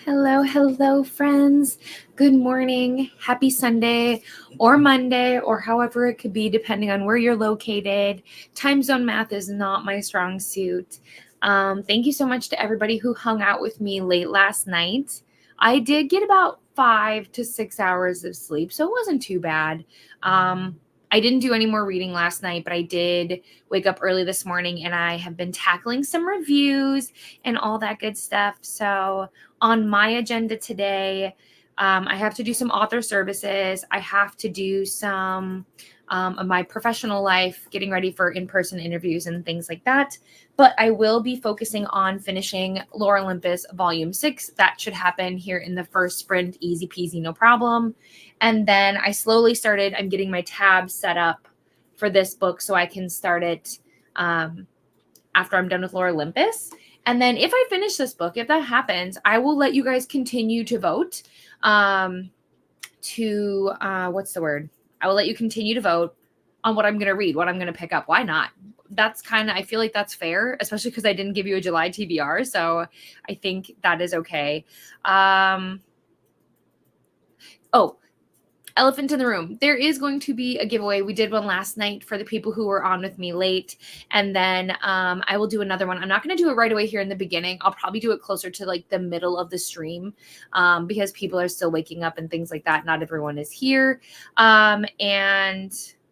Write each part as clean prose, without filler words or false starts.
Hello, friends. Good morning. Happy Sunday or Monday or however it could be, depending on where you're located. Time zone math is not my strong suit. Thank you so much to everybody who hung out with me late last night. I did get about 5 to 6 hours of sleep, so it wasn't too bad. I didn't do any more reading last night, but I did wake up early this morning and I have been tackling some reviews and all that good stuff. So, on my agenda today, I have to do some author services. I have to do some of my professional life, getting ready for in-person interviews and things like that. But I will be focusing on finishing Lore Olympus Volume 6. That should happen here in the first sprint, easy peasy, no problem. And then I'm getting my tabs set up for this book so I can start it after I'm done with Lore Olympus. And then if I finish this book, if that happens, I will let you guys continue to vote I will let you continue to vote on what I'm going to read, what I'm going to pick up. Why not? I feel like that's fair, especially because I didn't give you a July TBR. So I think that is okay. Elephant in the room. There is going to be a giveaway. We did one last night for the people who were on with me late. And then I will do another one. I'm not going to do it right away here in the beginning. I'll probably do it closer to like the middle of the stream because people are still waking up and things like that. Not everyone is here. And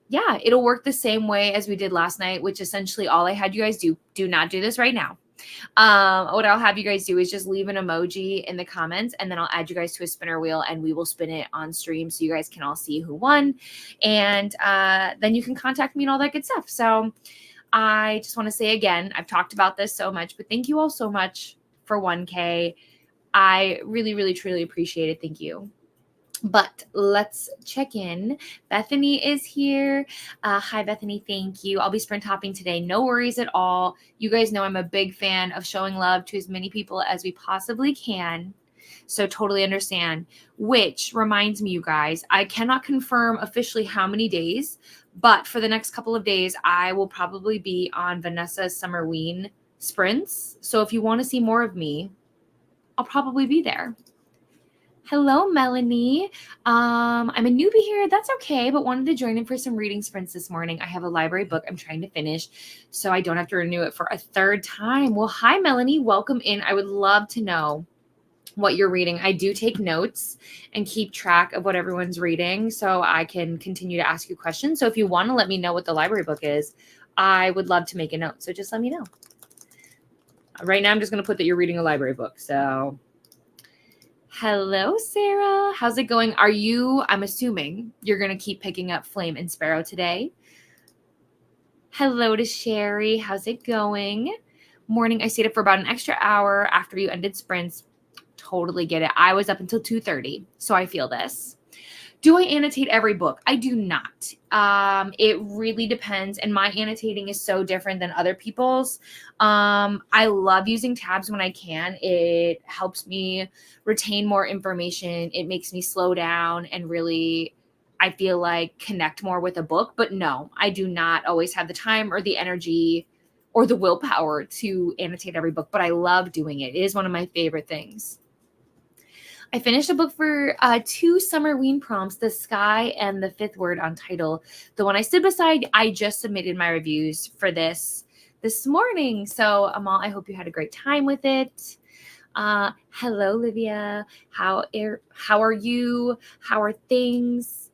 yeah, it'll work the same way as we did last night, which essentially all I had you guys do not do this right now. What I'll have you guys do is just leave an emoji in the comments and then I'll add you guys to a spinner wheel and we will spin it on stream so you guys can all see who won. And then you can contact me and all that good stuff. So I just want to say again, I've talked about this so much, but thank you all so much for 1K. I really, really, truly appreciate it. Thank you. But let's check in. Bethany is here. Hi, Bethany. Thank you. I'll be sprint hopping today. No worries at all. You guys know I'm a big fan of showing love to as many people as we possibly can. So totally understand. Which reminds me, you guys, I cannot confirm officially how many days, but for the next couple of days, I will probably be on Vanessa's Summer Ween sprints. So if you want to see more of me, I'll probably be there. Hello, Melanie. I'm a newbie here. That's okay, but wanted to join in for some reading sprints this morning. I have a library book I'm trying to finish, so I don't have to renew it for a third time. Well, hi, Melanie. Welcome in. I would love to know what you're reading. I do take notes and keep track of what everyone's reading so I can continue to ask you questions. So if you want to let me know what the library book is, I would love to make a note. So just let me know. Right now, I'm just going to put that you're reading a library book. So hello, Sarah. How's it going? I'm assuming you're going to keep picking up Flame and Sparrow today. Hello to Sherry. How's it going? Morning. I stayed up for about an extra hour after you ended sprints. Totally get it. I was up until 2:30, so I feel this. Do I annotate every book? I do not. It really depends. And my annotating is so different than other people's. I love using tabs when I can. It helps me retain more information. It makes me slow down and really, I feel like, connect more with a book. But no, I do not always have the time or the energy or the willpower to annotate every book. But I love doing it. It is one of my favorite things. I finished a book for 2 Summer Ween prompts, The Sky and the Fifth Word on Title. The one I stood beside, I just submitted my reviews for this morning. So, Amal, I hope you had a great time with it. Hello, Livia. How are you? How are things?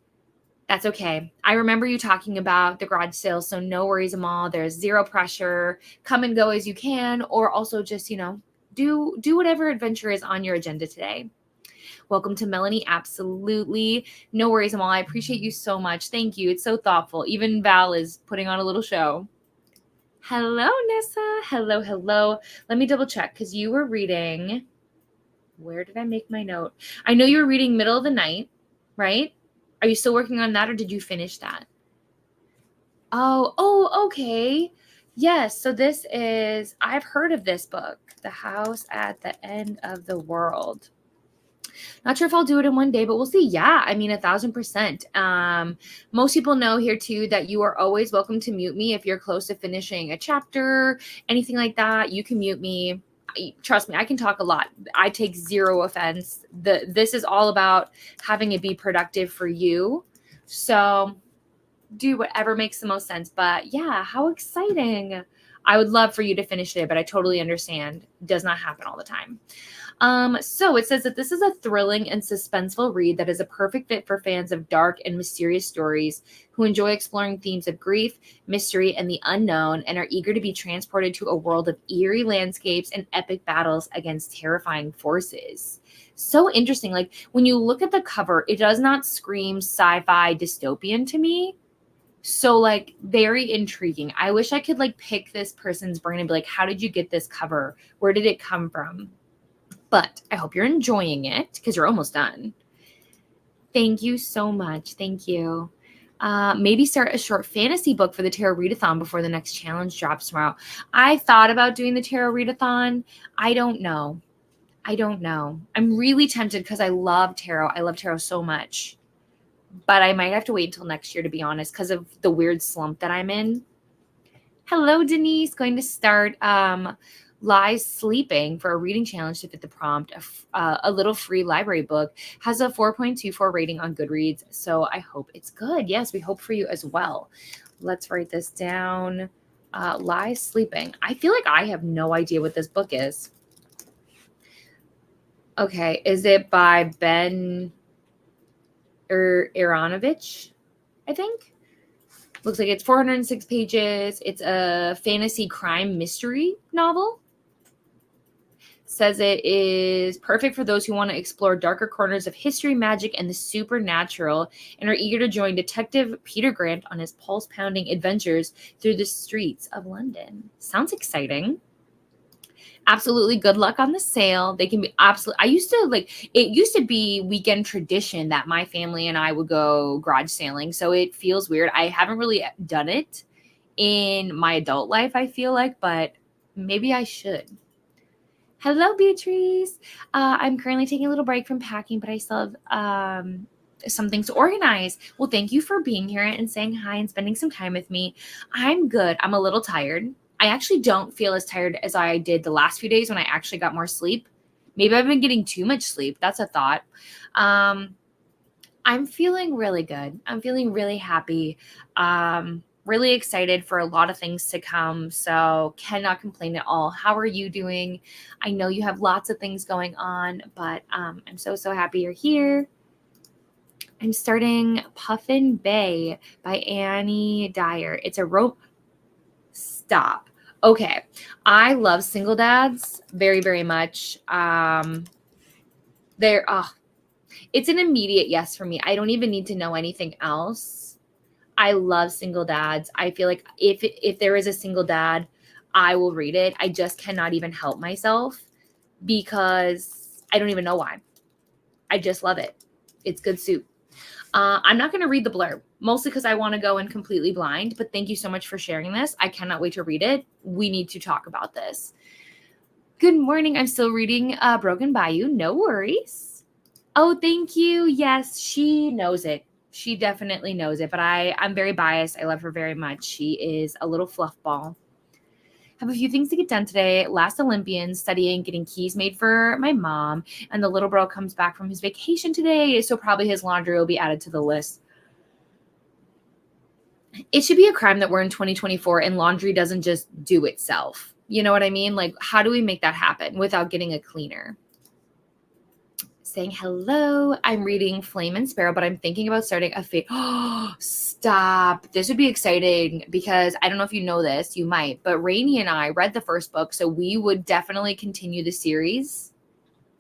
That's okay. I remember you talking about the garage sale, so no worries, Amal. There's zero pressure. Come and go as you can, or also just, do whatever adventure is on your agenda today. Welcome to Melanie. Absolutely. No worries, Amal. I appreciate you so much. Thank you. It's so thoughtful. Even Val is putting on a little show. Hello, Nessa. Hello. Let me double check because you were reading. Where did I make my note? I know you were reading Middle of the Night, right? Are you still working on that or did you finish that? Oh, okay. Yes. So I've heard of this book, The House at the End of the World. Not sure if I'll do it in one day, but we'll see. Yeah, I mean, 1,000%. Most people know here too that you are always welcome to mute me if you're close to finishing a chapter, anything like that. You can mute me. trust me, I can talk a lot. I take zero offense. This is all about having it be productive for you. So do whatever makes the most sense. But yeah, how exciting. I would love for you to finish it, but I totally understand. It does not happen all the time. So it says that this is a thrilling and suspenseful read that is a perfect fit for fans of dark and mysterious stories who enjoy exploring themes of grief, mystery, and the unknown, and are eager to be transported to a world of eerie landscapes and epic battles against terrifying forces. So interesting. Like when you look at the cover, it does not scream sci-fi dystopian to me. So like very intriguing. I wish I could like pick this person's brain and be like, how did you get this cover? Where did it come from? But I hope you're enjoying it because you're almost done. Thank you so much. Thank you. Maybe start a short fantasy book for the Tarot Readathon before the next challenge drops tomorrow. I thought about doing the Tarot Readathon. I don't know. I'm really tempted because I love tarot. I love tarot so much. But I might have to wait until next year, to be honest, because of the weird slump that I'm in. Hello, Denise. Going to start Lies Sleeping for a reading challenge to fit the prompt. A little free library book. Has a 4.24 rating on Goodreads, so I hope it's good. Yes, we hope for you as well. Let's write this down. Lies Sleeping. I feel like I have no idea what this book is. Okay, is it by Ben Iranovich, I think? Looks like it's 406 pages. It's a fantasy crime mystery novel. Says it is perfect for those who want to explore darker corners of history, magic, and the supernatural, and are eager to join Detective Peter Grant on his pulse-pounding adventures through the streets of London. Sounds exciting. Absolutely good luck on the sale. They can be absolutely, it used to be weekend tradition that my family and I would go garage sailing. So it feels weird. I haven't really done it in my adult life, I feel like, but maybe I should. Hello, Beatrice. I'm currently taking a little break from packing, but I still have some things to organize. Well, thank you for being here and saying hi and spending some time with me. I'm good. I'm a little tired. I actually don't feel as tired as I did the last few days when I actually got more sleep. Maybe I've been getting too much sleep. That's a thought. I'm feeling really good. I'm feeling really happy. Really excited for a lot of things to come. So cannot complain at all. How are you doing? I know you have lots of things going on, but I'm so happy you're here. I'm starting Puffin Bay by Annie Dyer. It's a rope. Stop. Okay. I love single dads very, very much. It's an immediate yes for me. I don't even need to know anything else. I love single dads. I feel like if there is a single dad, I will read it. I just cannot even help myself because I don't even know why. I just love it. It's good soup. I'm not going to read the blurb, mostly because I want to go in completely blind, but thank you so much for sharing this. I cannot wait to read it. We need to talk about this. Good morning. I'm still reading Broken Bayou. No worries. Oh, thank you. Yes, she knows it. She definitely knows it, but I'm very biased. I love her very much. She is a little fluff ball. Have a few things to get done today. Last Olympian, studying, getting keys made for my mom, and the little bro comes back from his vacation today, so probably his laundry will be added to the list. It should be a crime that we're in 2024 and laundry doesn't just do itself. You know what I mean? Like, how do we make that happen without getting a cleaner? Saying hello. I'm reading Flame and Sparrow, but I'm thinking about starting a stop. This would be exciting because I don't know if you know this, you might, but Rainey and I read the first book, so we would definitely continue the series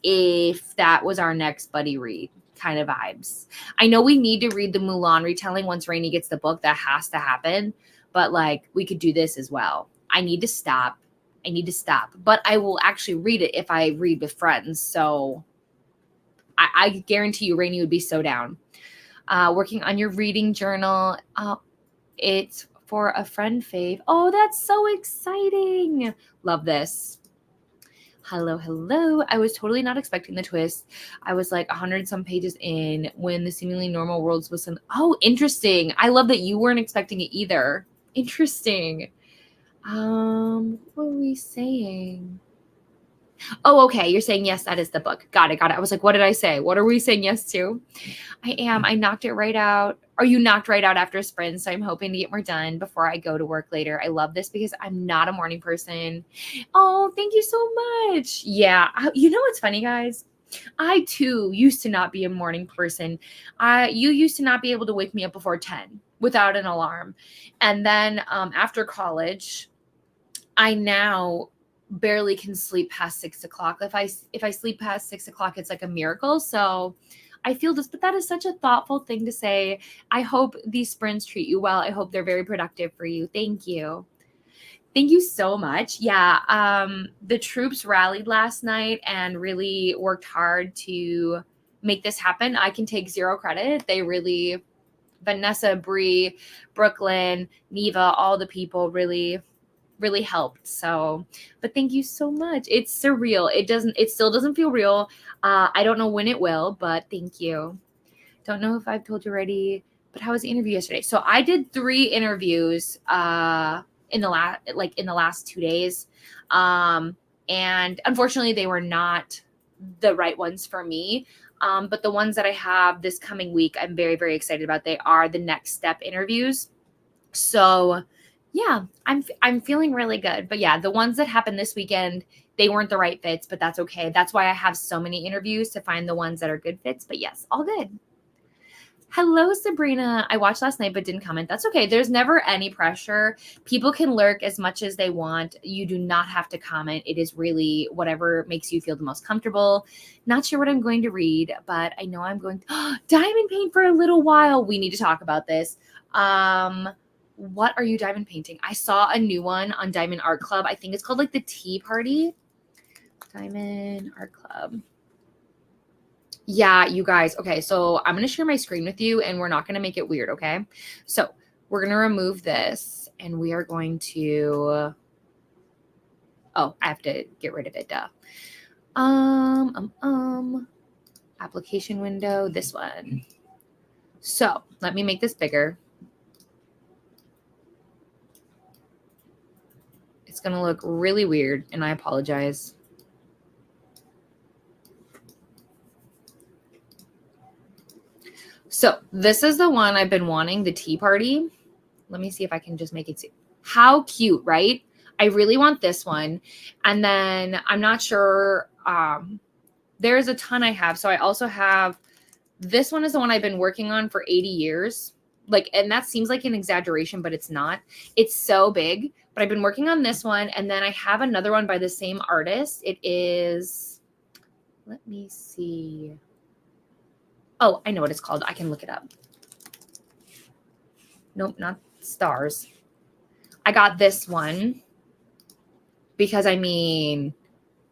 if that was our next buddy read kind of vibes. I know we need to read the Mulan retelling once Rainey gets the book. That has to happen, but like we could do this as well. I need to stop, but I will actually read it if I read with friends, so I guarantee you Rainey would be so down. Working on your reading journal. It's for a friend fave. Oh, that's so exciting. Love this. Hello. I was totally not expecting the twist. I was like 100 some pages in when the seemingly normal worlds was some. Oh, interesting. I love that you weren't expecting it either. Interesting. What were we saying? Oh, okay. You're saying yes, that is the book. Got it. I was like, what did I say? What are we saying yes to? I am. I knocked it right out. Or you knocked right out after sprint. So I'm hoping to get more done before I go to work later. I love this because I'm not a morning person. Oh, thank you so much. Yeah. You know what's funny, guys? I too used to not be a morning person. You used to not be able to wake me up before 10 without an alarm. And then after college, I now barely can sleep past 6 o'clock. If I sleep past 6 o'clock, it's like a miracle. So I feel this, but that is such a thoughtful thing to say. I hope these sprints treat you well. I hope they're very productive for you. Thank you. Thank you so much. Yeah, the troops rallied last night and really worked hard to make this happen. I can take zero credit. They really, Vanessa, Bree, Brooklyn, Neva, all the people really helped. So, but thank you so much. It's surreal. It still doesn't feel real. I don't know when it will, but thank you. Don't know if I've told you already, but how was the interview yesterday? So I did 3 interviews in the last 2 days. And unfortunately they were not the right ones for me. But the ones that I have this coming week, I'm very, very excited about. They are the next step interviews. So yeah, I'm feeling really good. But yeah, the ones that happened this weekend, they weren't the right fits, but that's okay. That's why I have so many interviews to find the ones that are good fits. But yes, all good. Hello, Sabrina. I watched last night but didn't comment. That's okay. There's never any pressure. People can lurk as much as they want. You do not have to comment. It is really whatever makes you feel the most comfortable. Not sure what I'm going to read, but I know I'm going to diamond paint for a little while. We need to talk about this. What are you diamond painting? I saw a new one on Diamond Art Club. I think it's called like the Tea Party. Diamond Art Club. Yeah, you guys. Okay, so I'm going to share my screen with you and we're not going to make it weird, okay? So we're going to remove this and we are going to, oh, I have to get rid of it, duh. Application window, this one. So let me make this bigger. It's going to look really weird and I apologize. So this is the one I've been wanting, the Tea Party. Let me see if I can just make it see. How cute, right? I really want this one. And then I'm not sure. There's a ton I have. So I also have, this one is the one I've been working on for 80 years. Like, and that seems like an exaggeration, but it's not. It's so big. But I've been working on this one. And then I have another one by the same artist. It is, let me see. Oh, I know what it's called. I can look it up. Nope, not stars. I got this one because, I mean,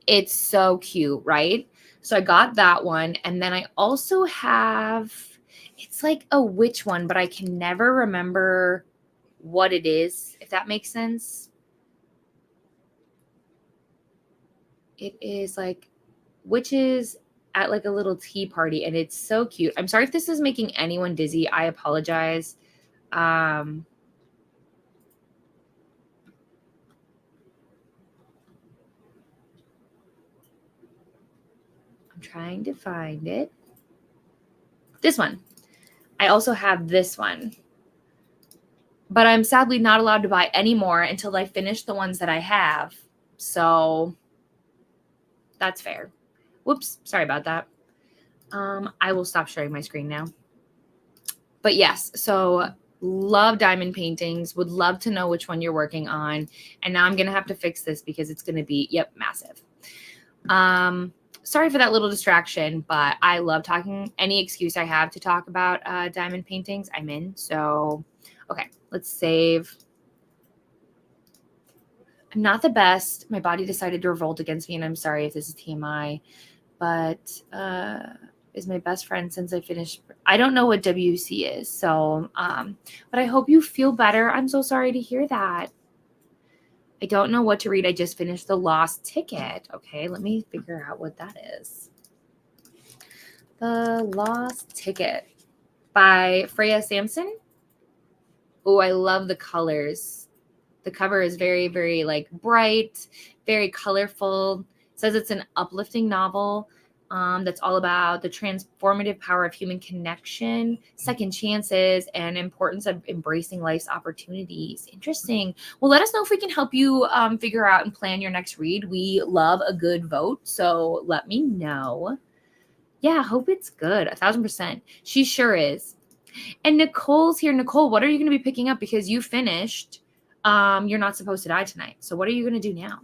it's so cute, right? So I got that one. And then I also have, it's like a witch one, but I can never remember what it is, if that makes sense. It is like witches at like a little tea party and it's so cute. I'm sorry if this is making anyone dizzy. I apologize. I'm trying to find it. This one. I also have this one. But I'm sadly not allowed to buy any more until I finish the ones that I have. So that's fair. Whoops, sorry about that. I will stop sharing my screen now. But yes, so love diamond paintings. Would love to know which one you're working on. And now I'm going to have to fix this because it's going to be, yep, massive. Sorry for that little distraction, but I love talking. Any excuse I have to talk about diamond paintings, I'm in. So, okay, let's save. I'm not the best. My body decided to revolt against me, and I'm sorry if this is TMI, but is my best friend since I finished. I don't know what WC is, so, but I hope you feel better. I'm so sorry to hear that. I don't know what to read. I just finished The Lost Ticket. Okay, let me figure out what that is. The Lost Ticket by Freya Sampson. Oh, I love the colors. The cover is very, very like bright, very colorful. It's says it's an uplifting novel that's all about the transformative power of human connection, second chances, and importance of embracing life's opportunities. Interesting. Well, let us know if we can help you figure out and plan your next read. We love a good vote, so let me know. Yeah, hope it's good. 1,000%. She sure is. And Nicole's here. Nicole, what are you going to be picking up? Because you finished You're Not Supposed to Die Tonight. So what are you going to do now?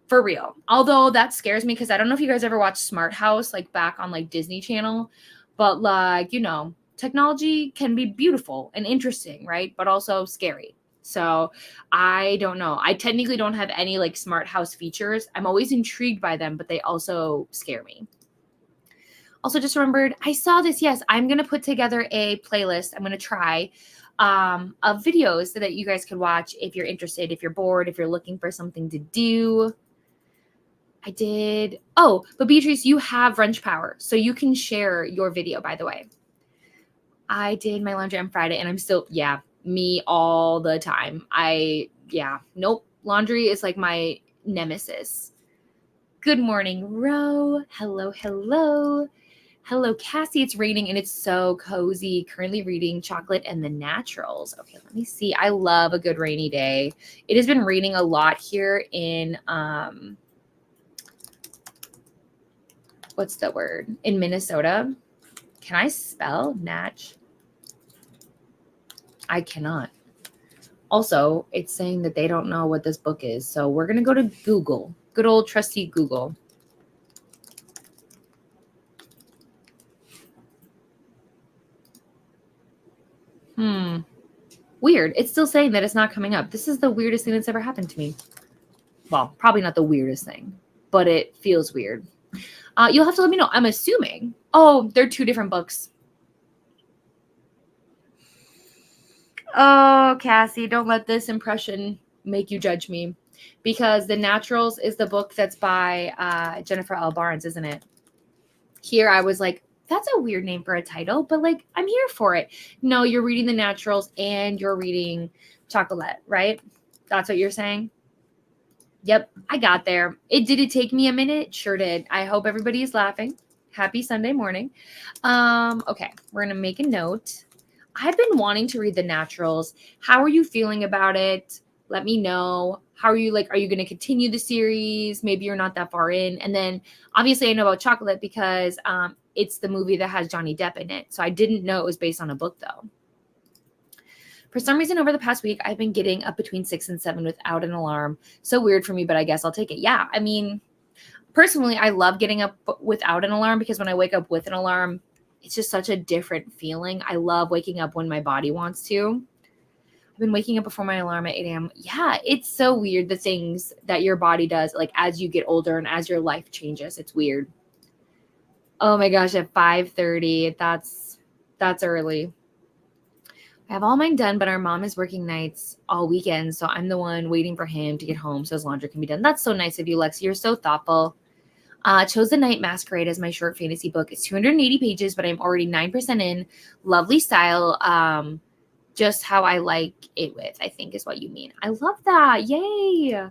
For real. Although that scares me because I don't know if you guys ever watched Smart House, like back on like Disney Channel, but like, technology can be beautiful and interesting, right? But also scary. So I don't know. I technically don't have any like Smart House features. I'm always intrigued by them, but they also scare me. Also just remembered, I saw this. Yes, I'm going to put together a playlist. I'm going to try of videos so that you guys could watch if you're interested, if you're bored, if you're looking for something to do. I did. Oh, but Beatrice, you have wrench power, so you can share your video, by the way. I did my laundry on Friday, and I'm still, me all the time. Nope. Laundry is like my nemesis. Good morning, Ro. Hello, hello. Hello, Cassie. It's raining, and it's so cozy. Currently reading Chocolate and the Naturals. Okay, let me see. I love a good rainy day. It has been raining a lot here in, what's the word? In Minnesota. Can I spell Natch? I cannot. Also, it's saying that they don't know what this book is. So we're going to go to Google. Good old trusty Google. Weird. It's still saying that it's not coming up. This is the weirdest thing that's ever happened to me. Well, probably not the weirdest thing, but it feels weird. You'll have to let me know. I'm assuming. Oh, they're two different books. Oh, Cassie, don't let this impression make you judge me. Because The Naturals is the book that's by Jennifer L. Barnes, isn't it? Here I was like, that's a weird name for a title, but like, I'm here for it. No, you're reading The Naturals and you're reading Chocolate, right? That's what you're saying? Yep, I got there. Did it take me a minute? Sure did. I hope everybody is laughing. Happy Sunday morning. Okay, we're going to make a note. I've been wanting to read The Naturals. How are you feeling about it? Let me know. How are you are you going to continue the series? Maybe you're not that far in. And then obviously I know about Chocolate because it's the movie that has Johnny Depp in it. So I didn't know it was based on a book though. For some reason, over the past week, I've been getting up between 6 and 7 without an alarm. So weird for me, but I guess I'll take it. Yeah, I mean, personally, I love getting up without an alarm because when I wake up with an alarm, it's just such a different feeling. I love waking up when my body wants to. I've been waking up before my alarm at 8 a.m. Yeah, it's so weird, the things that your body does, like as you get older and as your life changes. It's weird. Oh my gosh, at 5:30, that's early. I have all mine done, but our mom is working nights all weekend, so I'm the one waiting for him to get home so his laundry can be done. That's so nice of you, Lexi. You're so thoughtful. Chose The Night Masquerade as my short fantasy book. It's 280 pages, but I'm already 9% in. Lovely style. Just how I like it with, I think is what you mean. I love that. Yay.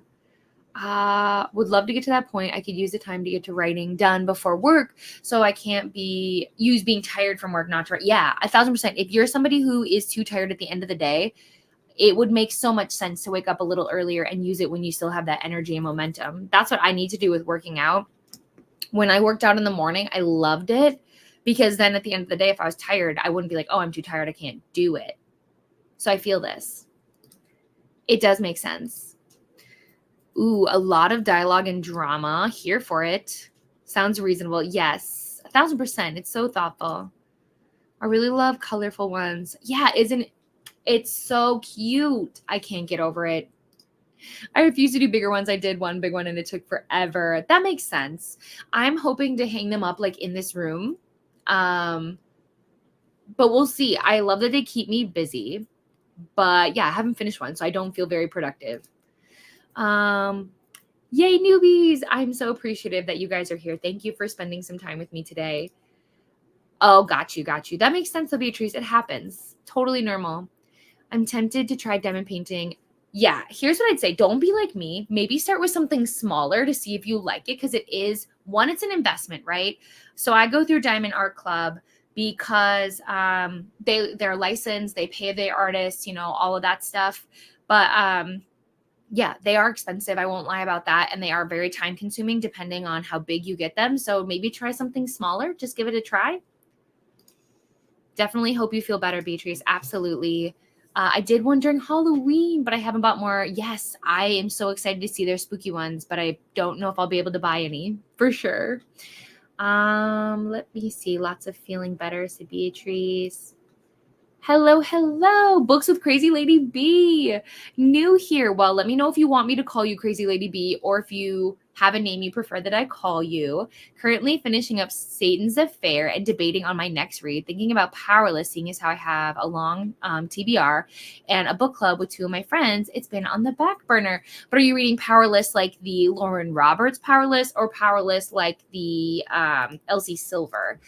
Would love to get to that point. I could use the time to get to writing done before work, so I can't use being tired from work not to write. Yeah, 1,000%. If you're somebody who is too tired at the end of the day, it would make so much sense to wake up a little earlier and use it when you still have that energy and momentum. That's what I need to do with working out. When I worked out in the morning, I loved it because then at the end of the day, if I was tired, I wouldn't be like, oh, I'm too tired, I can't do it. So I feel this. It does make sense. Ooh, a lot of dialogue and drama. Here for it. Sounds reasonable. Yes, 1,000%. It's so thoughtful. I really love colorful ones. Yeah, isn't it so cute? I can't get over it. I refuse to do bigger ones. I did one big one and it took forever. That makes sense. I'm hoping to hang them up like in this room. But we'll see. I love that they keep me busy. But yeah, I haven't finished one, so I don't feel very productive. Yay, newbies. I'm so appreciative that you guys are here. Thank you for spending some time with me today. Oh, got you. That makes sense, though, Beatrice. It happens. Totally normal. I'm tempted to try diamond painting. Yeah, here's what I'd say. Don't be like me. Maybe start with something smaller to see if you like it, because it is one, it's an investment, right? So I go through Diamond Art Club because they're licensed, they pay their artists, all of that stuff. But yeah, they are expensive. I won't lie about that. And they are very time consuming depending on how big you get them. So maybe try something smaller. Just give it a try. Definitely hope you feel better, Beatrice. Absolutely. I did one during Halloween, but I haven't bought more. Yes, I am so excited to see their spooky ones, but I don't know if I'll be able to buy any for sure. Let me see. Lots of feeling better, said Beatrice. Hello, hello. Books with Crazy Lady B. New here. Well, let me know if you want me to call you Crazy Lady B, or if you have a name you prefer that I call you. Currently finishing up Satan's Affair and debating on my next read. Thinking about Powerless, seeing as how I have a long TBR and a book club with two of my friends. It's been on the back burner. But are you reading Powerless like the Lauren Roberts Powerless, or Powerless like the Elsie Silver?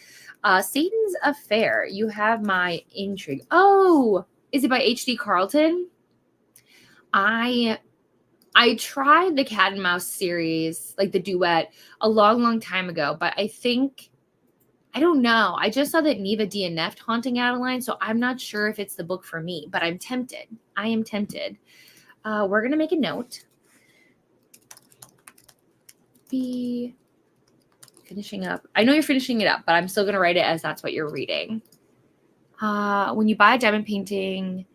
Satan's Affair. You have my intrigue. Oh, is it by H.D. Carlton? I tried the Cat and Mouse series, like the duet, a long, long time ago, but I don't know. I just saw that Neva DNF'd Haunting Adeline, so I'm not sure if it's the book for me, but I'm tempted. I am tempted. We're going to make a note. Be finishing up. I know you're finishing it up, but I'm still going to write it as that's what you're reading. When you buy a diamond painting,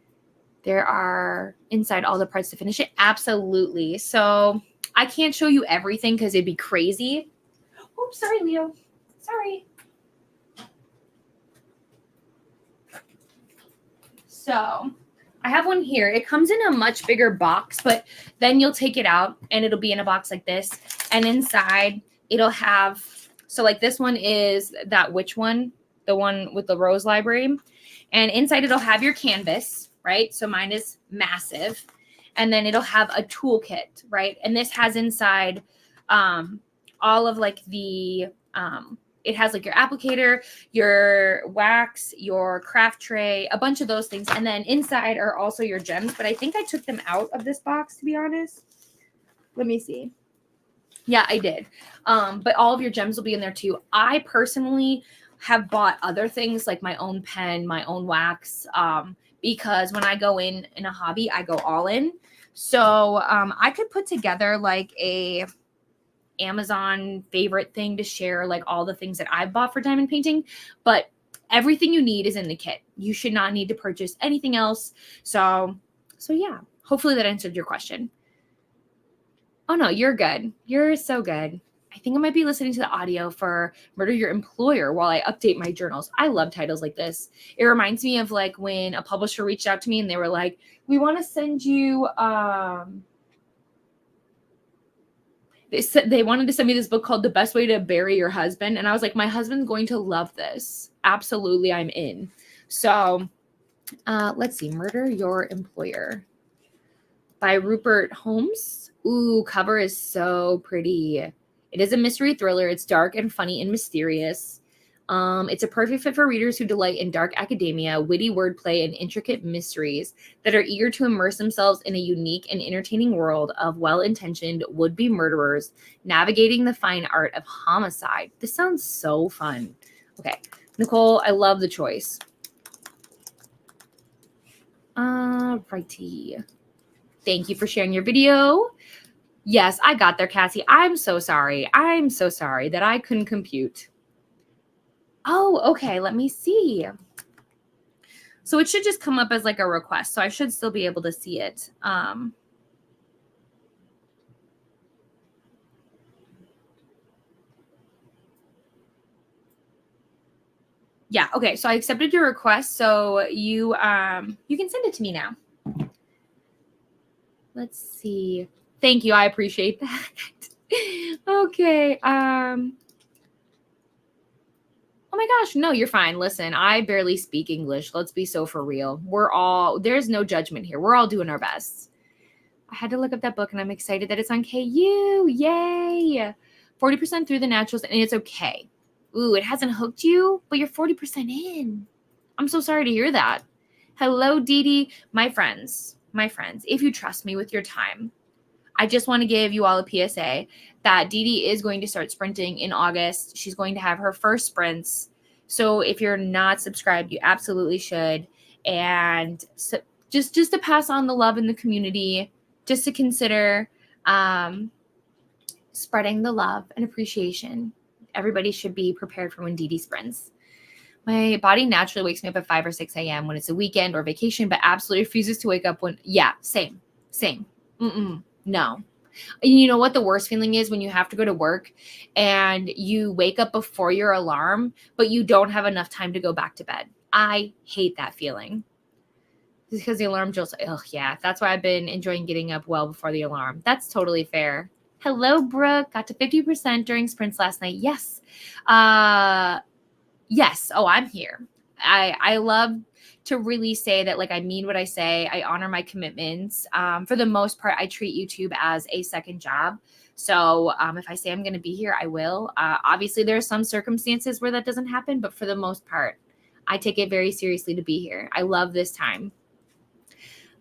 there are inside all the parts to finish it. Absolutely. So I can't show you everything because it'd be crazy. Oops, sorry, Leo. Sorry. So I have one here. It comes in a much bigger box, but then you'll take it out and it'll be in a box like this. And inside it'll have, so like this one is that witch one, the one with the rose library. And inside it'll have your canvas, right? So mine is massive. And then it'll have a toolkit, right? And this has inside all of like the, it has like your applicator, your wax, your craft tray, a bunch of those things. And then inside are also your gems. But I think I took them out of this box, to be honest. Let me see. Yeah, I did. But all of your gems will be in there too. I personally have bought other things like my own pen, my own wax, because when I go in a hobby, I go all in. So I could put together like a Amazon favorite thing to share, like all the things that I bought for diamond painting, but everything you need is in the kit. You should not need to purchase anything else. So yeah, hopefully that answered your question. Oh no, you're good. You're so good. I think I might be listening to the audio for Murder Your Employer while I update my journals. I love titles like this. It reminds me of like when a publisher reached out to me and they were like, we want to send you, they wanted to send me this book called The Best Way to Bury Your Husband. And I was like, my husband's going to love this. Absolutely, I'm in. So let's see. Murder Your Employer by Rupert Holmes. Ooh, cover is so pretty. It is a mystery thriller. It's dark and funny and mysterious. It's a perfect fit for readers who delight in dark academia, witty wordplay, and intricate mysteries that are eager to immerse themselves in a unique and entertaining world of well-intentioned would-be murderers navigating the fine art of homicide. This sounds so fun. Okay, Nicole, I love the choice. Righty. Thank you for sharing your video. Yes, I got there, Cassie. I'm so sorry. I'm so sorry that I couldn't compute. Oh, okay. Let me see. So it should just come up as like a request. So I should still be able to see it. Yeah. Okay. So I accepted your request. So you can send it to me now. Let's see. Thank you. I appreciate that. Okay. Oh my gosh, no, you're fine. Listen, I barely speak English. Let's be so for real. There's no judgment here. We're all doing our best. I had to look up that book and I'm excited that it's on KU. Yay. 40% through the naturals and it's okay. Ooh, it hasn't hooked you, but you're 40% in. I'm so sorry to hear that. Hello, Dee Dee. My friends, my friends, if you trust me with your time, I just want to give you all a PSA that Dee Dee is going to start sprinting in August. She's going to have her first sprints. So if you're not subscribed, you absolutely should. And so just to pass on the love in the community, just to consider spreading the love and appreciation. Everybody should be prepared for when Dee Dee sprints. My body naturally wakes me up at 5 or 6 a.m. when it's a weekend or vacation, but absolutely refuses to wake up when, same. No. And you know what the worst feeling is? When you have to go to work and you wake up before your alarm, but you don't have enough time to go back to bed. I hate that feeling. Because the alarm jolts. Oh, yeah. That's why I've been enjoying getting up well before the alarm. That's totally fair. Hello, Brooke. Got to 50% during sprints last night. Yes. Yes. Oh, I'm here. I love to really say that, like, I mean what I say. I honor my commitments. For the most part, I treat YouTube as a second job. So if I say I'm going to be here, I will. Obviously, there are some circumstances where that doesn't happen, but for the most part, I take it very seriously to be here. I love this time.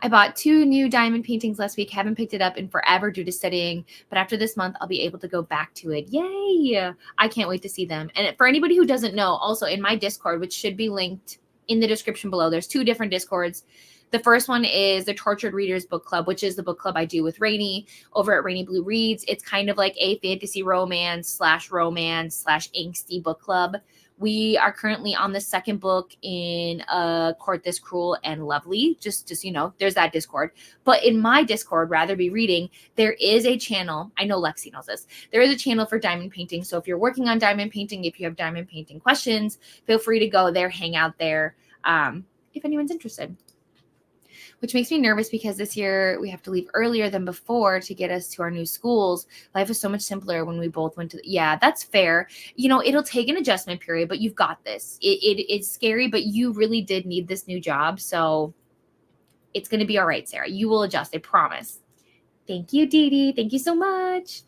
I bought 2 new diamond paintings last week. Haven't picked it up in forever due to studying, but after this month, I'll be able to go back to it. Yay! I can't wait to see them. And for anybody who doesn't know, also in my Discord, which should be linked in the description below, there's 2 different Discords. The first one is the Tortured Readers Book Club, which is the book club I do with Rainy over at Rainy Blue Reads. It's kind of like a fantasy romance/angsty book club. We are currently on the second book in Court This Cruel and Lovely. Just there's that Discord. But in my Discord, Rather Be Reading, there is a channel. I know Lexi knows this. There is a channel for diamond painting. So if you're working on diamond painting, if you have diamond painting questions, feel free to go there, hang out there, if anyone's interested. Which makes me nervous because this year we have to leave earlier than before to get us to our new schools. Life is so much simpler when we both went to. Yeah, that's fair. It'll take an adjustment period, but you've got this. It's scary, but you really did need this new job. So it's going to be all right, Sarah. You will adjust. I promise. Thank you, Dee Dee. Thank you so much.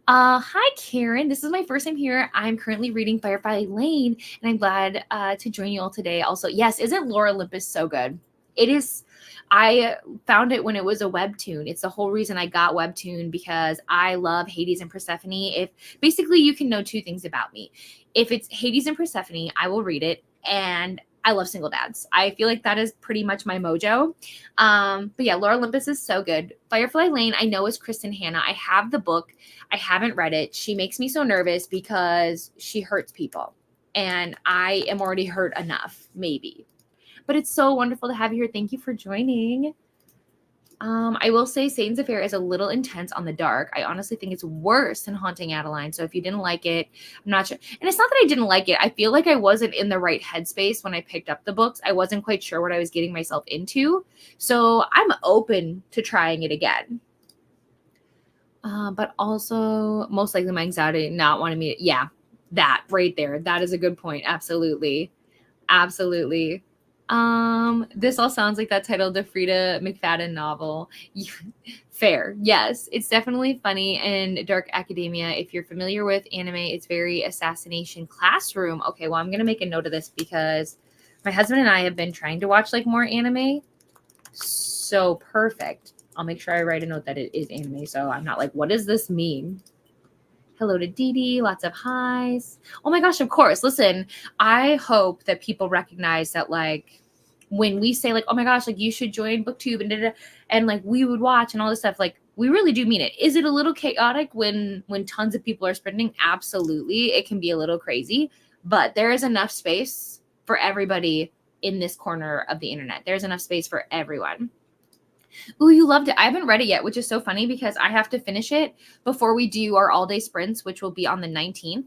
Hi, Karen. This is my first time here. I'm currently reading Firefly Lane, and I'm glad to join you all today. Also, yes, isn't Lore Olympus so good? It is. I found it when it was a webtoon. It's the whole reason I got webtoon, because I love Hades and Persephone. If basically you can know 2 things about me. If it's Hades and Persephone, I will read it, and I love single dads. I feel like that is pretty much my mojo. But yeah, Lore Olympus is so good. Firefly Lane, I know, is Kristen Hanna. I have the book. I haven't read it. She makes me so nervous because she hurts people, and I am already hurt enough, maybe. But it's so wonderful to have you here. Thank you for joining. I will say Satan's Affair is a little intense on the dark. I honestly think it's worse than Haunting Adeline. So if you didn't like it, I'm not sure. And it's not that I didn't like it. I feel like I wasn't in the right headspace when I picked up the books. I wasn't quite sure what I was getting myself into. So I'm open to trying it again. But also most likely my anxiety not wanting me to, yeah, that right there. That is a good point. Absolutely. Absolutely. This all sounds like that title of the Frida McFadden novel. Fair. Yes, it's definitely funny and dark academia. If you're familiar with anime, it's very Assassination Classroom. Okay, well, I'm going to make a note of this because my husband and I have been trying to watch more anime. So perfect. I'll make sure I write a note that it is anime, so I'm not like, what does this mean? Hello to Dee Dee. Lots of highs. Oh my gosh, of course. Listen, I hope that people recognize that, when we say, oh my gosh, you should join BookTube and we would watch and all this stuff, we really do mean it. Is it a little chaotic when tons of people are spending? Absolutely. It can be a little crazy, but there is enough space for everybody in this corner of the internet. There's enough space for everyone. Ooh, you loved it. I haven't read it yet, which is so funny because I have to finish it before we do our all-day sprints, which will be on the 19th.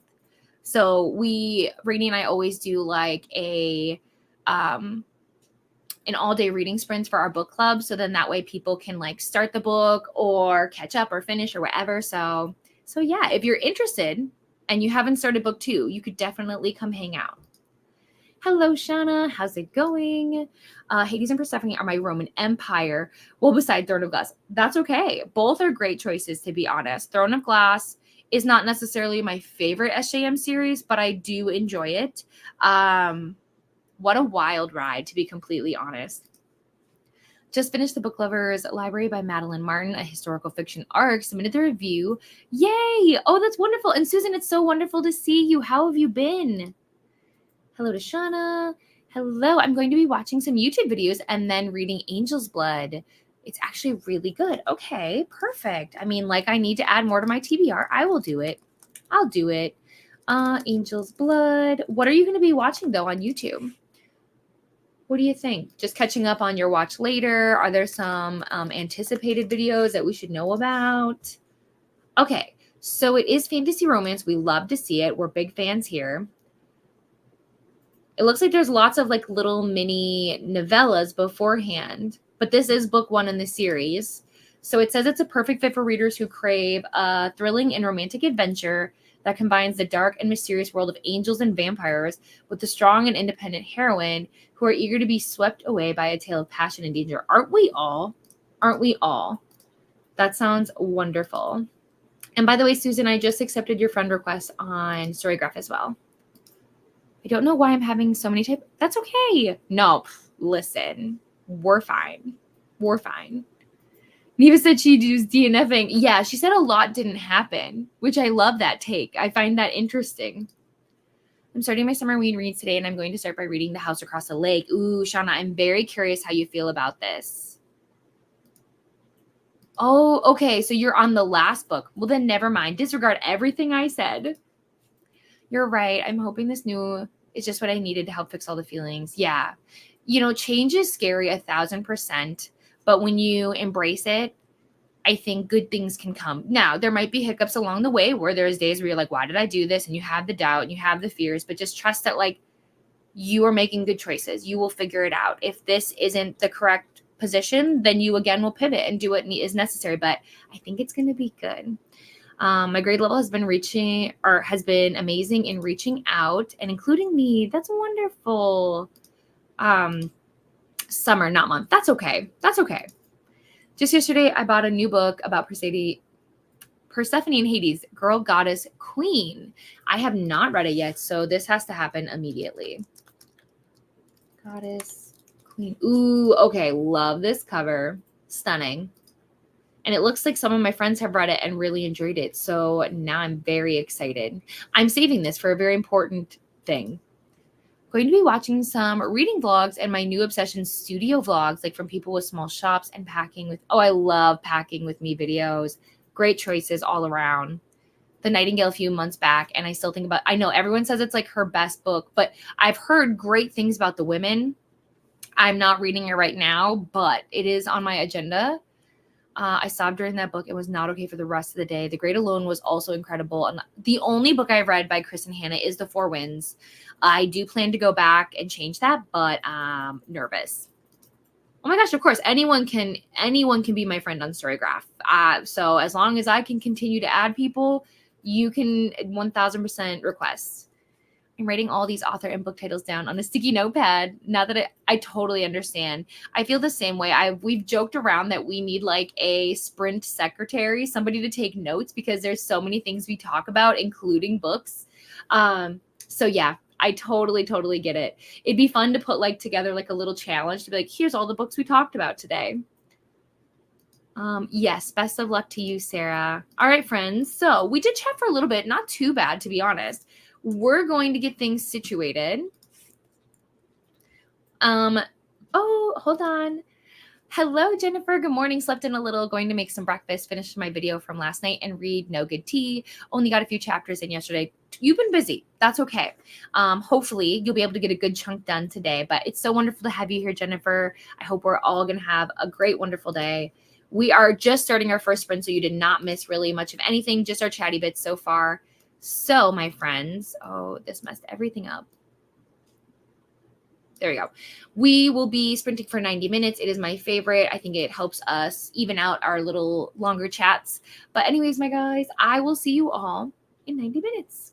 So Rainy and I always do an all-day reading sprints for our book club. So then that way people can start the book or catch up or finish or whatever. So yeah, if you're interested and you haven't started book 2, you could definitely come hang out. Hello, Shauna. How's it going? Hades and Persephone are my Roman Empire. Well, beside Throne of Glass. That's okay. Both are great choices, to be honest. Throne of Glass is not necessarily my favorite SJM series, but I do enjoy it. What a wild ride, to be completely honest. Just finished The Book Lovers Library by Madeline Martin, a historical fiction arc. Submitted the review. Yay! Oh, that's wonderful. And Susan, it's so wonderful to see you. How have you been? Hello to Shauna. Hello. I'm going to be watching some YouTube videos and then reading Angel's Blood. It's actually really good. Okay, perfect. I mean, like, I need to add more to my TBR. I will do it. I'll do it. Angel's Blood. What are you going to be watching, though, on YouTube? What do you think? Just catching up on your watch later? Are there some anticipated videos that we should know about? Okay, so it is fantasy romance. We love to see it. We're big fans here. It looks like there's lots of like little mini novellas beforehand, but this is book 1 in the series. So it says it's a perfect fit for readers who crave a thrilling and romantic adventure that combines the dark and mysterious world of angels and vampires with the strong and independent heroine who are eager to be swept away by a tale of passion and danger. Aren't we all? Aren't we all? That sounds wonderful. And by the way, Susan, I just accepted your friend request on Storygraph as well. I don't know why I'm having so many types. That's okay. No, listen, we're fine. We're fine. Neva said she'd use DNFing. Yeah, she said a lot didn't happen, which I love that take. I find that interesting. I'm starting my summer reads today, and I'm going to start by reading The House Across the Lake. Ooh, Shauna, I'm very curious how you feel about this. Oh, okay, so you're on the last book. Well, then never mind. Disregard everything I said. You're right. I'm hoping this new is just what I needed to help fix all the feelings. Yeah. You know, change is scary 1,000%, but when you embrace it, I think good things can come. Now, there might be hiccups along the way where there's days where you're like, why did I do this? And you have the doubt and you have the fears, but just trust that like you are making good choices. You will figure it out. If this isn't the correct position, then you again will pivot and do what is necessary. But I think it's going to be good. My grade level has been amazing in reaching out and including me. That's wonderful. Summer, not month. That's okay. That's okay. Just yesterday, I bought a new book about Persephone and Hades, Girl, Goddess, Queen. I have not read it yet, so this has to happen immediately. Goddess, Queen. Ooh, okay. Love this cover. Stunning. And it looks like some of my friends have read it and really enjoyed it. So now I'm very excited. I'm saving this for a very important thing. Going to be watching some reading vlogs and my new obsession studio vlogs, like from people with small shops and packing with, oh, I love packing with me videos. Great choices all around. The Nightingale a few months back, and I still think about, I know everyone says it's like her best book, but I've heard great things about the women. I'm not reading it right now, but it is on my agenda. I sobbed during that book. It was not okay for the rest of the day. The Great Alone was also incredible. And the only book I've read by Kristen Hanna is The Four Winds. I do plan to go back and change that, but nervous. Oh my gosh, of course, anyone can be my friend on Storygraph. So as long as I can continue to add people, you can 1000% request. I'm writing all these author and book titles down on a sticky notepad. Now that I totally understand. I feel the same way. We've joked around that we need like a sprint secretary, somebody to take notes because there's so many things we talk about, including books. So yeah, I totally get it. It'd be fun to put like together like a little challenge to be like, here's all the books we talked about today. Yes, best of luck to you, Sarah. All right, friends. So we did chat for a little bit, not too bad, to be honest. We're going to get things situated. Oh, hold on. Hello, Jennifer. Good morning. Slept in a little, going to make some breakfast, finished my video from last night and read No Good Tea. Only got a few chapters in yesterday. You've been busy. That's okay. Hopefully you'll be able to get a good chunk done today, but it's so wonderful to have you here, Jennifer. I hope we're all going to have a great, wonderful day. We are just starting our first sprint, so you did not miss really much of anything, just our chatty bits so far. So, my friends, oh, this messed everything up. There we go. We will be sprinting for 90 minutes. It is my favorite. I think it helps us even out our little longer chats. But anyways, my guys, I will see you all in 90 minutes.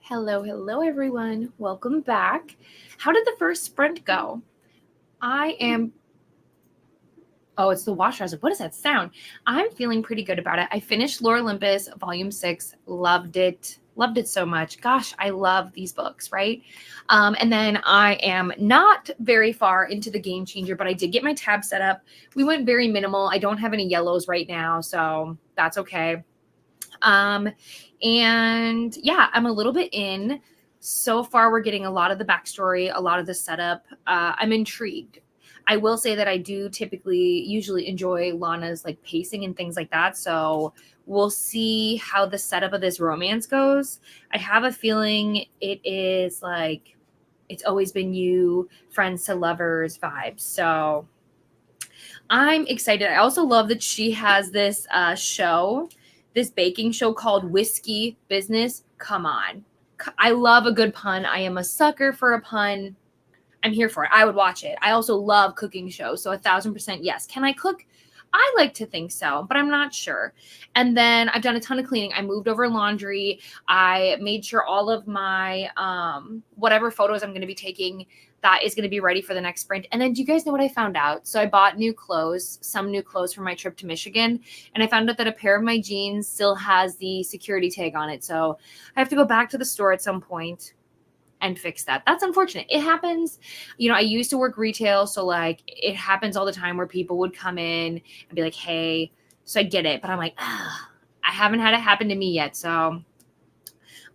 Hello, everyone. Welcome back. How did the first sprint go? Oh, it's the washer. I was like, what is that sound? I'm feeling pretty good about it. I finished Lore Olympus, Volume 6. Loved it. Loved it so much. Gosh, I love these books, right? And then I am not very far into the Game Changer, but I did get my tab set up. We went very minimal. I don't have any yellows right now, so that's okay. And yeah, I'm a little bit in. So far, we're getting a lot of the backstory, a lot of the setup. I'm intrigued. I will say that I do usually enjoy Lana's like pacing and things like that. So we'll see how the setup of this romance goes. I have a feeling it is like it's always been you, friends to lovers vibes. So I'm excited. I also love that she has this this baking show called Whiskey Business. Come on. I love a good pun. I am a sucker for a pun. I'm here for it. I would watch it. I also love cooking shows. So 1,000% yes. Can I cook? I like to think so, but I'm not sure. And then I've done a ton of cleaning. I moved over laundry. I made sure all of my whatever photos I'm going to be taking, that is going to be ready for the next sprint. And then do you guys know what I found out? So I bought some new clothes for my trip to Michigan. And I found out that a pair of my jeans still has the security tag on it. So I have to go back to the store at some point and fix that. That's unfortunate. It happens. You know, I used to work retail, so like it happens all the time where people would come in and be like, "Hey," so I get it, but I'm like, I haven't had it happen to me yet. So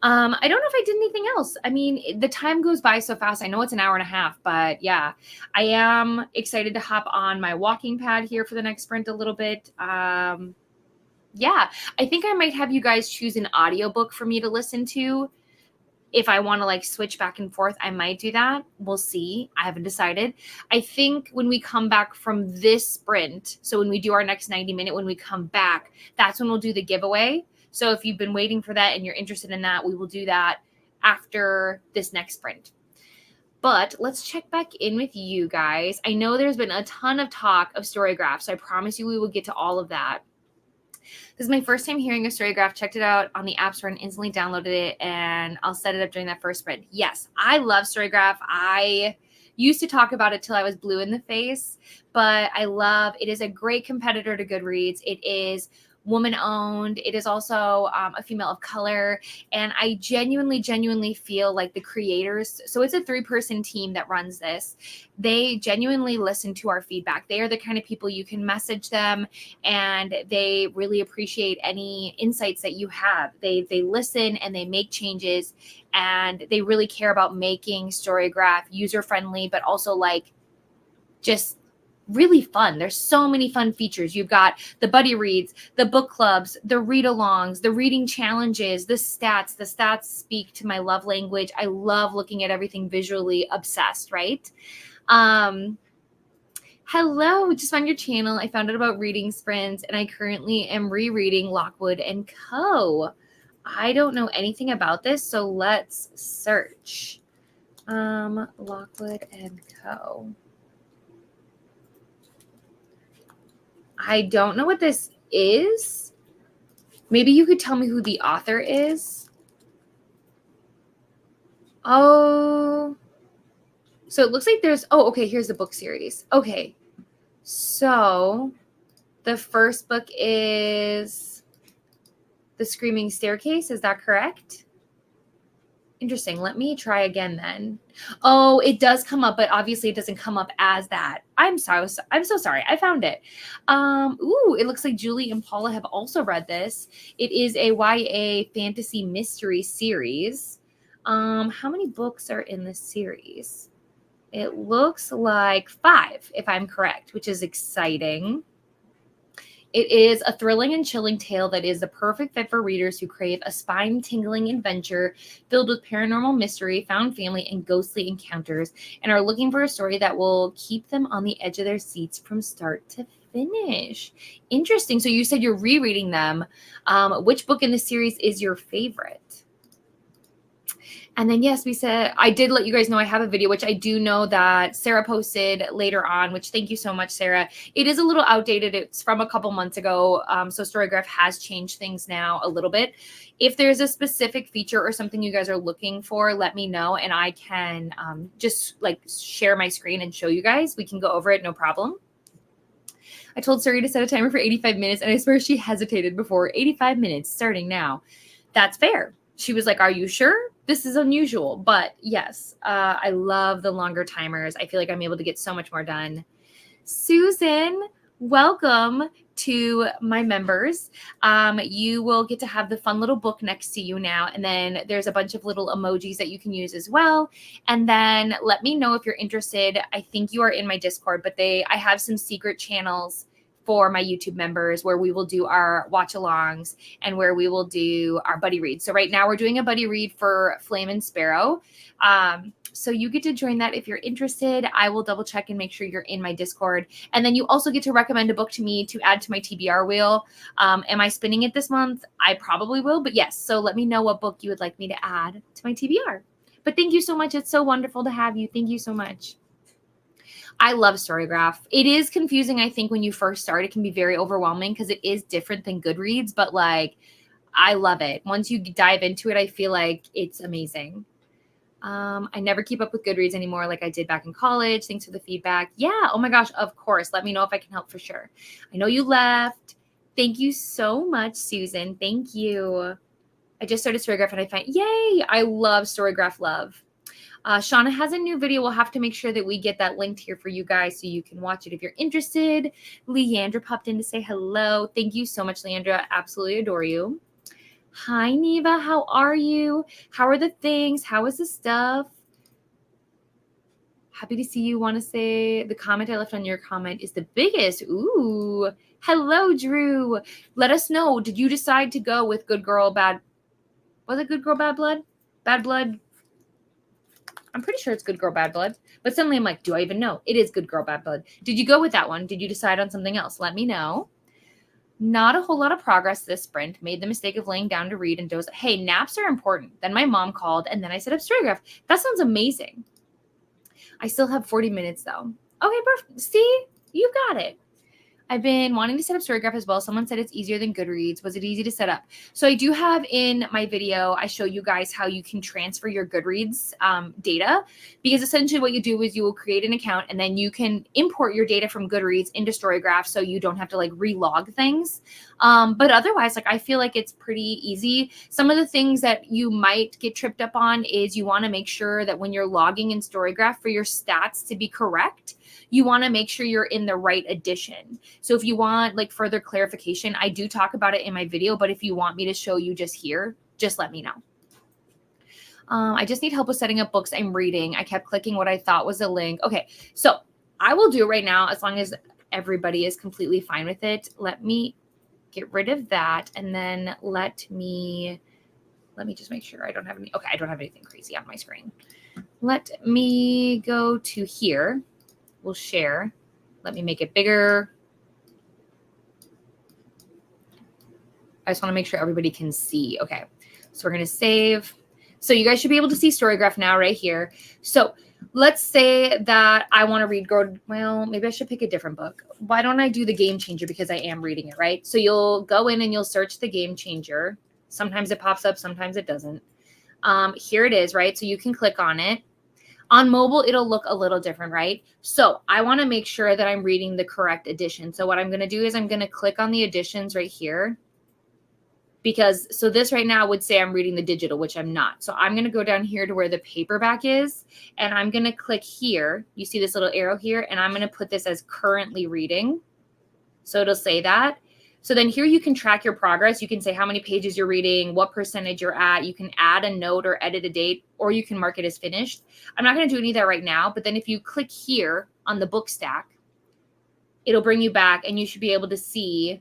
I don't know if I did anything else. I mean, the time goes by so fast. I know it's an hour and a half, but yeah, I am excited to hop on my walking pad here for the next sprint a little bit. Yeah, I think I might have you guys choose an audiobook for me to listen to. If I want to like switch back and forth, I might do that. We'll see. I haven't decided. I think when we come back from this sprint, so when we do our next 90-minute, when we come back, that's when we'll do the giveaway. So if you've been waiting for that and you're interested in that, we will do that after this next sprint. But let's check back in with you guys. I know there's been a ton of talk of Storygraph, so I promise you we will get to all of that. This is my first time hearing a Storygraph. Checked it out on the App Store and instantly downloaded it, and I'll set it up during that first sprint. Yes, I love Storygraph. I used to talk about it till I was blue in the face, but it is a great competitor to Goodreads. It is woman owned. It is also a female of color. And I genuinely feel like the creators, so it's a 3-person team that runs this. They genuinely listen to our feedback. They are the kind of people you can message them and they really appreciate any insights that you have. They listen and they make changes and they really care about making Storygraph user friendly, but also like just really fun. There's so many fun features. You've got the buddy reads, the book clubs, the read-alongs, the reading challenges, the stats. The stats speak to my love language. I love looking at everything visually obsessed, right? Hello, just found your channel. I found out about reading sprints and I currently am rereading Lockwood and Co. I don't know anything about this, so let's search. Lockwood and Co. I don't know what this is. Maybe you could tell me who the author is. Oh, so it looks like okay, here's the book series. Okay, so the first book is The Screaming Staircase. Is that correct? Interesting. Let me try again then. Oh, it does come up, but obviously it doesn't come up as that. I'm so sorry. I found it. Ooh, it looks like Julie and Paula have also read this. It is a YA fantasy mystery series. How many books are in this series? It looks like 5, if I'm correct, which is exciting. It is a thrilling and chilling tale that is the perfect fit for readers who crave a spine-tingling adventure filled with paranormal mystery, found family, and ghostly encounters, and are looking for a story that will keep them on the edge of their seats from start to finish. Interesting. So you said you're rereading them. Which book in the series is your favorite? And then, yes, we said, I did let you guys know I have a video, which I do know that Sarah posted later on, which thank you so much, Sarah. It is a little outdated. It's from a couple months ago. So Storygraph has changed things now a little bit. If there's a specific feature or something you guys are looking for, let me know. And I can just like share my screen and show you guys. We can go over it, no problem. I told Suri to set a timer for 85 minutes, and I swear she hesitated before. 85 minutes starting now. That's fair. She was like, are you sure? This is unusual. But yes, I love the longer timers. I feel like I'm able to get so much more done. Susan, welcome to my members. You will get to have the fun little book next to you now. And then there's a bunch of little emojis that you can use as well. And then let me know if you're interested. I think you are in my Discord, but I have some secret channels for my YouTube members where we will do our watch alongs and where we will do our buddy read. So right now we're doing a buddy read for Flame and Sparrow. So you get to join that if you're interested. I will double check and make sure you're in my Discord. And then you also get to recommend a book to me to add to my TBR wheel. Am I spinning it this month? I probably will, but yes. So let me know what book you would like me to add to my TBR. But thank you so much. It's so wonderful to have you. Thank you so much. I love Storygraph. It is confusing, I think, when you first start. It can be very overwhelming because it is different than Goodreads, but like, I love it. Once you dive into it, I feel like it's amazing. I never keep up with Goodreads anymore like I did back in college. Thanks for the feedback. Yeah, oh my gosh, of course. Let me know if I can help for sure. I know you left. Thank you so much, Susan. Thank you. I just started Storygraph and I find, yay, I love Storygraph love. Shauna has a new video. We'll have to make sure that we get that linked here for you guys so you can watch it if you're interested. Leandra popped in to say hello. Thank you so much, Leandra. Absolutely adore you. Hi, Neva. How are you? How are the things? How is the stuff? Happy to see you. Want to say the comment I left on your comment is the biggest. Ooh. Hello, Drew. Let us know. Did you decide to go with Good Girl, Bad? Was it Good Girl, Bad Blood? Bad Blood? I'm pretty sure it's Good Girl, Bad Blood. But suddenly I'm like, do I even know? It is Good Girl, Bad Blood. Did you go with that one? Did you decide on something else? Let me know. Not a whole lot of progress this sprint. Made the mistake of laying down to read and doze. Hey, naps are important. Then my mom called, and then I set up Storygraph. That sounds amazing. I still have 40 minutes, though. Okay, perfect. See? You got it. I've been wanting to set up Storygraph as well. Someone said it's easier than Goodreads. Was it easy to set up? So I do have in my video, I show you guys how you can transfer your Goodreads data, because essentially what you do is you will create an account and then you can import your data from Goodreads into Storygraph so you don't have to like relog things. But otherwise, like I feel like it's pretty easy. Some of the things that you might get tripped up on is you want to make sure that when you're logging in Storygraph for your stats to be correct, you want to make sure you're in the right edition. So if you want like further clarification, I do talk about it in my video, but if you want me to show you just here, just let me know. I just need help with setting up books I'm reading. I kept clicking what I thought was a link. Okay, so I will do it right now as long as everybody is completely fine with it. Let me get rid of that. And then let me just make sure I don't have any. Okay, I don't have anything crazy on my screen. Let me go to here. We'll share. Let me make it bigger. I just want to make sure everybody can see. Okay, so we're going to save. So you guys should be able to see Storygraph now right here. So let's say that I want to read, well, maybe I should pick a different book. Why don't I do The Game Changer, because I am reading it, right? So you'll go in and you'll search The Game Changer. Sometimes it pops up, sometimes it doesn't. Here it is, right? So you can click on it. On mobile, it'll look a little different, right? So I want to make sure that I'm reading the correct edition. So what I'm going to do is I'm going to click on the editions right here. So this right now would say I'm reading the digital, which I'm not. So I'm going to go down here to where the paperback is, and I'm going to click here. You see this little arrow here, and I'm going to put this as currently reading. So it'll say that. So then here you can track your progress. You can say how many pages you're reading, what percentage you're at. You can add a note or edit a date, or you can mark it as finished. I'm not going to do any of that right now, but then if you click here on the book stack, it'll bring you back and you should be able to see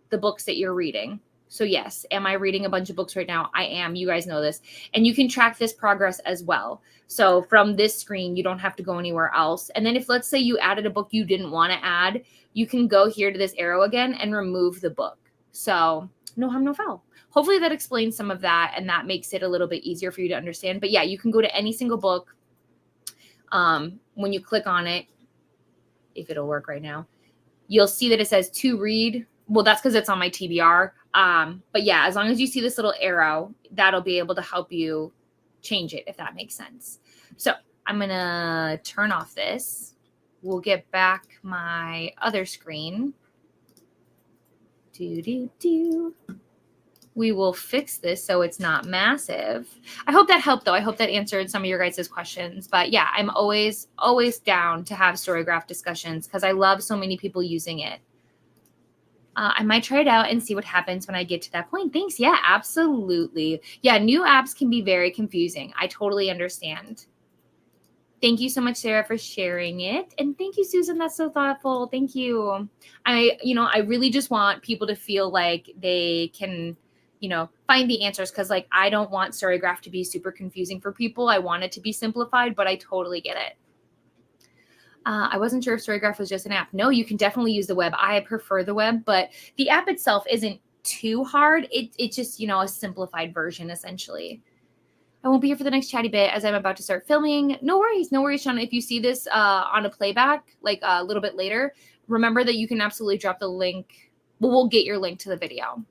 the books that you're reading. So yes, am I reading a bunch of books right now? I am. You guys know this. And you can track this progress as well. So from this screen, you don't have to go anywhere else. And then if, let's say you added a book you didn't want to add, you can go here to this arrow again and remove the book. So no harm, no foul. Hopefully that explains some of that, and that makes it a little bit easier for you to understand. But yeah, you can go to any single book. When you click on it, if it'll work right now, you'll see that it says to read. Well, that's because it's on my TBR. But yeah, as long as you see this little arrow, that'll be able to help you change it, if that makes sense. So I'm going to turn off this. We'll get back my other screen. We will fix this so it's not massive. I hope that helped, though. I hope that answered some of your guys' questions. But yeah, I'm always down to have Storygraph discussions because I love so many people using it. I might try it out and see what happens when I get to that point. Thanks. Yeah, absolutely. Yeah, new apps can be very confusing. I totally understand. Thank you so much, Sarah, for sharing it. And thank you, Susan. That's so thoughtful. Thank you. I really just want people to feel like they can, find the answers. Cause like, I don't want Storygraph to be super confusing for people. I want it to be simplified, but I totally get it. I wasn't sure if Storygraph was just an app. No, you can definitely use the web. I prefer the web, but the app itself isn't too hard. It's just, a simplified version essentially. I won't be here for the next chatty bit as I'm about to start filming. No worries, Shauna. If you see this on a playback, like a little bit later, remember that you can absolutely drop the link. Well, we'll get your link to the video.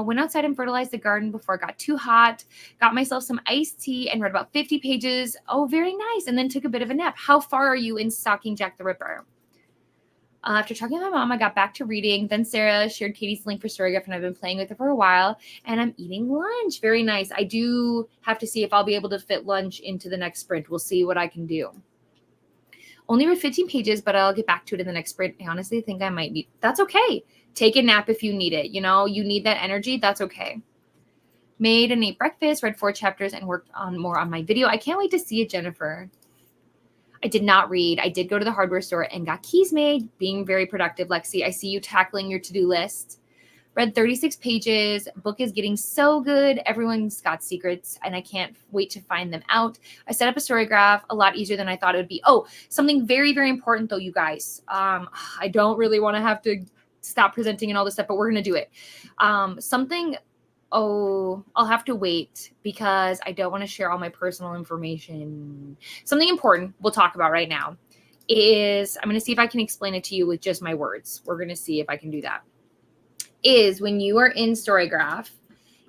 Went outside and fertilized the garden before it got too hot. Got myself some iced tea and read about 50 pages. Oh, very nice. And then took a bit of a nap. How far are you in stalking Jack the Ripper? After talking to my mom, I got back to reading. Then Sarah shared Katie's link for Storygraph, and I've been playing with it for a while. And I'm eating lunch. Very nice. I do have to see if I'll be able to fit lunch into the next sprint. We'll see what I can do. Only read 15 pages, but I'll get back to it in the next sprint. I honestly think I might need. That's okay. Take a nap if you need it. You need that energy. That's okay. Made and ate breakfast, read 4 chapters, and worked on more on my video. I can't wait to see it, Jennifer. I did not read. I did go to the hardware store and got keys made. Being very productive, Lexi. I see you tackling your to-do list. Read 36 pages. Book is getting so good. Everyone's got secrets, and I can't wait to find them out. I set up a Storygraph a lot easier than I thought it would be. Oh, something very, very important, though, you guys. I don't really want to have to stop presenting and all this stuff, but we're going to do it. I'll have to wait because I don't want to share all my personal information. Something important we'll talk about right now is, I'm going to see if I can explain it to you with just my words. We're going to see if I can do that. Is when you are in Storygraph,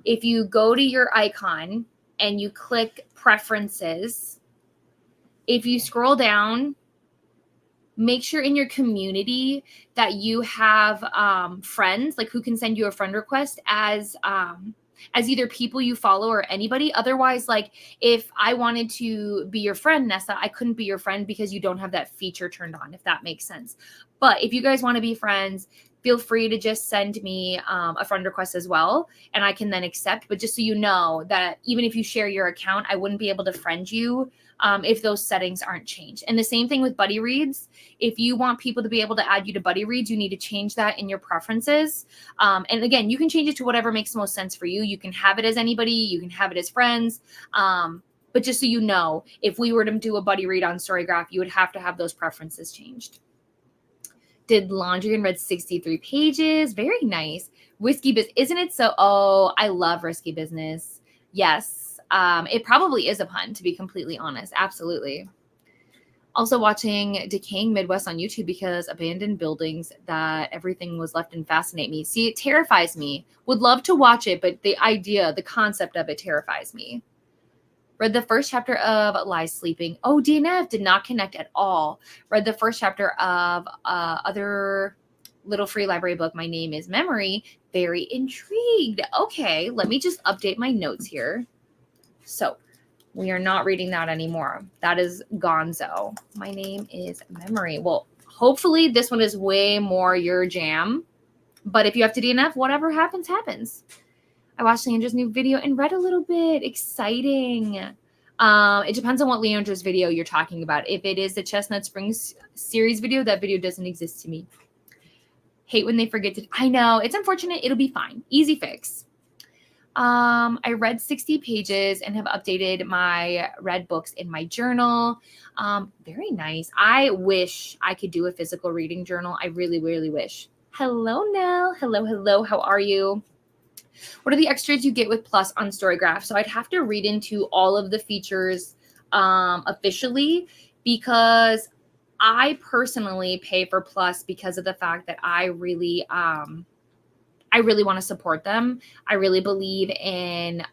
if you go to your icon and you click preferences, if you scroll down, make sure in your community that you have friends, like who can send you a friend request as either people you follow or anybody. Otherwise, like if I wanted to be your friend, Nessa, I couldn't be your friend because you don't have that feature turned on, if that makes sense. But if you guys want to be friends, feel free to just send me a friend request as well, and I can then accept. But just so you know that even if you share your account, I wouldn't be able to friend you if those settings aren't changed. And the same thing with buddy reads. If you want people to be able to add you to buddy reads, you need to change that in your preferences. And again, you can change it to whatever makes most sense for you. You can have it as anybody. You can have it as friends. But just so you know, if we were to do a buddy read on Storygraph, you would have to have those preferences changed. Did laundry and read 63 pages. Very nice. Risky business. Isn't it so? Oh, I love risky business. Yes. It probably is a pun, to be completely honest. Absolutely. Also watching Decaying Midwest on YouTube because abandoned buildings that everything was left in fascinate me. See, it terrifies me. Would love to watch it, but the idea, the concept of it terrifies me. Read the first chapter of Lies Sleeping. Oh, DNF did not connect at all. Read the first chapter of other little free library book. My Name is Memory. Very intrigued. Okay, let me just update my notes here. So we are not reading that anymore. That is gonzo. My Name is Memory. Well, hopefully this one is way more your jam. But if you have to DNF, whatever happens, happens. I watched Leandra's new video and read a little bit. Exciting. It depends on what Leandra's video you're talking about. If it is the Chestnut Springs series video, that video doesn't exist to me. Hate when they forget to. I know. It's unfortunate. It'll be fine. Easy fix. I read 60 pages and have updated my read books in my journal. Very nice. I wish I could do a physical reading journal. I really, really wish. Hello, Nell. Hello, hello. How are you? What are the extras you get with Plus on Storygraph? So I'd have to read into all of the features officially, because I personally pay for Plus because of the fact that I really want to support them. I really believe in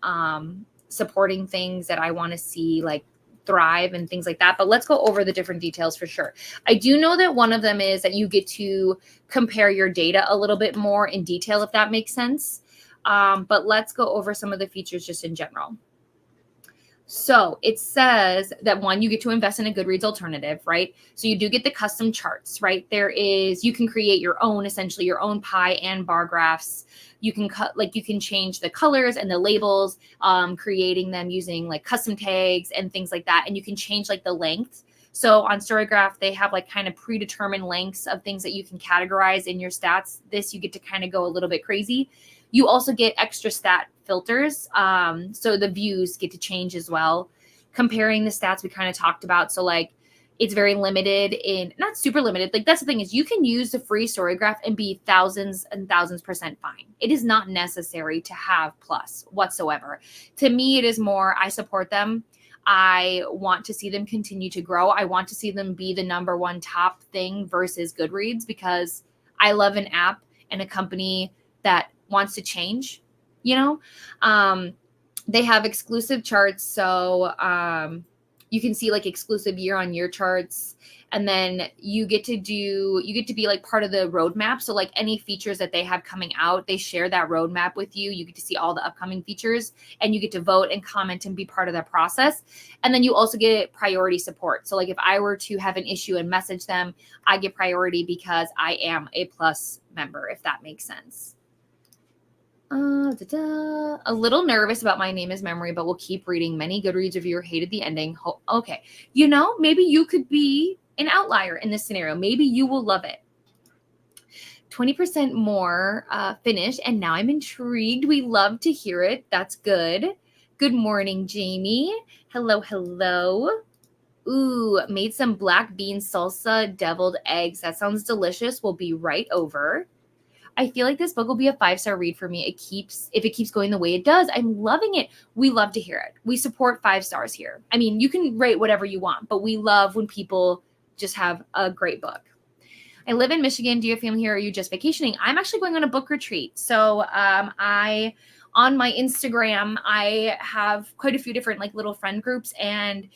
supporting things that I want to see like thrive and things like that. But let's go over the different details for sure. I do know that one of them is that you get to compare your data a little bit more in detail, if that makes sense. But let's go over some of the features just in general. So it says that one, you get to invest in a Goodreads alternative, right? So you do get the custom charts, right? You can create your own, essentially your own pie and bar graphs. You can you can change the colors and the labels, creating them using like custom tags and things like that. And you can change like the length. So on Storygraph, they have like kind of predetermined lengths of things that you can categorize in your stats. This, you get to kind of go a little bit crazy. You also get extra stat filters. So the views get to change as well. Comparing the stats we kind of talked about. So like it's very limited in, not super limited. Like that's the thing, is you can use the free Storygraph and be thousands and thousands % fine. It is not necessary to have Plus whatsoever. To me, it is more, I support them. I want to see them continue to grow. I want to see them be the number one top thing versus Goodreads, because I love an app and a company that wants to change, you know. They have exclusive charts, so you can see like exclusive year-on-year charts, and then you get to be like part of the roadmap. So like any features that they have coming out, they share that roadmap with you. You get to see all the upcoming features, and you get to vote and comment and be part of that process. And then you also get priority support. So like if I were to have an issue and message them, I get priority because I am a Plus member, if that makes sense. A little nervous about My Name is Memory, but we'll keep reading. Many Goodreads reviewer hated the ending. Okay. You know, maybe you could be an outlier in this scenario. Maybe you will love it. 20% more finished, and now I'm intrigued. We love to hear it. That's good. Good morning, Jamie. Hello, hello. Ooh, made some black bean salsa deviled eggs. That sounds delicious. We'll be right over. I feel like this book will be a 5-star read for me. If it keeps going the way it does, I'm loving it. We love to hear it. We support 5 stars here. I mean, you can rate whatever you want, but we love when people just have a great book. I live in Michigan. Do you have family here? Or are you just vacationing? I'm actually going on a book retreat. So on my Instagram, I have quite a few different like little friend groups, and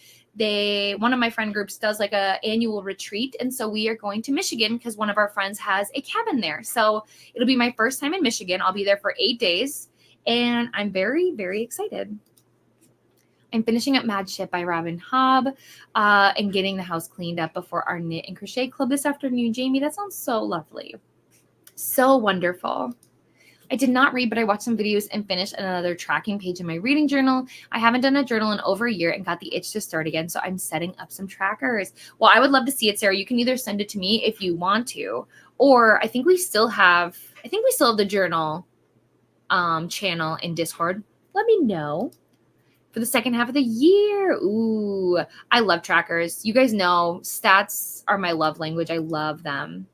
one of my friend groups does like a annual retreat. And so we are going to Michigan because one of our friends has a cabin there. So it'll be my first time in Michigan. I'll be there for 8 days, and I'm very, very excited. I'm finishing up Mad Ship by Robin Hobb and getting the house cleaned up before our knit and crochet club this afternoon. Jamie, that sounds so lovely. So wonderful. I did not read, but I watched some videos and finished another tracking page in my reading journal. I haven't done a journal in over a year and got the itch to start again, so I'm setting up some trackers. Well, I would love to see it, Sarah. You can either send it to me if you want to, or I think we still have the journal channel in Discord. Let me know. For the second half of the year. Ooh, I love trackers. You guys know stats are my love language. I love them.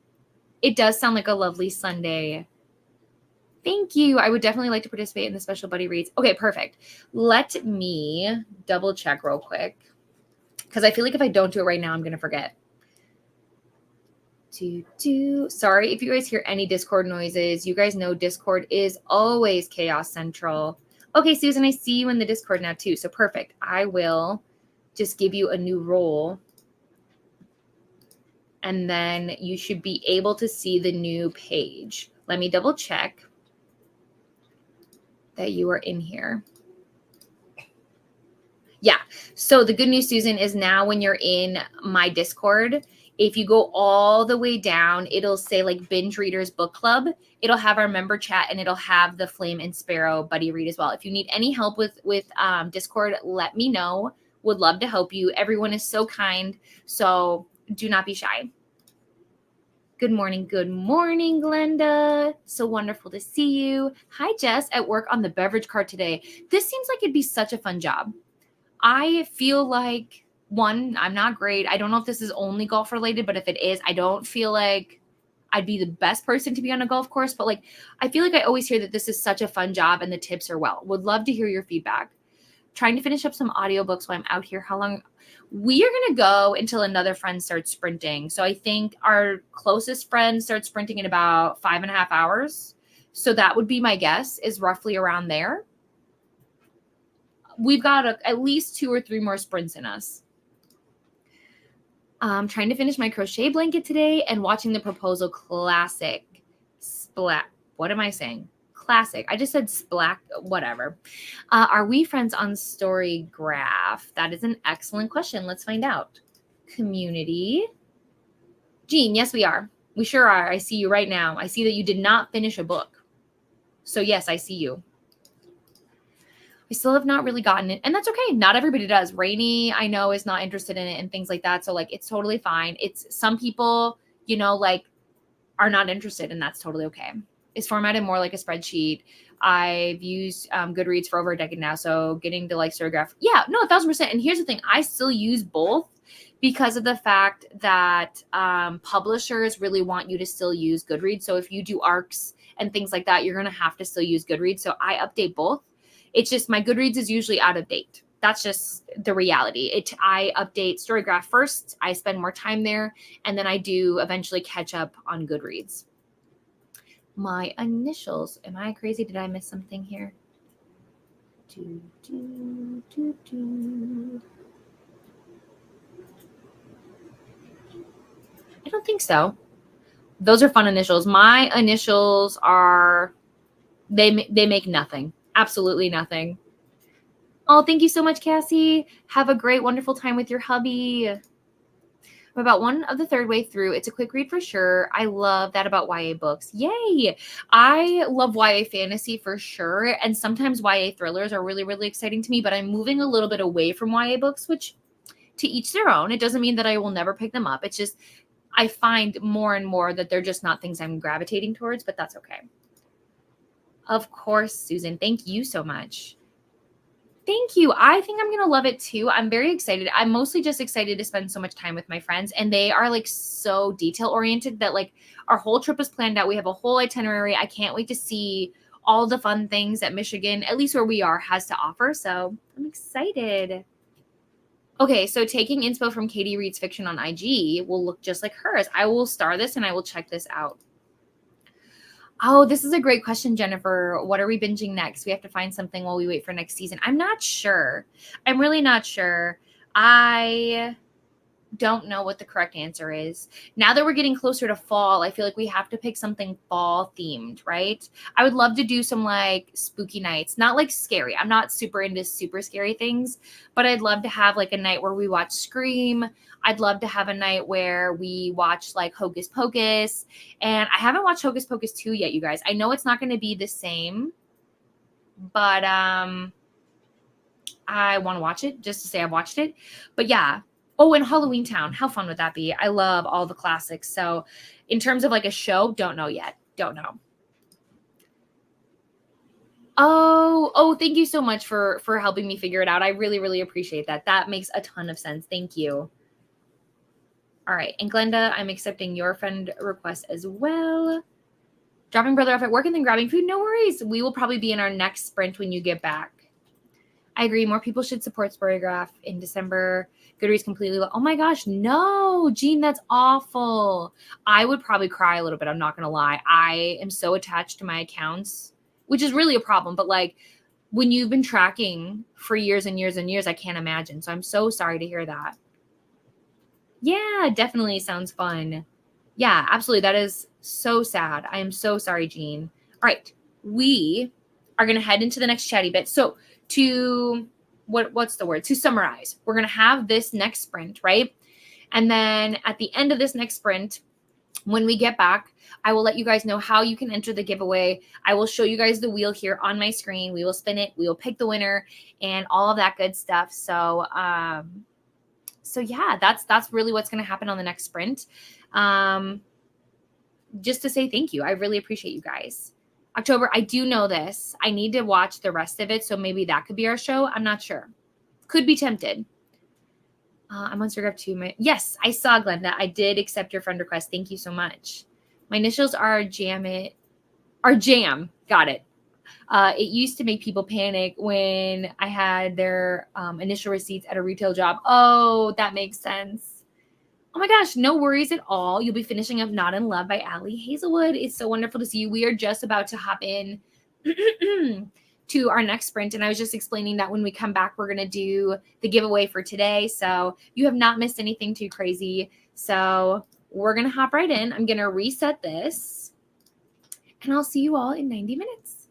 It does sound like a lovely Sunday. Thank you. I would definitely like to participate in the special buddy reads. Okay, perfect. Let me double check real quick, because I feel like if I don't do it right now, I'm going to forget. Sorry if you guys hear any Discord noises. You guys know Discord is always chaos central. Okay, Susan, I see you in the Discord now too. So perfect. I will just give you a new role, and then you should be able to see the new page. Let me double check that you are in here. Yeah. So the good news, Susan, is now when you're in my Discord, if you go all the way down, it'll say like Binge Readers Book Club. It'll have our member chat, and it'll have the Flame and Sparrow buddy read as well. If you need any help with Discord, let me know. Would love to help you. Everyone is so kind, so do not be shy. Good morning, Glenda. So wonderful to see you. Hi, Jess, at work on the beverage cart today. This seems like it'd be such a fun job. I feel like, one, I'm not great. I don't know if this is only golf related, but if it is, I don't feel like I'd be the best person to be on a golf course, but like, I feel like I always hear that this is such a fun job and the tips are well. Would love to hear your feedback. Trying to finish up some audiobooks while I'm out here. How long? We are going to go until another friend starts sprinting. So I think our closest friend starts sprinting in about 5.5 hours. So that would be my guess, is roughly around there. We've got at least 2 or 3 more sprints in us. Trying to finish my crochet blanket today and watching the Proposal Classic. Splat. What am I saying? Classic. I just said splack, whatever. Are we friends on Storygraph? That is an excellent question. Let's find out. Community. Jean, yes, we are. We sure are. I see you right now. I see that you did not finish a book. So yes, I see you. I still have not really gotten it. And that's okay. Not everybody does. Rainy, I know, is not interested in it and things like that. So like, it's totally fine. It's some people, you know, like are not interested, and that's totally okay. It's formatted more like a spreadsheet. I've used Goodreads for over a decade now. So getting to like Storygraph. Yeah, no, 1,000%. And here's the thing. I still use both because of the fact that publishers really want you to still use Goodreads. So if you do ARCs and things like that, you're going to have to still use Goodreads. So I update both. It's just my Goodreads is usually out of date. That's just the reality. I update Storygraph first. I spend more time there. And then I do eventually catch up on Goodreads. My initials. Am I crazy? Did I miss something here? I don't think so. Those are fun initials. My initials are, they make nothing. Absolutely nothing. Oh, thank you so much, Cassie. Have a great, wonderful time with your hubby. I'm about 1/3 way through. It's a quick read for sure. I love that about YA books. Yay. I love YA fantasy for sure. And sometimes YA thrillers are really, really exciting to me, but I'm moving a little bit away from YA books, which to each their own. It doesn't mean that I will never pick them up. It's just, I find more and more that they're just not things I'm gravitating towards, but that's okay. Of course, Susan. Thank you so much. Thank you. I think I'm going to love it too. I'm very excited. I'm mostly just excited to spend so much time with my friends, and they are like so detail oriented that like our whole trip is planned out. We have a whole itinerary. I can't wait to see all the fun things that Michigan, at least where we are, has to offer. So I'm excited. Okay, so taking inspo from Katie Reed's fiction on IG will look just like hers. I will star this and I will check this out. Oh, this is a great question, Jennifer. What are we binging next? We have to find something while we wait for next season. I'm not sure. I'm really not sure. I don't know what the correct answer is. Now that we're getting closer to fall, I feel like we have to pick something fall themed, right? I would love to do some like spooky nights, not like scary. I'm not super into super scary things, but I'd love to have like a night where we watch Scream. I'd love to have a night where we watch like Hocus Pocus. And I haven't watched Hocus Pocus 2 yet, you guys. I know it's not going to be the same, but I want to watch it just to say I've watched it. But yeah. Oh, and Halloween Town. How fun would that be? I love all the classics. So in terms of like a show, don't know yet. Don't know. Oh, thank you so much for helping me figure it out. I really, really appreciate that. That makes a ton of sense. Thank you. All right. And Glenda, I'm accepting your friend request as well. Dropping brother off at work and then grabbing food. No worries. We will probably be in our next sprint when you get back. I agree. More people should support Storygraph in December. Goodreads completely. Oh my gosh. No, Jean, that's awful. I would probably cry a little bit. I'm not going to lie. I am so attached to my accounts, which is really a problem. But like when you've been tracking for years and years and years, I can't imagine. So I'm so sorry to hear that. Yeah, definitely sounds fun. Yeah, absolutely. That is so sad. I am so sorry, Jean. All right. We are going to head into the next chatty bit. So to what's the word? To summarize, we're going to have this next sprint, right? And then at the end of this next sprint, when we get back, I will let you guys know how you can enter the giveaway. I will show you guys the wheel here on my screen. We will spin it. We will pick the winner and all of that good stuff. So yeah, that's really what's going to happen on the next sprint. Just to say thank you. I really appreciate you guys. October, I do know this. I need to watch the rest of it, so maybe that could be our show. I'm not sure. Could be tempted. I'm on Instagram too. Yes, I saw Glenda. I did accept your friend request. Thank you so much. My initials are Jam. Got it. It used to make people panic when I had their initial receipts at a retail job. Oh, that makes sense. Oh my gosh, no worries at all. You'll be finishing up Not in Love by Allie Hazelwood. It's so wonderful to see you. We are just about to hop in to our next sprint. And I was just explaining that when we come back, we're going to do the giveaway for today. So you have not missed anything too crazy. So we're going to hop right in. I'm going to reset this, and I'll see you all in 90 minutes.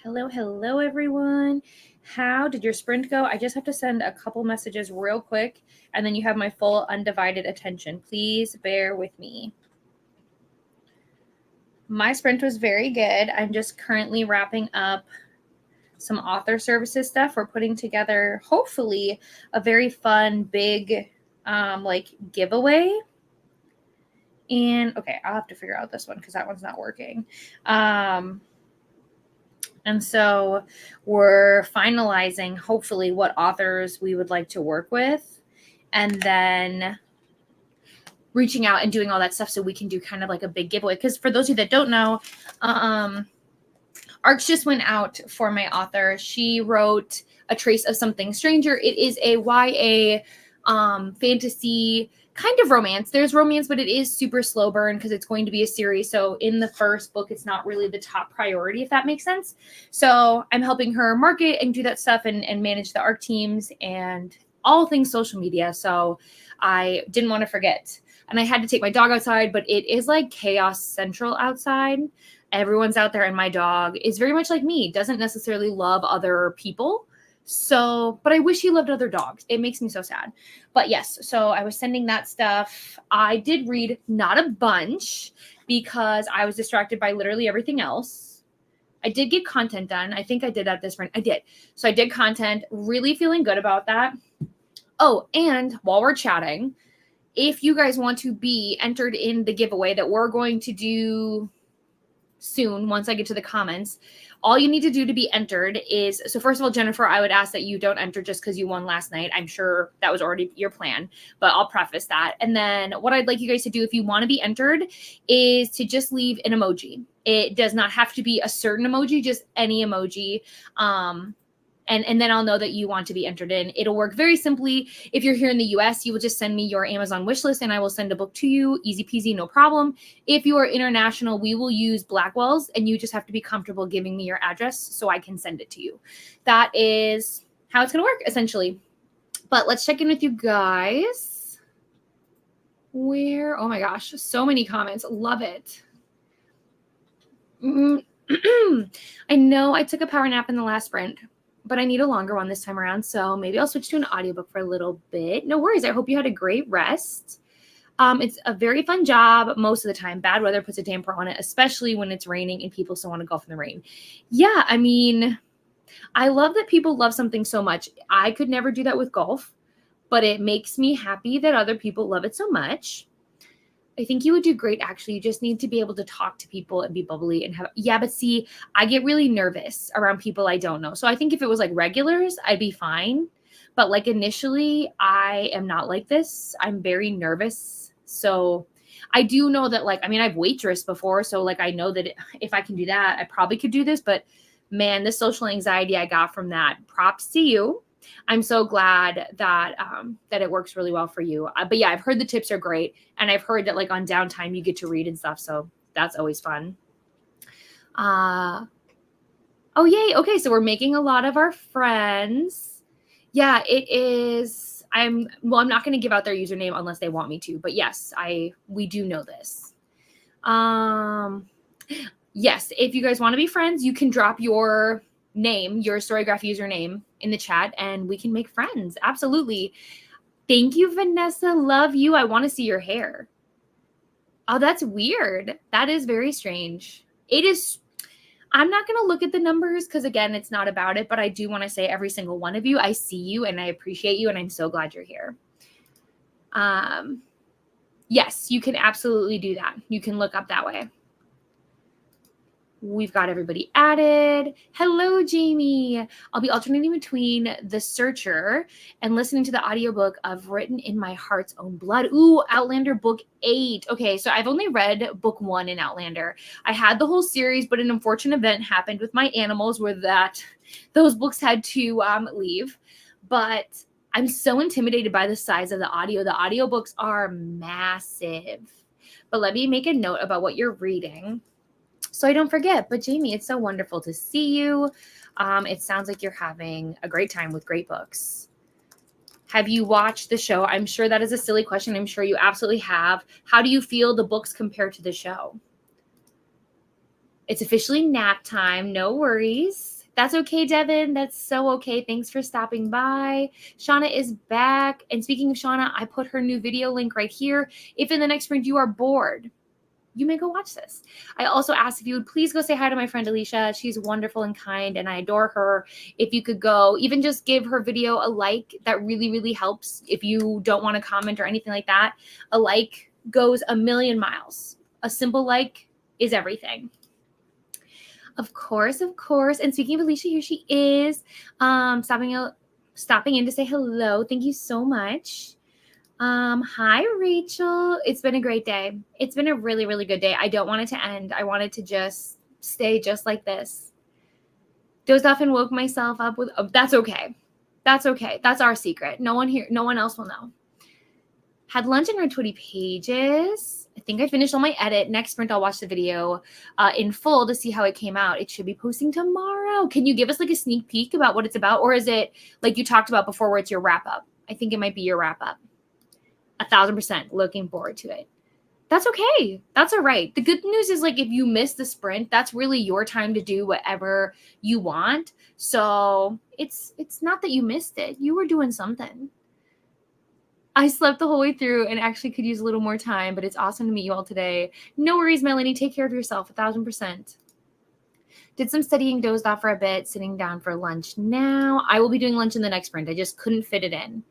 Hello, everyone. How did your sprint go? I just have to send a couple messages real quick, and then you have my full undivided attention. Please bear with me. My sprint was very good. I'm just currently wrapping up some author services stuff. We're putting together, hopefully, a very fun, big, giveaway. And okay, I'll have to figure out this one because that one's not working. And so we're finalizing, hopefully, what authors we would like to work with, and then reaching out and doing all that stuff so we can do kind of like a big giveaway. Because for those of you that don't know, ARCs just went out for my author. She wrote A Trace of Something Stranger. It is a YA fantasy kind of romance. There's romance, but it is super slow burn because it's going to be a series. So in the first book, it's not really the top priority, if that makes sense. So I'm helping her market and do that stuff and manage the ARC teams and all things social media. So I didn't want to forget. And I had to take my dog outside, but it is like chaos central outside. Everyone's out there, and my dog is very much like me, doesn't necessarily love other people. So, but I wish he loved other dogs. It makes me so sad. But yes, so I was sending that stuff. I did read not a bunch because I was distracted by literally everything else. I did get content done. I think I did that this morning. I did. So I did content, really feeling good about that. Oh, and while we're chatting, if you guys want to be entered in the giveaway that we're going to do soon, once I get to the comments, all you need to do to be entered is, so first of all, Jennifer, I would ask that you don't enter just because you won last night. I'm sure that was already your plan, but I'll preface that. And then what I'd like you guys to do if you want to be entered is to just leave an emoji. It does not have to be a certain emoji, just any emoji. And then I'll know that you want to be entered in. It'll work very simply. If you're here in the US, you will just send me your Amazon wish list and I will send a book to you. Easy peasy, no problem. If you are international, we will use Blackwell's and you just have to be comfortable giving me your address so I can send it to you. That is how it's going to work, essentially. But let's check in with you guys. Oh my gosh, so many comments. Love it. I know I took a power nap in the last sprint, but I need a longer one this time around. So maybe I'll switch to an audiobook for a little bit. No worries. I hope you had a great rest. It's a very fun job most of the time. Bad weather puts a damper on it, especially when it's raining and people still want to golf in the rain. Yeah, I mean, I love that people love something so much. I could never do that with golf, but it makes me happy that other people love it so much. I think you would do great, actually. You just need to be able to talk to people and be bubbly and have, yeah, but see, I get really nervous around people I don't know. So I think if it was like regulars, I'd be fine. But like initially, I am not like this. I'm very nervous. So I do know that, like, I mean, I've waitressed before. So like, I know that if I can do that, I probably could do this. But man, the social anxiety I got from that, props to you. I'm so glad that that it works really well for you. But yeah, I've heard the tips are great. And I've heard that like on downtime, you get to read and stuff. So that's always fun. Oh, yay. Okay. So we're making a lot of our friends. Yeah, it is. I'm not going to give out their username unless they want me to. But yes, we do know this. Yes, if you guys want to be friends, you can drop your name, your Storygraph username in the chat and we can make friends. Absolutely. Thank you, Vanessa. Love you. I want to see your hair. Oh, that's weird. That is very strange. It is. I'm not going to look at the numbers because, again, it's not about it. But I do want to say every single one of you, I see you and I appreciate you. And I'm so glad you're here. Yes, you can absolutely do that. You can look up that way. We've got everybody added. Hello, Jamie. I'll be alternating between The Searcher and listening to the audiobook of Written in My Heart's Own Blood. Ooh, Outlander book 8. Okay, so I've only read book 1 in Outlander. I had the whole series, but an unfortunate event happened with my animals where those books had to leave. But I'm so intimidated by the size of the audio. The audiobooks are massive. But let me make a note about what you're reading so I don't forget. But Jamie, it's so wonderful to see you. It sounds like you're having a great time with great books. Have you watched the show? I'm sure that is a silly question. I'm sure you absolutely have. How do you feel the books compare to the show? It's officially nap time. No worries. That's okay, Devin. That's so okay. Thanks for stopping by. Shauna is back. And speaking of Shauna, I put her new video link right here. If in the next sprint you are bored, you may go watch this. I also asked if you would please go say hi to my friend Alicia. She's wonderful and kind, and I adore her. If you could go, even just give her video a like, that really, really helps. If you don't want to comment or anything like that, a like goes a million miles. A simple like is everything. Of course, of course. And speaking of Alicia, here she is, stopping in to say hello. Thank you so much. Hi, Rachel. It's been a great day. It's been a really, really good day. I don't want it to end. I want it to just stay just like this. Dozed off and woke myself up with, oh, that's okay. That's okay. That's our secret. No one else will know. Had lunch and read 20 pages. I think I finished all my edit. Next sprint, I'll watch the video in full to see how it came out. It should be posting tomorrow. Can you give us like a sneak peek about what it's about? Or is it like you talked about before where it's your wrap up? I think it might be your wrap up. 1,000% looking forward to it. That's okay. That's all right. The good news is like if you miss the sprint, that's really your time to do whatever you want. So it's not that you missed it. You were doing something. I slept the whole way through and actually could use a little more time, but it's awesome to meet you all today. No worries, Melanie. Take care of yourself. 1,000%. Did some studying, dozed off for a bit, sitting down for lunch now. I will be doing lunch in the next sprint. I just couldn't fit it in.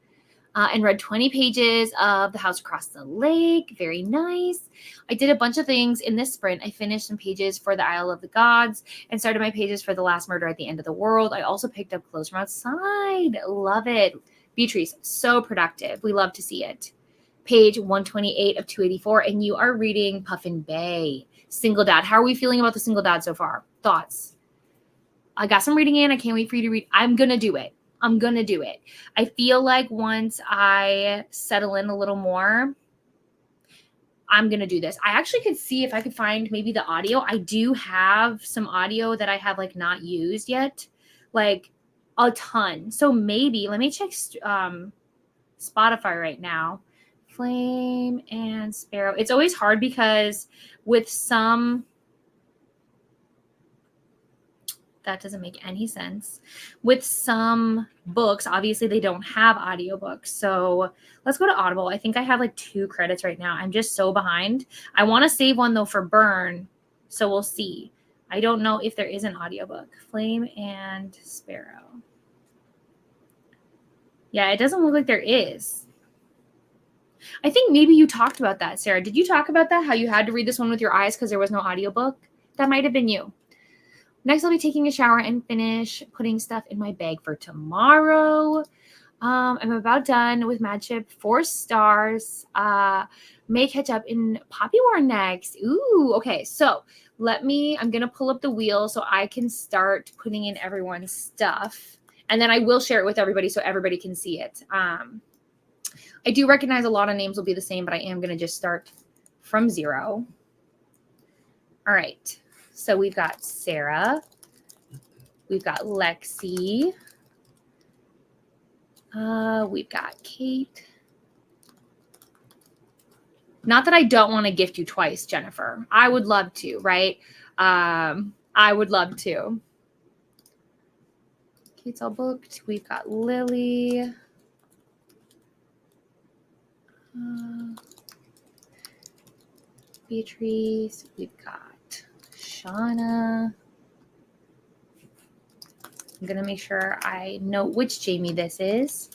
And read 20 pages of The House Across the Lake. Very nice. I did a bunch of things in this sprint. I finished some pages for The Isle of the Gods and started my pages for The Last Murder at the End of the World. I also picked up Clothes from Outside. Love it. Beatrice, so productive. We love to see it. Page 128 of 284, and you are reading Puffin Bay. Single Dad. How are we feeling about the Single Dad so far? Thoughts? I got some reading in. I can't wait for you to read. I'm going to do it. I feel like once I settle in a little more, I'm going to do this. I actually could see if I could find maybe the audio. I do have some audio that I have like not used yet, like a ton. So maybe, let me check Spotify right now. Flame and Sparrow. It's always hard because with some... That doesn't make any sense. With some books, obviously they don't have audiobooks. So let's go to Audible. I think I have like 2 credits right now. I'm just so behind. I want to save one though for Burn. So we'll see. I don't know if there is an audiobook. Flame and Sparrow. Yeah, it doesn't look like there is. I think maybe you talked about that, Sarah. Did you talk about that? How you had to read this one with your eyes because there was no audiobook? That might have been you. Next, I'll be taking a shower and finish putting stuff in my bag for tomorrow. I'm about done with Mad Ship. 4 stars. May catch up in Poppy War next. Ooh, okay. So I'm going to pull up the wheel so I can start putting in everyone's stuff. And then I will share it with everybody so everybody can see it. I do recognize a lot of names will be the same, but I am going to just start from 0. All right. So we've got Sarah, we've got Lexi, we've got Kate. Not that I don't want to gift you twice, Jennifer. I would love to, right? I would love to. Kate's all booked. We've got Lily. Beatrice. We've got Shauna. I'm going to make sure I know which Jamie this is.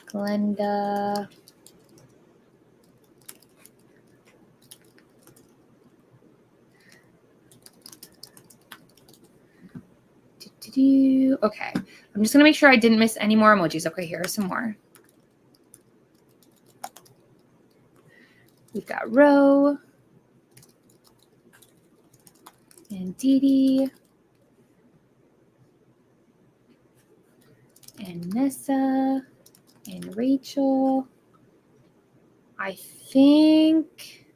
Glenda. Okay. I'm just going to make sure I didn't miss any more emojis. Okay, here are some more. We've got Ro. And Dee Dee. And Nessa. And Rachel. I think...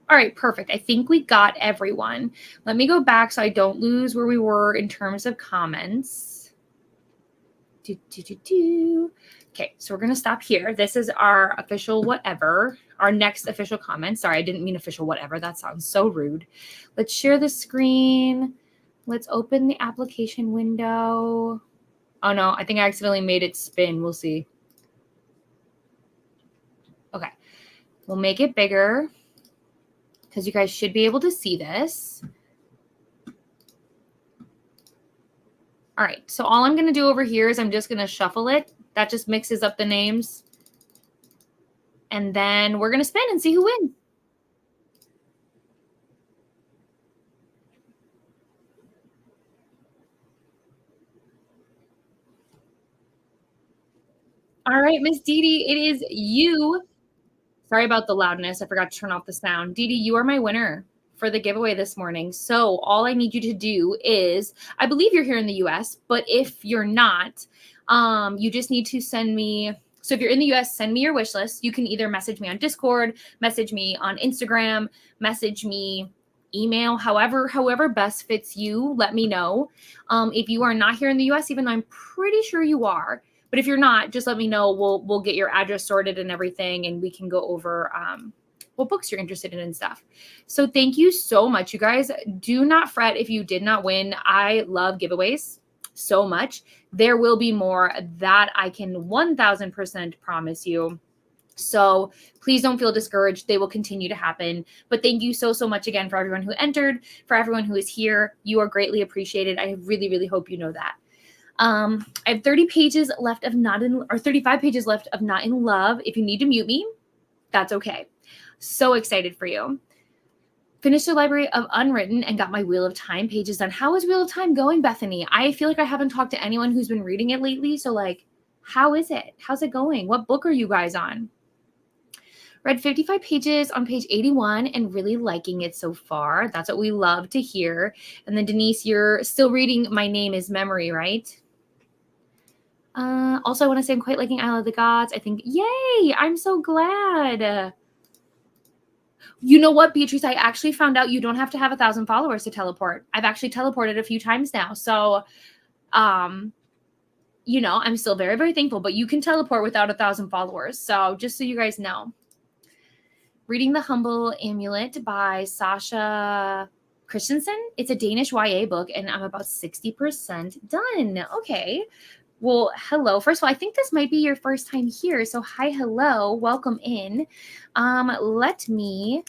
All right, perfect. I think we got everyone. Let me go back so I don't lose where we were in terms of comments. Okay, so we're going to stop here. This is our official whatever, our next official comment. Sorry, I didn't mean official whatever. That sounds so rude. Let's share the screen. Let's open the application window. Oh no, I think I accidentally made it spin. We'll see. Okay, we'll make it bigger because you guys should be able to see this. All right, so all I'm going to do over here is I'm just going to shuffle it. That just mixes up the names. And then we're going to spin and see who wins. All right, Miss Dee Dee, it is you. Sorry about the loudness. I forgot to turn off the sound. Dee Dee, you are my winner for the giveaway this morning. So all I need you to do is, I believe you're here in the US, but if you're not, you just need to send me. So if you're in the US, send me your wish list. You can either message me on Discord, message me on Instagram, message me, email, however best fits you, let me know. If you are not here in the US, even though I'm pretty sure you are, but if you're not, just let me know. We'll get your address sorted and everything, and we can go over what books you're interested in and stuff. So thank you so much, you guys. Do not fret if you did not win. I love giveaways so much. There will be more, that I can 1000% promise you. So please don't feel discouraged. They will continue to happen. But thank you so much again for everyone who entered, for everyone who is here. You are greatly appreciated. I really hope you know that. I have 30 pages left of 35 pages left of Not in Love. If you need to mute me, that's okay. So excited for you. Finished the Library of Unwritten and got my Wheel of Time pages done. How is Wheel of Time going, Bethany? I feel like I haven't talked to anyone who's been reading it lately. So like, how is it? How's it going? What book are you guys on? Read 55 pages on page 81 and really liking it so far. That's what we love to hear. And then Denise, you're still reading My Name is Memory, right? Also, I want to say I'm quite liking Isle of the Gods. I think, yay, I'm so glad. You know what, Beatrice? I actually found out you don't have to have 1,000 followers to teleport. I've actually teleported a few times now. So, you know, I'm still very thankful, but you can teleport without 1,000 followers. So just so you guys know. Reading The Humble Amulet by Sasha Christensen. It's a Danish YA book, and I'm about 60% done. Okay. Well, hello. First of all, I think this might be your first time here. So hi, hello, welcome in. Let me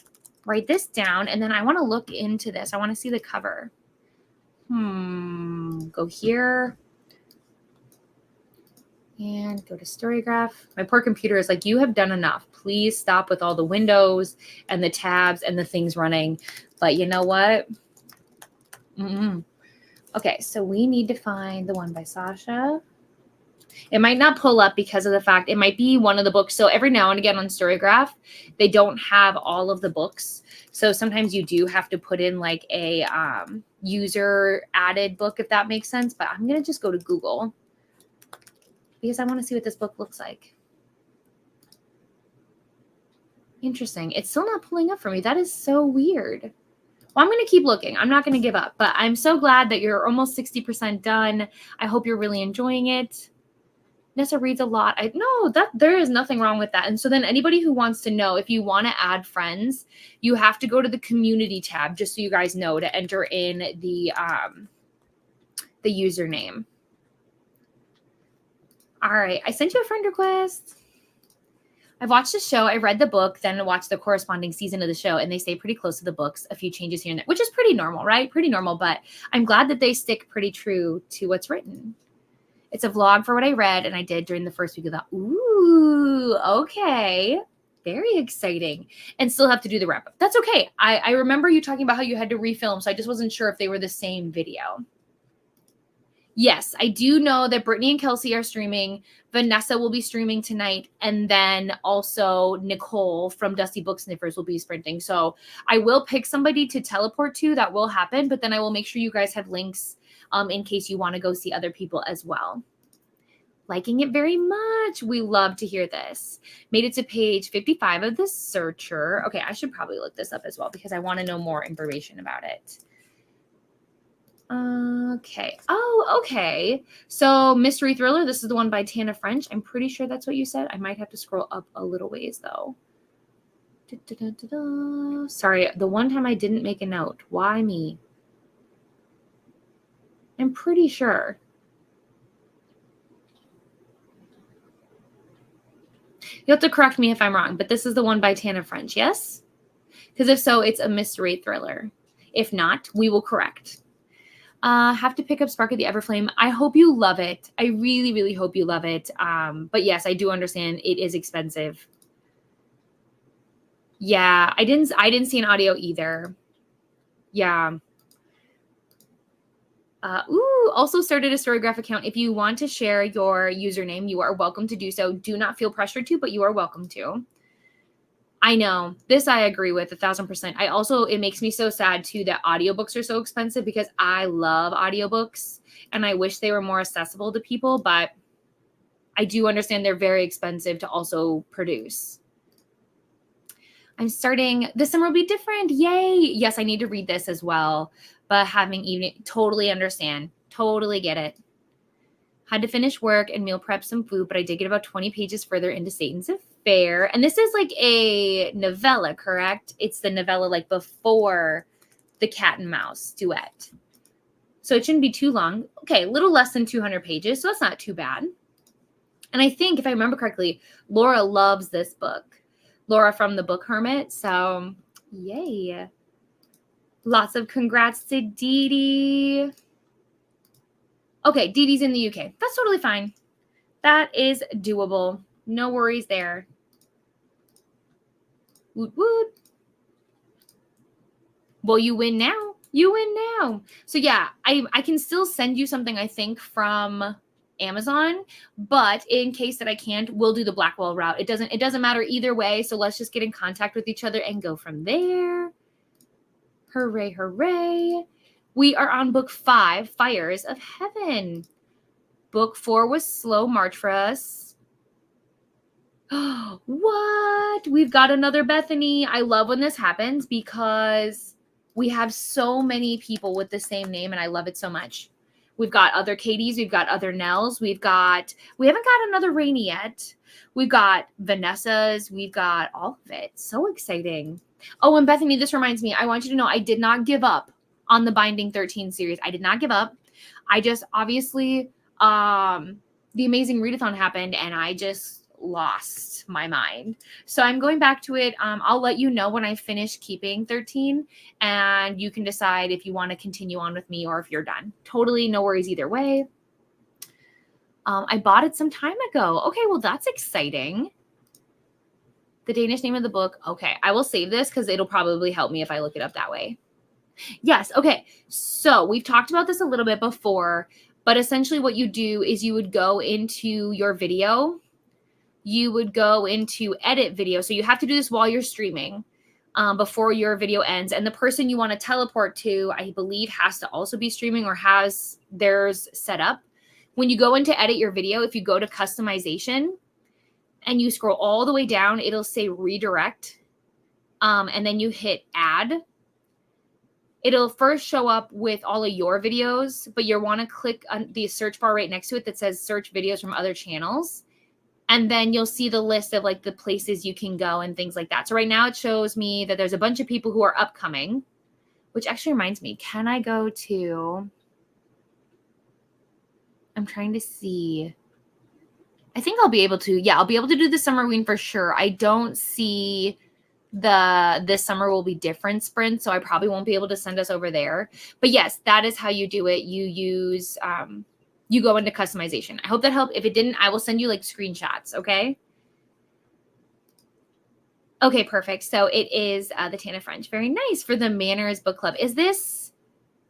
write this down, and then I want to look into this. I want to see the cover. Go here. And go to Storygraph. My poor computer is like, you have done enough. Please stop with all the windows and the tabs and the things running. But you know what? Okay, so we need to find the one by Sasha. It might not pull up because of the fact it might be one of the books. So every now and again on Storygraph, they don't have all of the books. So sometimes you do have to put in like a user added book, if that makes sense. But I'm going to just go to Google because I want to see what this book looks like. Interesting. It's still not pulling up for me. That is so weird. Well, I'm going to keep looking. I'm not going to give up. But I'm so glad that you're almost 60% done. I hope you're really enjoying it. Nessa reads a lot. There is nothing wrong with that. And so then anybody who wants to know, if you want to add friends, you have to go to the community tab, just so you guys know, to enter in the username. All right. I sent you a friend request. I've watched the show. I read the book, then watched the corresponding season of the show, and they stay pretty close to the books. A few changes here and there, which is pretty normal, right? Pretty normal, but I'm glad that they stick pretty true to what's written. It's a vlog for what I read and I did during the first week of the, ooh, okay. Very exciting. And still have to do the wrap up. That's okay. I remember you talking about how you had to refilm, so I just wasn't sure if they were the same video. Yes, I do know that Brittany and Kelsey are streaming. Vanessa will be streaming tonight. And then also Nicole from Dusty Book Sniffers will be sprinting. So I will pick somebody to teleport to. That will happen. But then I will make sure you guys have links in case you want to go see other people as well. Liking it very much. We love to hear this. Made it to page 55 of the Searcher. Okay, I should probably look this up as well because I want to know more information about it. Okay. Oh, okay. So mystery thriller. This is the one by Tana French. I'm pretty sure that's what you said. I might have to scroll up a little ways though. Da-da-da-da-da. Sorry, the one time I didn't make a note. Why me? I'm pretty sure. You have to correct me if I'm wrong, but this is the one by Tana French, yes? Because if so, it's a mystery thriller. If not, we will correct. Have to pick up Spark of the Everflame. I hope you love it. I really, really hope you love it. But yes, I do understand it is expensive. Yeah, I didn't see an audio either. Yeah. Also started a Storygraph account. If you want to share your username, you are welcome to do so. Do not feel pressured to, but you are welcome to. I know. This I agree with 1,000%. It makes me so sad too that audiobooks are so expensive because I love audiobooks and I wish they were more accessible to people, but I do understand they're very expensive to also produce. I'm starting, this summer will be different. Yay. Yes, I need to read this as well, but having evening, totally understand. Totally get it. Had to finish work and meal prep some food, but I did get about 20 pages further into Satan's Affair. And this is like a novella, correct? It's the novella like before the cat and mouse duet. So it shouldn't be too long. Okay, a little less than 200 pages, so that's not too bad. And I think, if I remember correctly, Laura loves this book. Laura from the Book Hermit. So, yay. Lots of congrats to Dee Dee. Okay, Dee Dee's in the UK. That's totally fine. That is doable. No worries there. Woot woot. Well, you win now. You win now. So yeah, I can still send you something, I think, from Amazon, but in case that I can't, we'll do the Blackwell route. It doesn't matter either way. So let's just get in contact with each other and go from there. Hooray, hooray. We are on book 5, Fires of Heaven. Book 4 was Slow March for us. What? We've got another Bethany. I love when this happens because we have so many people with the same name and I love it so much. We've got other Katies. We've got other Nels. We haven't got another Rainy yet. We've got Vanessa's. We've got all of it. So exciting. Oh, and Bethany, this reminds me, I want you to know I did not give up on the Binding 13 series. I did not give up. I just obviously, the Amazing Readathon happened and I just lost my mind. So I'm going back to it. I'll let you know when I finish keeping 13 and you can decide if you want to continue on with me or if you're done. Totally no worries either way. I bought it some time ago. Okay, well, that's exciting. The Danish name of the book. Okay, I will save this because it'll probably help me if I look it up that way. Yes, okay. So we've talked about this a little bit before, but essentially what you do is you would go into your video. You would go into edit video. So you have to do this while you're streaming before your video ends. And the person you want to teleport to, I believe, has to also be streaming or has theirs set up. When you go into edit your video, if you go to customization and you scroll all the way down, it'll say redirect. And then you hit add. It'll first show up with all of your videos, but you'll want to click on the search bar right next to it that says search videos from other channels. And then you'll see the list of like the places you can go and things like that. So right now it shows me that there's a bunch of people who are upcoming, which actually reminds me, can I go to, I'm trying to see. I think I'll be able to, yeah, I'll be able to do the Summerween for sure. I don't see this summer will be different sprints, so I probably won't be able to send us over there. But yes, that is how you do it. You use, you go into customization. I hope that helped. If it didn't, I will send you like screenshots, okay? Okay, perfect. So it is the Tana French. Very nice for the Manners Book Club. This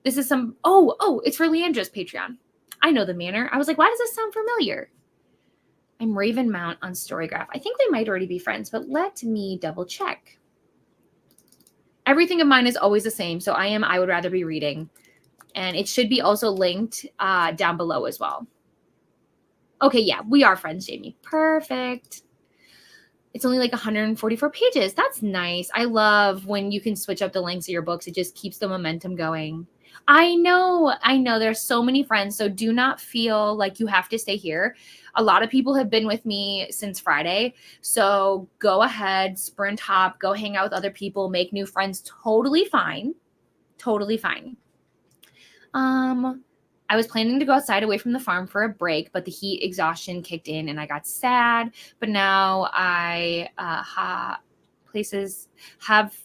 is some, it's for Leandra's Patreon. I know the Manor. I was like, why does this sound familiar? I'm Raven Mount on Storygraph. I think they might already be friends, but let me double check. Everything of mine is always the same. So I would rather be reading. And it should be also linked down below as well. Okay, yeah, we are friends, Jamie. Perfect. It's only like 144 pages. That's nice. I love when you can switch up the lengths of your books. It just keeps the momentum going. I know there's so many friends, so do not feel like you have to stay here. A lot of people have been with me since Friday, so go ahead, sprint hop, go hang out with other people, make new friends, totally fine. Totally fine. Um, I was planning to go outside away from the farm for a break, but the heat exhaustion kicked in and I got sad. But now places have,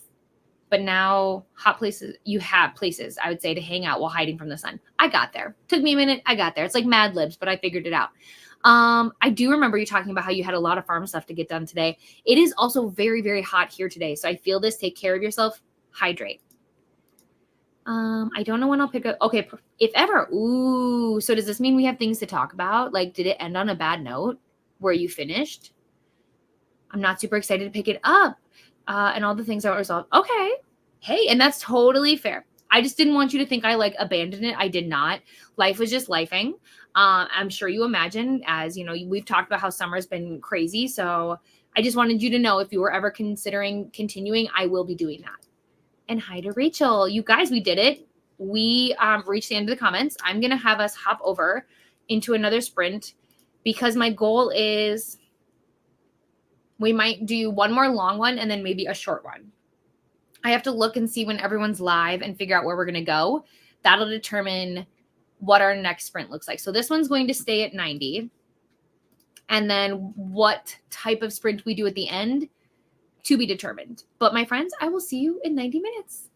but now hot places, you have places, I would say, to hang out while hiding from the sun. I got there. Took me a minute. I got there. It's like Mad Libs, but I figured it out. I do remember you talking about how you had a lot of farm stuff to get done today. It is also very, very hot here today. So I feel this. Take care of yourself. Hydrate. I don't know when I'll pick up. Okay, if ever. Ooh, so does this mean we have things to talk about? Like, did it end on a bad note? Were you finished? I'm not super excited to pick it up. And all the things that were resolved. Okay. Hey, and that's totally fair. I just didn't want you to think I like abandoned it. I did not. Life was just lifing. I'm sure you imagine, as you know, we've talked about how summer's been crazy. So I just wanted you to know if you were ever considering continuing, I will be doing that. And hi to Rachel. You guys, we did it. We reached the end of the comments. I'm going to have us hop over into another sprint because my goal is we might do one more long one and then maybe a short one. I have to look and see when everyone's live and figure out where we're going to go. That'll determine what our next sprint looks like. So this one's going to stay at 90. And then what type of sprint we do at the end to be determined. But my friends, I will see you in 90 minutes.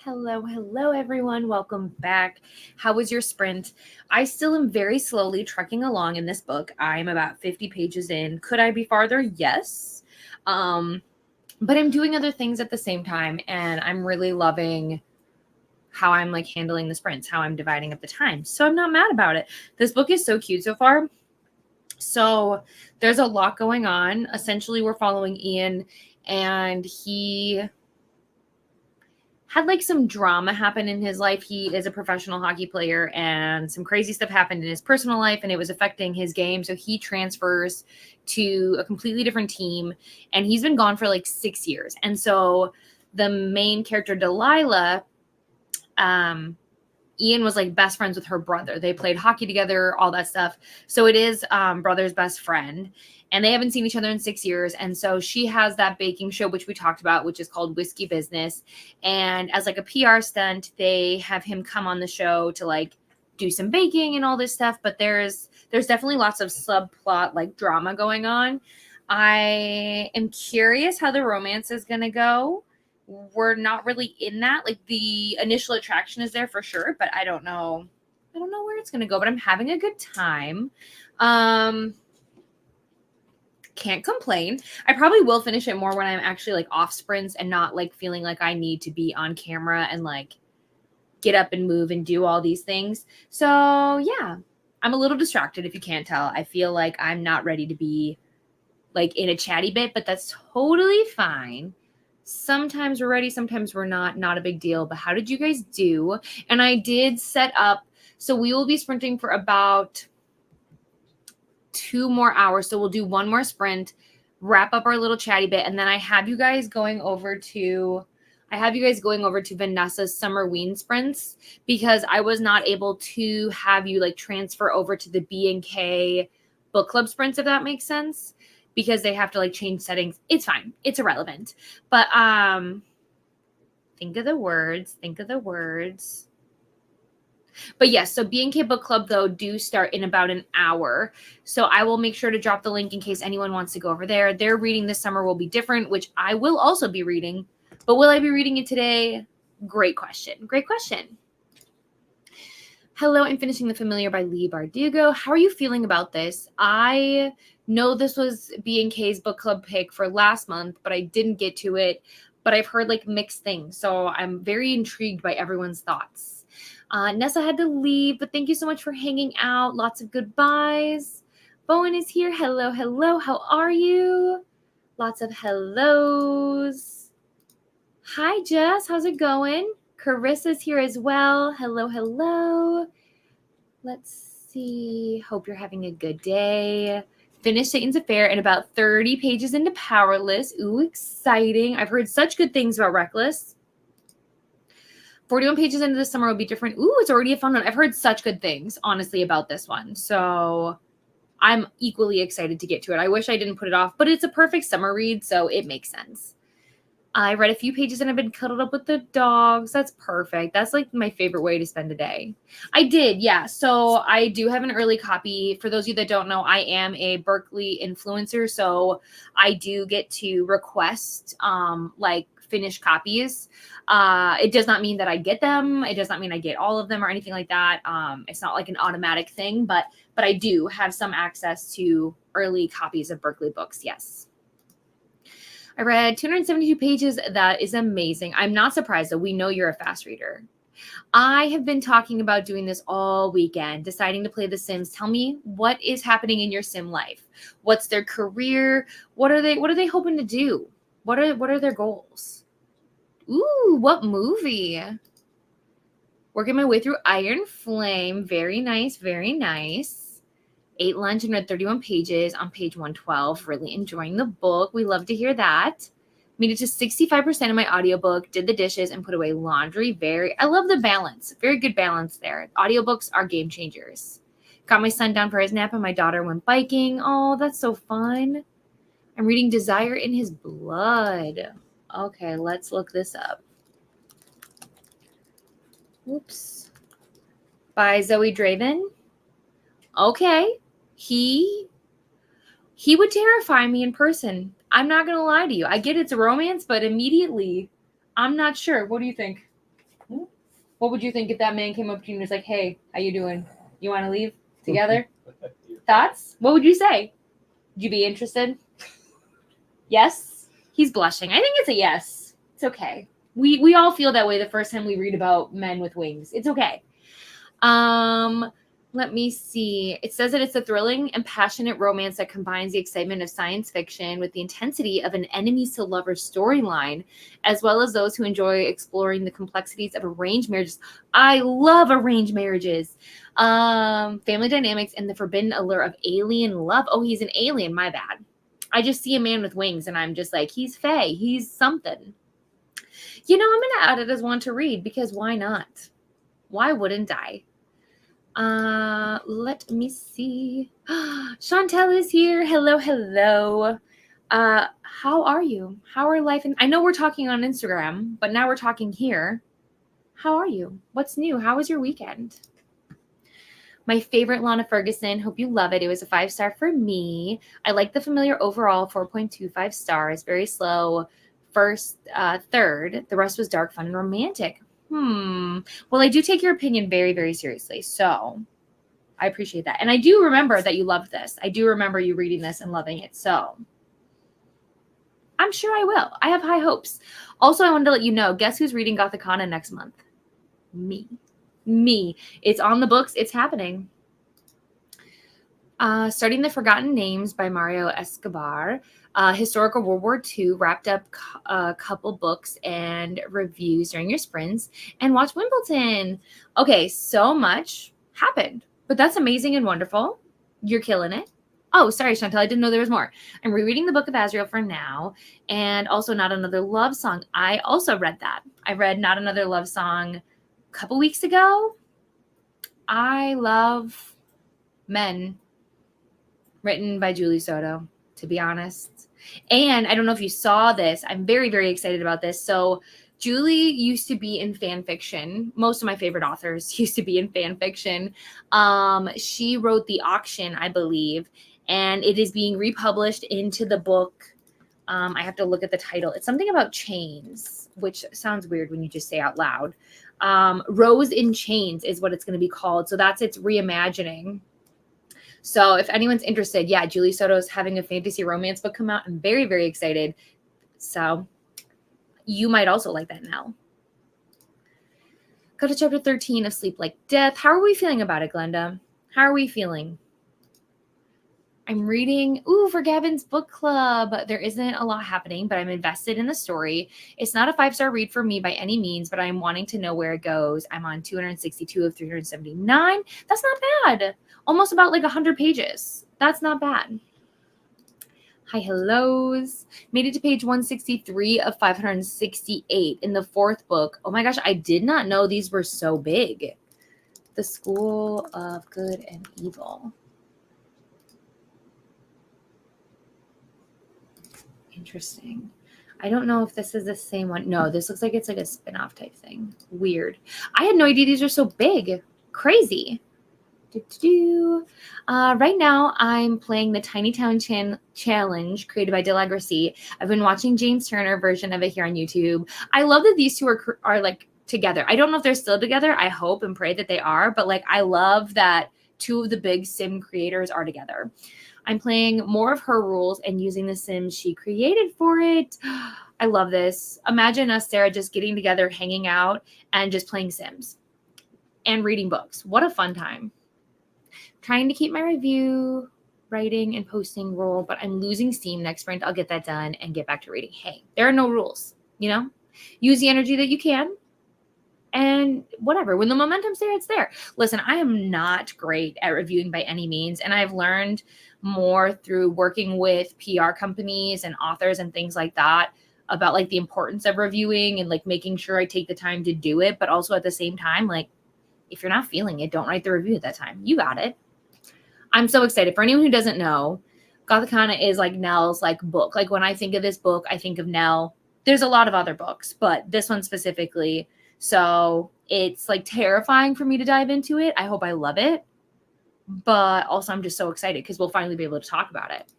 Hello, everyone. Welcome back. How was your sprint? I still am very slowly trucking along in this book. I'm about 50 pages in. Could I be farther? Yes. But I'm doing other things at the same time, and I'm really loving how I'm like handling the sprints, how I'm dividing up the time. So I'm not mad about it. This book is so cute so far. So there's a lot going on. Essentially, we're following Ian, and he had like some drama happen in his life. He is a professional hockey player, and some crazy stuff happened in his personal life, and it was affecting his game. So he transfers to a completely different team, and he's been gone for like 6 years. And so the main character, Delilah, Ian was like best friends with her brother. They played hockey together, all that stuff. So it is brother's best friend, and they haven't seen each other in 6 years. And so she has that baking show, which we talked about, which is called Whiskey Business. And as like a PR stunt, they have him come on the show to like do some baking and all this stuff. But there's definitely lots of subplot like drama going on. I am curious how the romance is going to go. We're not really in that. Like the initial attraction is there for sure, but I don't know where it's gonna go, but I'm having a good time. Can't complain. I probably will finish it more when I'm actually like off sprints and not like feeling like I need to be on camera and like get up and move and do all these things. So yeah, I'm a little distracted if you can't tell. I feel like I'm not ready to be like in a chatty bit, but that's totally fine. Sometimes we're ready, sometimes we're not a big deal. But how did you guys do? And I did set up, so we will be sprinting for about 2 more hours. So we'll do one more sprint, wrap up our little chatty bit, and then I have you guys going over to Vanessa's summer ween sprints, because I was not able to have you like transfer over to the B&K book club sprints, if that makes sense, because they have to like change settings. It's fine. It's irrelevant. But think of the words. But yes, so B&K Book Club, though, do start in about an hour. So I will make sure to drop the link in case anyone wants to go over there. Their reading this summer will be different, which I will also be reading. But will I be reading it today? Great question. Hello, I'm finishing The Familiar by Leigh Bardugo. How are you feeling about this? I know this was B&K's book club pick for last month, but I didn't get to it. But I've heard like mixed things, so I'm very intrigued by everyone's thoughts. Nessa had to leave, but thank you so much for hanging out. Lots of goodbyes. Bowen is here. Hello. How are you? Lots of hellos. Hi, Jess. How's it going? Carissa's here as well. Hello. Let's see. Hope you're having a good day. Finished Satan's Affair and about 30 pages into Powerless. Ooh, exciting. I've heard such good things about Reckless. 41 pages into the summer will be different. Ooh, it's already a fun one. I've heard such good things, honestly, about this one. So I'm equally excited to get to it. I wish I didn't put it off, but it's a perfect summer read, so it makes sense. I read a few pages and I've been cuddled up with the dogs. That's perfect. That's like my favorite way to spend a day. I did, yeah. So I do have an early copy. For those of you that don't know, I am a Berkeley influencer. So I do get to request like finished copies. It does not mean that I get them. It does not mean I get all of them or anything like that. It's not like an automatic thing, but I do have some access to early copies of Berkeley books. Yes. I read 272 pages. That is amazing. I'm not surprised, though. We know you're a fast reader. I have been talking about doing this all weekend, deciding to play The Sims. Tell me, what is happening in your sim life? What's their career? What are they hoping to do? What are their goals? Ooh, what movie? Working my way through Iron Flame. Very nice. 8 lunch and read 31 pages on page 112. Really enjoying the book. We love to hear that. Made it to 65% of my audiobook, did the dishes, and put away laundry. I love the balance. Very good balance there. Audiobooks are game changers. Got my son down for his nap and my daughter went biking. Oh, that's so fun. I'm reading Desire in His Blood. Okay, let's look this up. Oops. By Zoe Draven. Okay. He would terrify me in person. I'm not going to lie to you. I get it's a romance, but immediately, I'm not sure. What do you think? What would you think if that man came up to you and was like, hey, how you doing? You want to leave together? Thoughts? What would you say? Would you be interested? Yes? He's blushing. I think it's a yes. It's okay. We all feel that way the first time we read about men with wings. It's okay. Let me see. It says that it's a thrilling and passionate romance that combines the excitement of science fiction with the intensity of an enemies to lovers storyline, as well as those who enjoy exploring the complexities of arranged marriages. I love arranged marriages. Family dynamics and the forbidden allure of alien love. Oh, he's an alien. My bad. I just see a man with wings and I'm just like, he's Fae. He's something. I'm going to add it as one to read because why not? Why wouldn't I? Let me see. Chantel is here. Hello, hello. How are you? How are life? I know we're talking on Instagram, but now we're talking here. How are you? What's new? How was your weekend? My favorite, Lana Ferguson. Hope you love it. It was a 5-star for me. I like the familiar overall, 4.25 stars. Very slow. First, third. The rest was dark, fun, and romantic. Well, I do take your opinion very, very seriously. So I appreciate that. And I do remember that you loved this. I do remember you reading this and loving it. So I'm sure I will. I have high hopes. Also, I wanted to let you know, guess who's reading Gothicana next month? Me. It's on the books. It's happening. Starting the Forgotten Names by Mario Escobar. Historical World War II, wrapped up a couple books and reviews during your sprints, and watch Wimbledon. Okay, so much happened, but that's amazing and wonderful. You're killing it. Oh, sorry, Chantal, I didn't know there was more. I'm rereading the Book of Azrael for now, and also Not Another Love Song. I also read that. I read Not Another Love Song a couple weeks ago. I love men, written by Julie Soto, to be honest. And I don't know if you saw this. I'm very, very excited about this. So Julie used to be in fan fiction. Most of my favorite authors used to be in fan fiction. She wrote The Auction, I believe, and it is being republished into the book. I have to look at the title. It's something about chains, which sounds weird when you just say out loud. Rose in Chains is what it's going to be called. So that's its reimagining. So if anyone's interested, yeah, Julie Soto is having a fantasy romance book come out. I'm very, very excited. So you might also like that now. Go to chapter 13 of Sleep Like Death. How are we feeling about it, Glenda? How are we feeling? I'm reading, for Gavin's book club. There isn't a lot happening, but I'm invested in the story. It's not a 5-star read for me by any means, but I'm wanting to know where it goes. I'm on 262 of 379. That's not bad. Almost about like 100 pages. That's not bad. Hi, hellos. Made it to page 163 of 568 in the 4th book. Oh my gosh, I did not know these were so big. The School of Good and Evil. Interesting. I don't know if this is the same one. No, this looks like it's like a spin-off type thing. Weird. I had no idea these are so big. Crazy. Right now, I'm playing the Tiny Town Challenge created by Delagracie. I've been watching James Turner version of it here on YouTube. I love that these two are like together. I don't know if they're still together. I hope and pray that they are. But like, I love that 2 of the big sim creators are together. I'm playing more of her rules and using the sims she created for it. I love this. Imagine us, Sarah, just getting together, hanging out, and just playing sims and reading books. What a fun time. Trying to keep my review, writing, and posting rule, but I'm losing steam next sprint. I'll get that done and get back to reading. Hey, there are no rules, Use the energy that you can. And whatever, when the momentum's there, it's there. Listen, I am not great at reviewing by any means. And I've learned more through working with PR companies and authors and things like that about like the importance of reviewing and like making sure I take the time to do it. But also at the same time, like if you're not feeling it, don't write the review at that time. You got it. I'm so excited. For anyone who doesn't know, Gothicana is like Nell's like book. Like when I think of this book, I think of Nell. There's a lot of other books, but this one specifically. So it's like terrifying for me to dive into it. I hope I love it. But also I'm just so excited because we'll finally be able to talk about it.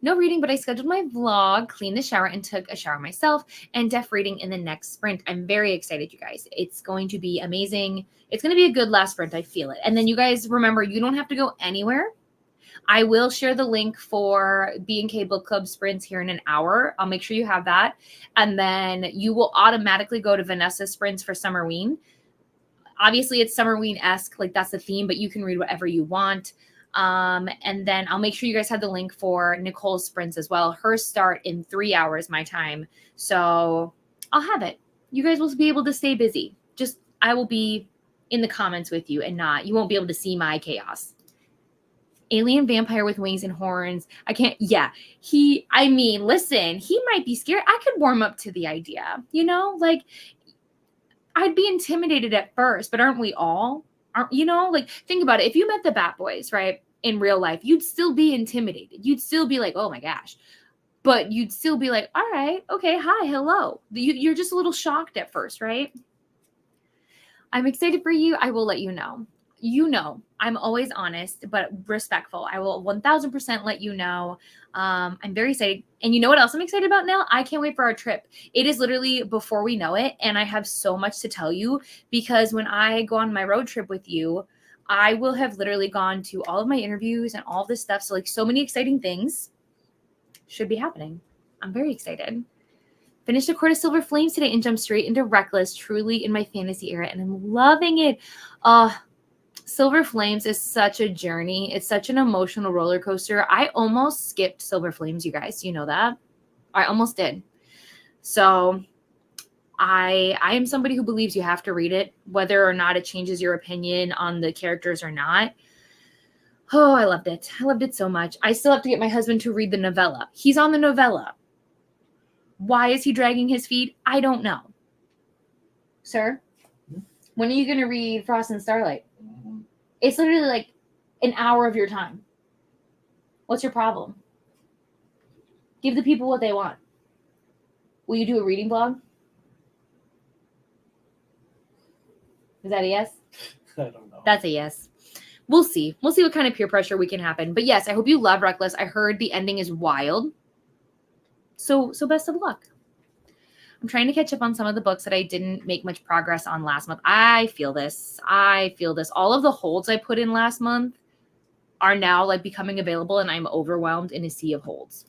No reading, but I scheduled my vlog, cleaned the shower, and took a shower myself, and def reading in the next sprint. I'm very excited, you guys. It's going to be amazing. It's going to be a good last sprint. I feel it. And then you guys remember, you don't have to go anywhere. I will share the link for B&K Book Club sprints here in an hour. I'll make sure you have that. And then you will automatically go to Vanessa's sprints for Summerween. Obviously, it's Summerween-esque, like that's the theme, but you can read whatever you want. And then I'll make sure you guys have the link for Nicole's sprints as well. Hers start in 3 hours my time. So I'll have it. You guys will be able to stay busy. Just, I will be in the comments with you and not, you won't be able to see my chaos. Alien vampire with wings and horns. I can't, yeah. Listen, he might be scared. I could warm up to the idea, like I'd be intimidated at first, but aren't we all? Think about it. If you met the Bat Boys, right, in real life, you'd still be intimidated. You'd still be like, oh my gosh. But you'd still be like, all right, okay, hi, hello. You're just a little shocked at first, right? I'm excited for you. I will let you know. I'm always honest, but respectful. I will 1000% let you know. I'm very excited. And you know what else I'm excited about now? I can't wait for our trip. It is literally before we know it. And I have so much to tell you because when I go on my road trip with you, I will have literally gone to all of my interviews and all this stuff. So so many exciting things should be happening. I'm very excited. Finished A Court of Silver Flames today and jumped straight into Reckless, truly in my fantasy era. And I'm loving it. Silver Flames is such a journey. It's such an emotional roller coaster. I almost skipped Silver Flames, you guys. You know that? I almost did. So I am somebody who believes you have to read it, whether or not it changes your opinion on the characters or not. Oh, I loved it. I loved it so much. I still have to get my husband to read the novella. He's on the novella. Why is he dragging his feet? I don't know. Sir, when are you going to read Frost and Starlight? It's literally like an hour of your time. What's your problem? Give the people what they want. Will you do a reading blog? Is that a yes? I don't know. That's a yes. We'll see. We'll see what kind of peer pressure we can happen. But yes, I hope you love Reckless. I heard the ending is wild. So best of luck. I'm trying to catch up on some of the books that I didn't make much progress on last month. I feel this. All of the holds I put in last month are now like becoming available and I'm overwhelmed in a sea of holds.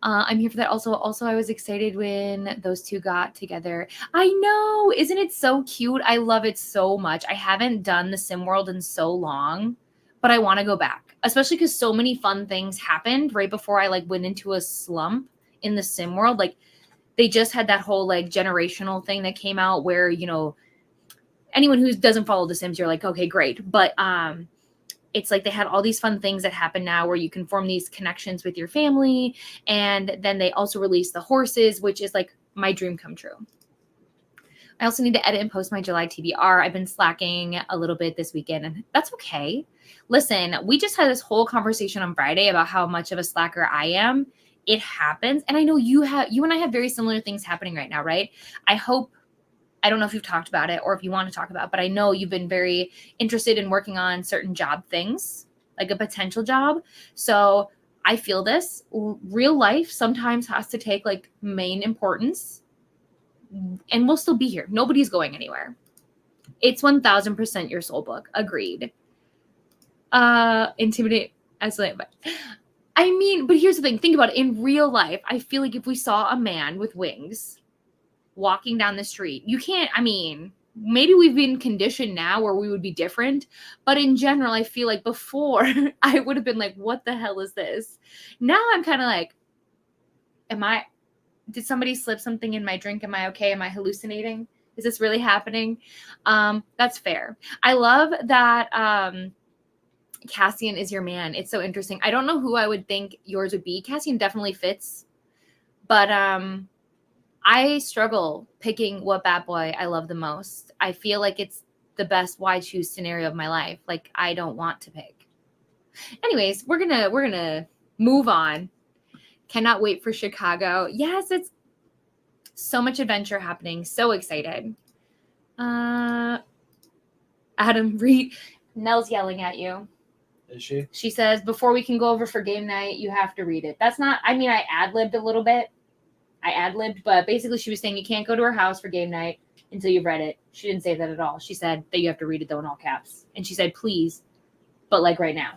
I'm here for that. Also, I was excited when those two got together. I know. Isn't it so cute? I love it so much. I haven't done the Sim World in so long, but I want to go back, especially because so many fun things happened right before I went into a slump in the Sim World. They just had that whole generational thing that came out where, anyone who doesn't follow The Sims, you're like, okay, great. But it's they had all these fun things that happen now where you can form these connections with your family. And then they also released the horses, which is my dream come true. I also need to edit and post my July TBR. I've been slacking a little bit this weekend, and that's okay. Listen, we just had this whole conversation on Friday about how much of a slacker I am. It happens. And I know you and I have very similar things happening right now, right? I don't know if you've talked about it or if you want to talk about it, but I know you've been very interested in working on certain job things, like a potential job. So I feel this. Real life sometimes has to take main importance, and we'll still be here. Nobody's going anywhere. It's 1000% your soul book. Agreed. Intimidate. Excellent. But here's the thing. Think about it. In real life, I feel like if we saw a man with wings walking down the street, maybe we've been conditioned now where we would be different. But in general, I feel like before I would have been like, what the hell is this? Now I'm kind of like, did somebody slip something in my drink? Am I okay? Am I hallucinating? Is this really happening? That's fair. I love that Cassian is your man. It's so interesting. I don't know who I would think yours would be. Cassian definitely fits. But I struggle picking what bad boy I love the most. I feel like it's the best why choose scenario of my life. I don't want to pick. Anyways, we're gonna move on. Cannot wait for Chicago. Yes, it's so much adventure happening. So excited. Adam, read. Nell's yelling at you. Is she? She says, before we can go over for game night, you have to read it. That's not, I mean, I ad-libbed a little bit. But basically she was saying you can't go to her house for game night until you've read it. She didn't say that at all. She said that you have to read it, though, in all caps. And she said, please, but like right now.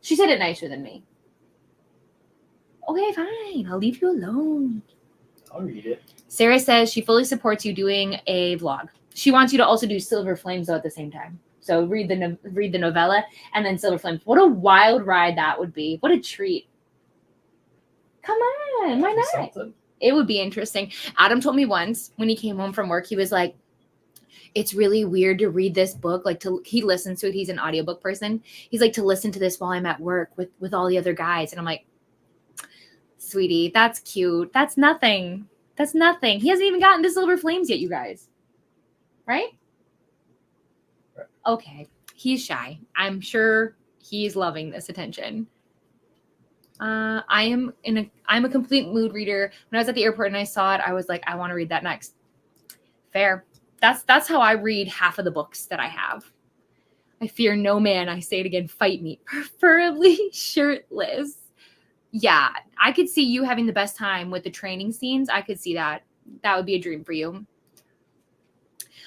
She said it nicer than me. Okay, fine. I'll leave you alone. I'll read it. Sarah says she fully supports you doing a vlog. She wants you to also do Silver Flames, though, at the same time. So read the novella and then Silver Flames. What a wild ride that would be. What a treat. Come on. Why not? Something. It would be interesting. Adam told me once when he came home from work, he was like, it's really weird to read this book. Like he listens to it. He's an audiobook person. He's like, to listen to this while I'm at work with all the other guys. And I'm like, sweetie, that's cute. That's nothing. That's nothing. He hasn't even gotten to Silver Flames yet, you guys. Right? Okay. He's shy. I'm sure he's loving this attention. I'm a complete mood reader. When I was at the airport and I saw it, I was like, I want to read that next. Fair. That's how I read half of the books that I have. I fear no man. I say it again, fight me, preferably shirtless. Yeah, I could see you having the best time with the training scenes. I could see that. That would be a dream for you.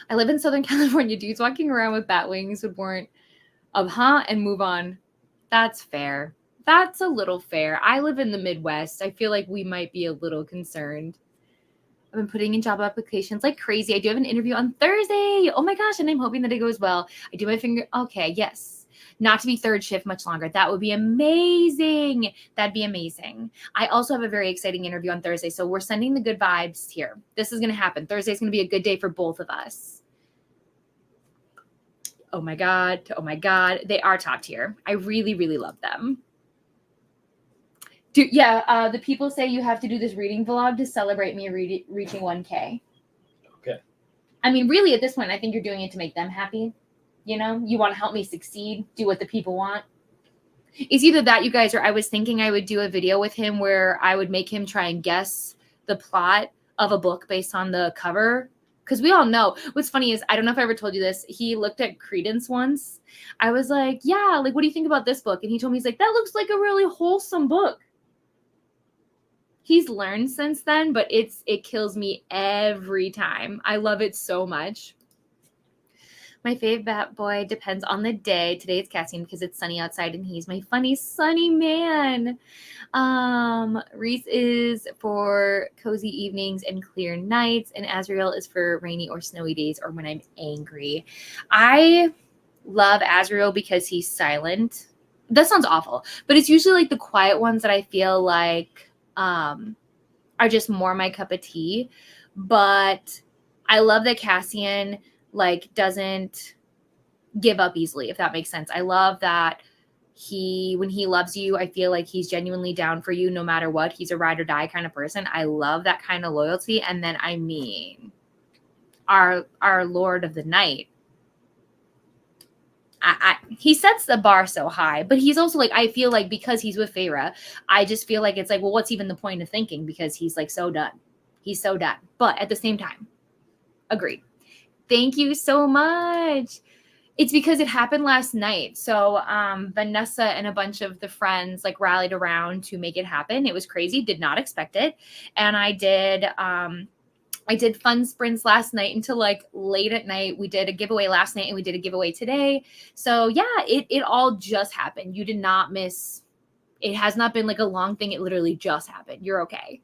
I live in Southern California. Dudes walking around with bat wings would warrant of and move on. That's fair. That's a little fair. I live in the Midwest. I feel like we might be a little concerned. I've been putting in job applications like crazy. I do have an interview on Thursday. Oh my gosh, and I'm hoping that it goes well. I do my finger. Okay, yes. Not to be third shift much longer. That would be amazing. That'd be amazing. I also have a very exciting interview on Thursday, so we're sending the good vibes here. This is going to happen. Thursday's going to be a good day for both of us. Oh my God. Oh my God. They are top tier. I really, really love them. The people say you have to do this reading vlog to celebrate me reaching 1K. Okay. I mean, really, at this point, I think you're doing it to make them happy. You know, you want to help me succeed, do what the people want. It's either that, you guys, or I was thinking I would do a video with him where I would make him try and guess the plot of a book based on the cover. Because we all know. What's funny is, I don't know if I ever told you this. He looked at Credence once. I was like, yeah, like, what do you think about this book? And he told me, he's like, that looks like a really wholesome book. He's learned since then, but it kills me every time. I love it so much. My fave bat boy depends on the day. Today it's Cassian because it's sunny outside and he's my funny sunny man. Reese is for cozy evenings and clear nights, and Azriel is for rainy or snowy days or when I'm angry. I love Azriel because he's silent. That sounds awful, but it's usually like the quiet ones that I feel like are just more my cup of tea. But I love that Cassian like doesn't give up easily, if that makes sense. I love that when he loves you, I feel like he's genuinely down for you no matter what. He's a ride or die kind of person. I love that kind of loyalty. And then, I mean, our Lord of the Night, he sets the bar so high, but he's also like, I feel like because he's with Feyre, I just feel like it's like, well, what's even the point of thinking? Because he's like so done. He's so done. But at the same time, agreed. Thank you so much. It's because it happened last night. So Vanessa and a bunch of the friends like rallied around to make it happen. It was crazy. Did not expect it. And I did fun sprints last night until like late at night. We did a giveaway last night and we did a giveaway today. So yeah, it all just happened. You did not miss. It has not been like a long thing. It literally just happened. You're okay.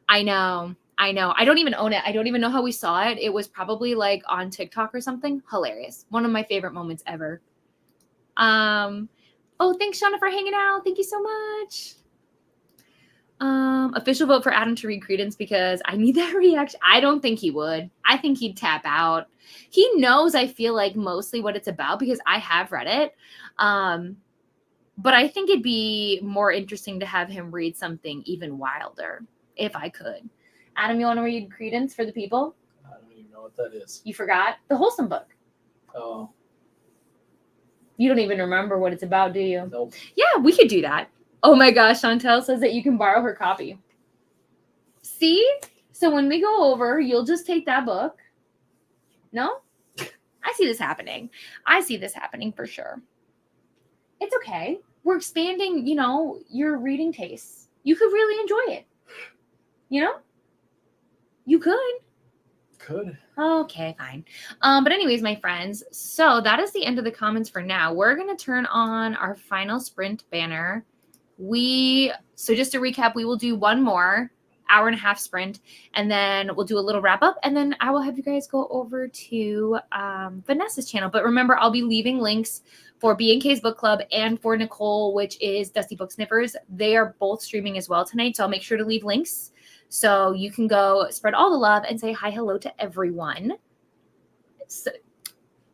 I know. I don't even own it. I don't even know how we saw it. It was probably like on TikTok or something. Hilarious. One of my favorite moments ever. Oh, thanks, Shauna, for hanging out. Thank you so much. Official vote for Adam to read Credence because I need that reaction. I don't think he would. I think he'd tap out. He knows, I feel like, mostly what it's about because I have read it. But I think it'd be more interesting to have him read something even wilder if I could. Adam, you want to read Credence for the people? I don't even know what that is. You forgot? The wholesome book. Oh. You don't even remember what it's about, do you? Nope. Yeah, we could do that. Oh my gosh, Chantel says that you can borrow her copy. See? So when we go over, you'll just take that book. No? I see this happening. I see this happening for sure. It's okay. We're expanding, your reading tastes. You could really enjoy it. You know? You could. Could. Okay, fine. But anyways, my friends, so that is the end of the comments for now. We're gonna turn on our final sprint banner. So just to recap, we will do one more hour and a half sprint, and then we'll do a little wrap up, and then I will have you guys go over to Vanessa's channel. But remember, I'll be leaving links for B&K's book club and for Nicole, which is Dusty Book Sniffers. They are both streaming as well tonight, so I'll make sure to leave links so you can go spread all the love and say hi, hello to everyone. So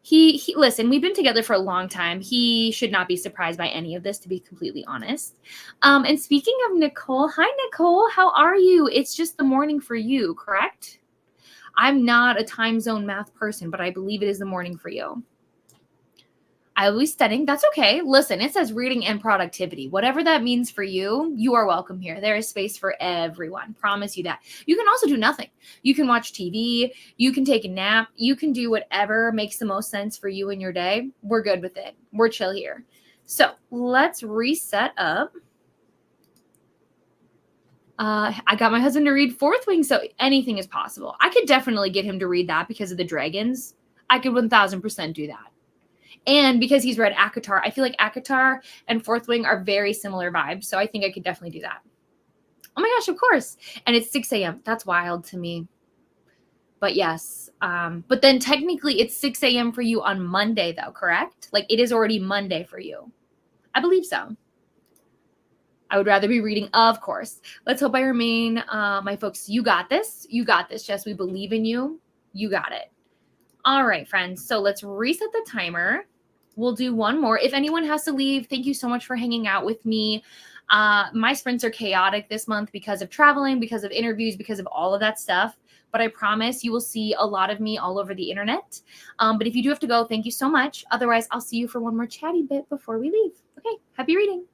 he listen, we've been together for a long time. He should not be surprised by any of this, to be completely honest. And speaking of Nicole, hi Nicole, how are you? It's just the morning for you, correct? I'm not a time zone math person, but I believe it is the morning for you. I will be studying. That's okay. Listen, it says reading and productivity. Whatever that means for you, you are welcome here. There is space for everyone. Promise you that. You can also do nothing. You can watch TV. You can take a nap. You can do whatever makes the most sense for you in your day. We're good with it. We're chill here. So let's reset up. I got my husband to read Fourth Wing, so anything is possible. I could definitely get him to read that because of the dragons. I could 1000% do that. And because he's read ACOTAR, I feel like ACOTAR and Fourth Wing are very similar vibes. So I think I could definitely do that. Oh my gosh, of course. And it's 6 a.m. That's wild to me. But yes. But then technically it's 6 a.m. for you on Monday, though, correct? Like it is already Monday for you. I believe so. I would rather be reading, of course. Let's hope I remain. My folks, you got this. You got this, Jess. We believe in you. You got it. All right, friends. So let's reset the timer. We'll do one more. If anyone has to leave, thank you so much for hanging out with me. My sprints are chaotic this month because of traveling, because of interviews, because of all of that stuff. But I promise you will see a lot of me all over the internet. But if you do have to go, thank you so much. Otherwise, I'll see you for one more chatty bit before we leave. Okay, happy reading.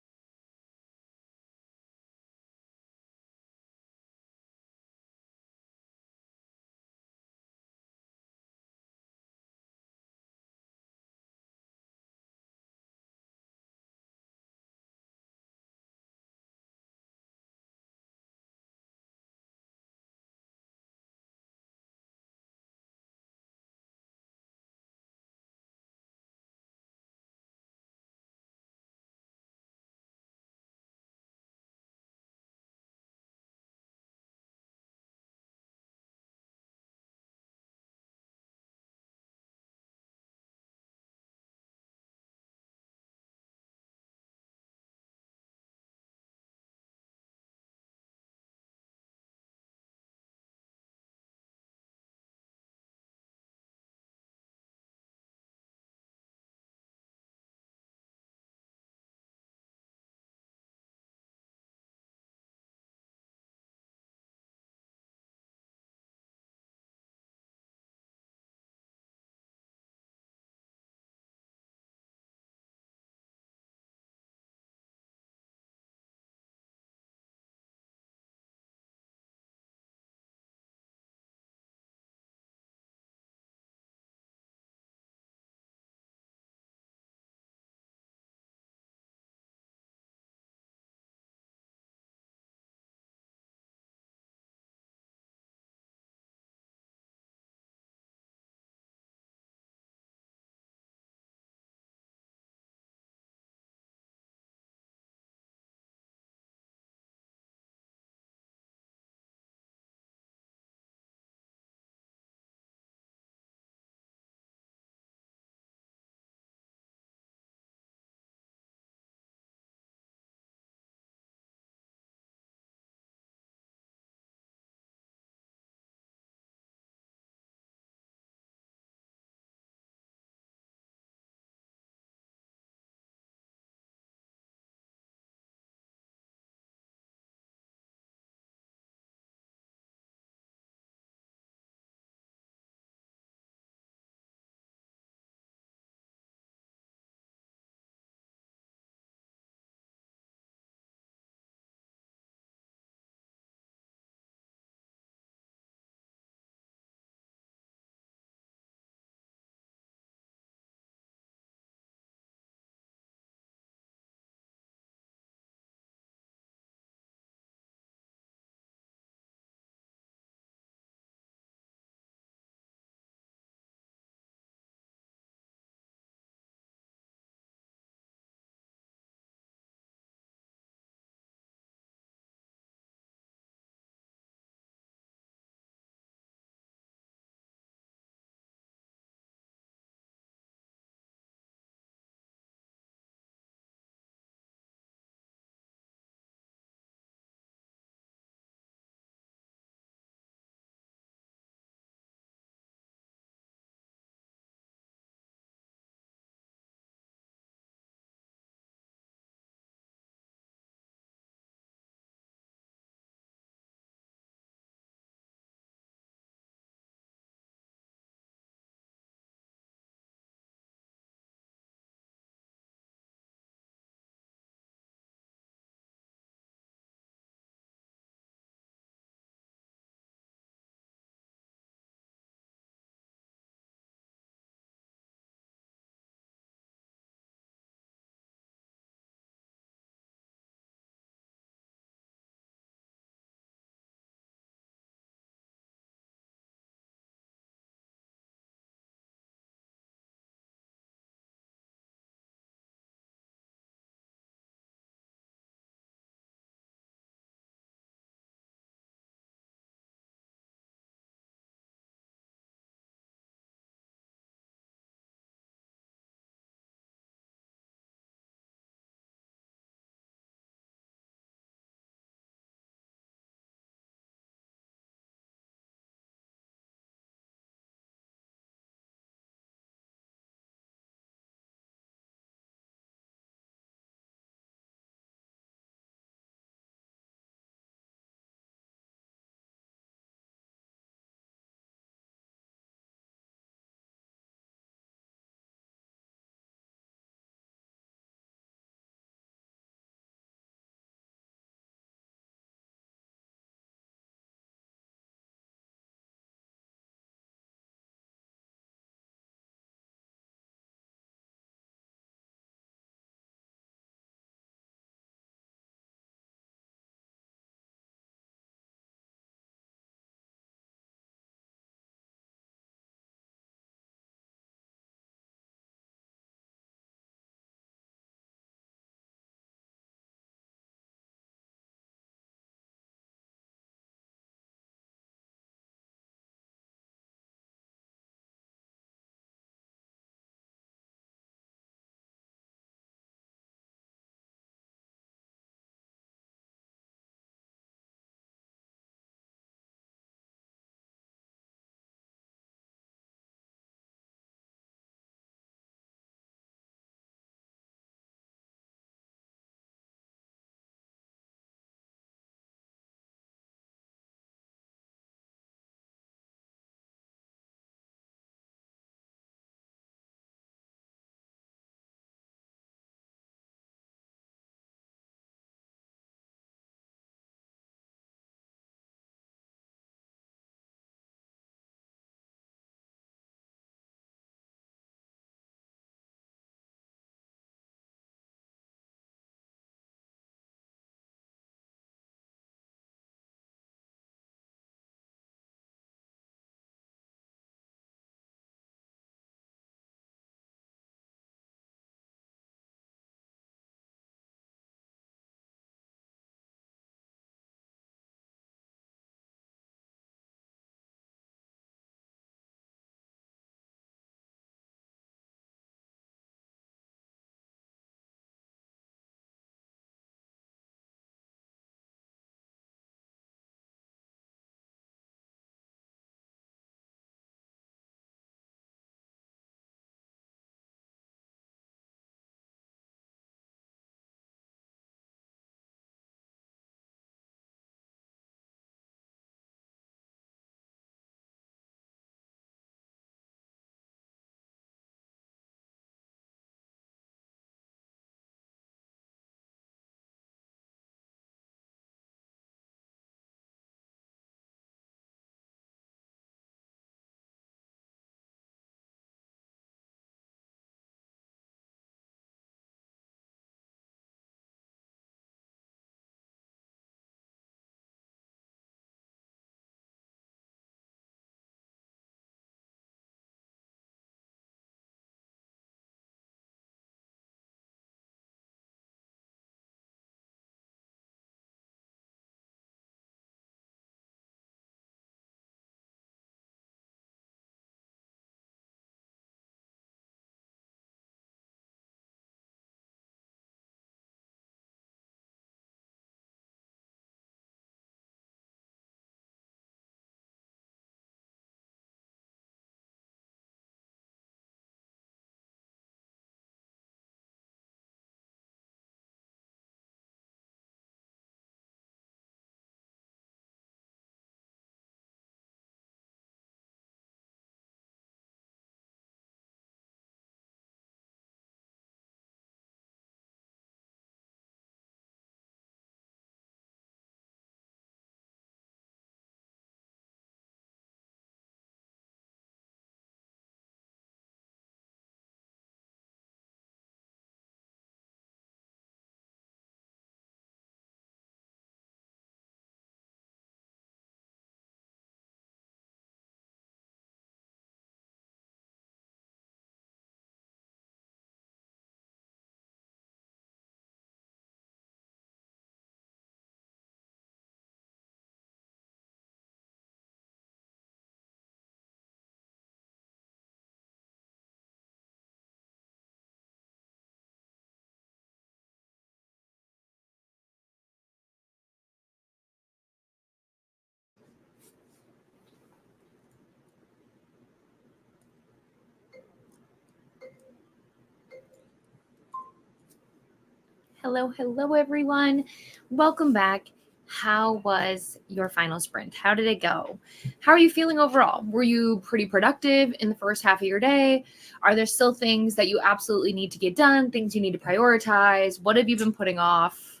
Hello, everyone. Welcome back. How was your final sprint? How did it go? How are you feeling overall? Were you pretty productive in the first half of your day? Are there still things that you absolutely need to get done, things you need to prioritize? What have you been putting off?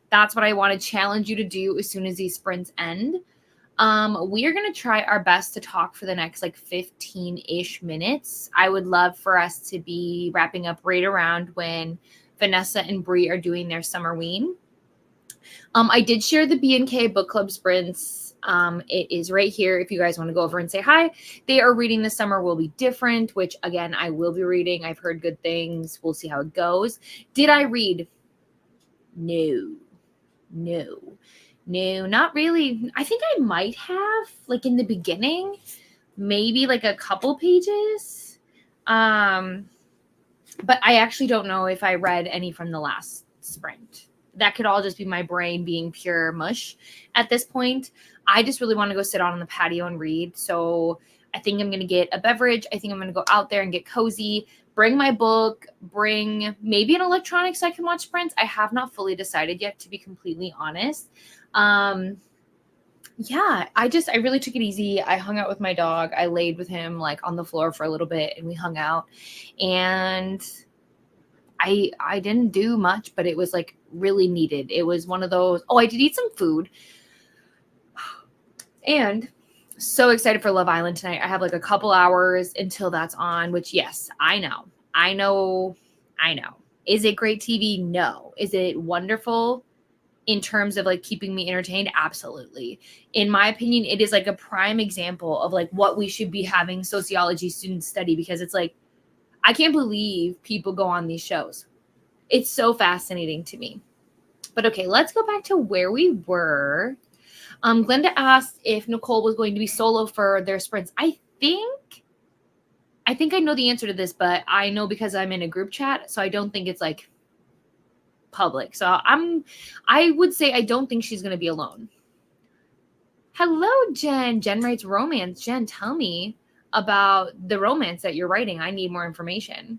That's what I want to challenge you to do as soon as these sprints end. We are going to try our best to talk for the next 15-ish minutes. I would love for us to be wrapping up right around when Vanessa and Bree are doing their summer ween. I did share the B&K book club sprints. It is right here if you guys want to go over and say hi. They are reading this summer will be different, which again, I will be reading. I've heard good things. We'll see how it goes. Did I read? No, not really. I think I might have in the beginning, maybe a couple pages. But I actually don't know if I read any from the last sprint. That could all just be my brain being pure mush at this point. I just really want to go sit out on the patio and read. So I think I'm going to get a beverage. I think I'm going to go out there and get cozy, bring my book, bring maybe an electronic so I can watch sprints. I have not fully decided yet, to be completely honest. Yeah, I really took it easy. I hung out with my dog. I laid with him on the floor for a little bit and we hung out, and I didn't do much, but it was really needed. It was one of those, I did eat some food and so excited for Love Island tonight. I have a couple hours until that's on, which yes, I know. Is it great TV? No. Is it wonderful in terms of keeping me entertained? Absolutely. In my opinion, it is a prime example of what we should be having sociology students study, because it's I can't believe people go on these shows. It's so fascinating to me. But okay, let's go back to where we were. Glenda asked if Nicole was going to be solo for their sprints. I think I know the answer to this, but I know because I'm in a group chat, so I don't think it's public. So I would say I don't think she's going to be alone. Hello, Jen. Jen writes romance. Jen, tell me about the romance that you're writing. I need more information.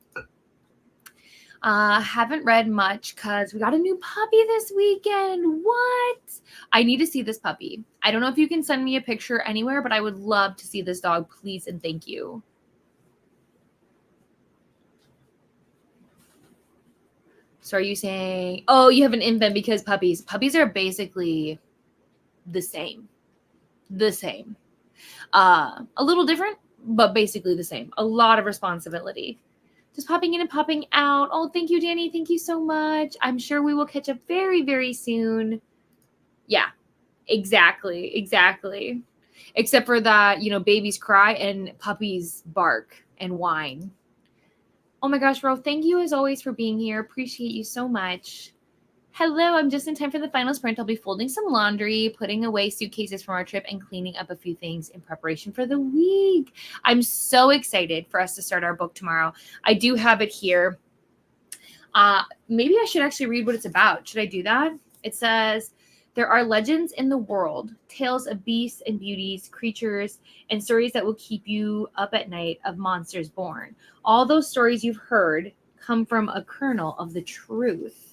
Haven't read much because we got a new puppy this weekend. What? I need to see this puppy. I don't know if you can send me a picture anywhere, but I would love to see this dog, please, and thank you. So are you saying, you have an infant because puppies are basically the same. A little different, but basically the same. A lot of responsibility. Just popping in and popping out. Oh, thank you, Danny. Thank you so much. I'm sure we will catch up very, very soon. Yeah, exactly. Except for that, babies cry and puppies bark and whine. Oh my gosh, Ro, thank you as always for being here. Appreciate you so much. Hello, I'm just in time for the final sprint. I'll be folding some laundry, putting away suitcases from our trip, and cleaning up a few things in preparation for the week. I'm so excited for us to start our book tomorrow. I do have it here. Maybe I should actually read what it's about. Should I do that? It says, there are legends in the world, tales of beasts and beauties, creatures, and stories that will keep you up at night, of monsters born. All those stories you've heard come from a kernel of the truth.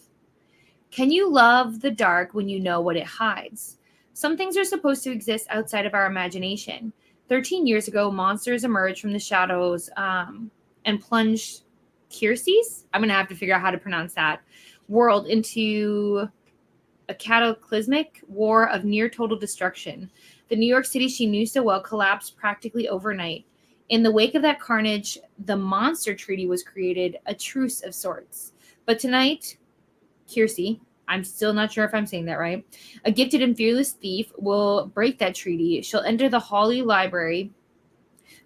Can you love the dark when you know what it hides? Some things are supposed to exist outside of our imagination. 13 years ago, monsters emerged from the shadows and plunged Kiersey's, I'm going to have to figure out how to pronounce that, world into a cataclysmic war of near total destruction. The New York City she knew so well collapsed practically overnight. In the wake of that carnage, the Monster Treaty was created, a truce of sorts. But tonight, Kiersey, I'm still not sure if I'm saying that right, a gifted and fearless thief, will break that treaty. She'll enter the Hawley Library,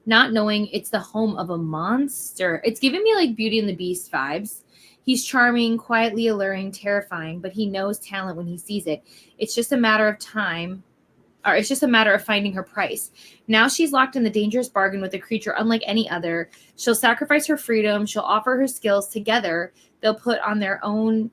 not knowing it's the home of a monster. It's giving me Beauty and the Beast vibes. He's charming, quietly alluring, terrifying, but he knows talent when he sees it. It's just a matter of time, or it's just a matter of finding her price. Now she's locked in the dangerous bargain with a creature unlike any other. She'll sacrifice her freedom. She'll offer her skills. Together, they'll put their own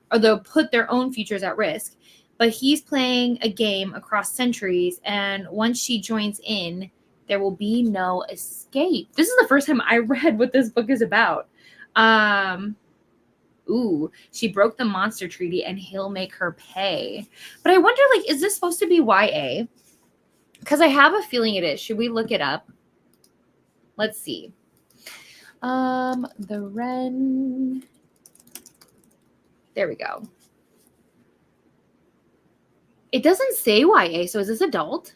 futures at risk. But he's playing a game across centuries, and once she joins in, there will be no escape. This is the first time I read what this book is about. Ooh, she broke the monster treaty and he'll make her pay. But I wonder, like, is this supposed to be YA? Because I have a feeling it is. Should we look it up? Let's see. The Wren. There we go. It doesn't say YA, so is this adult?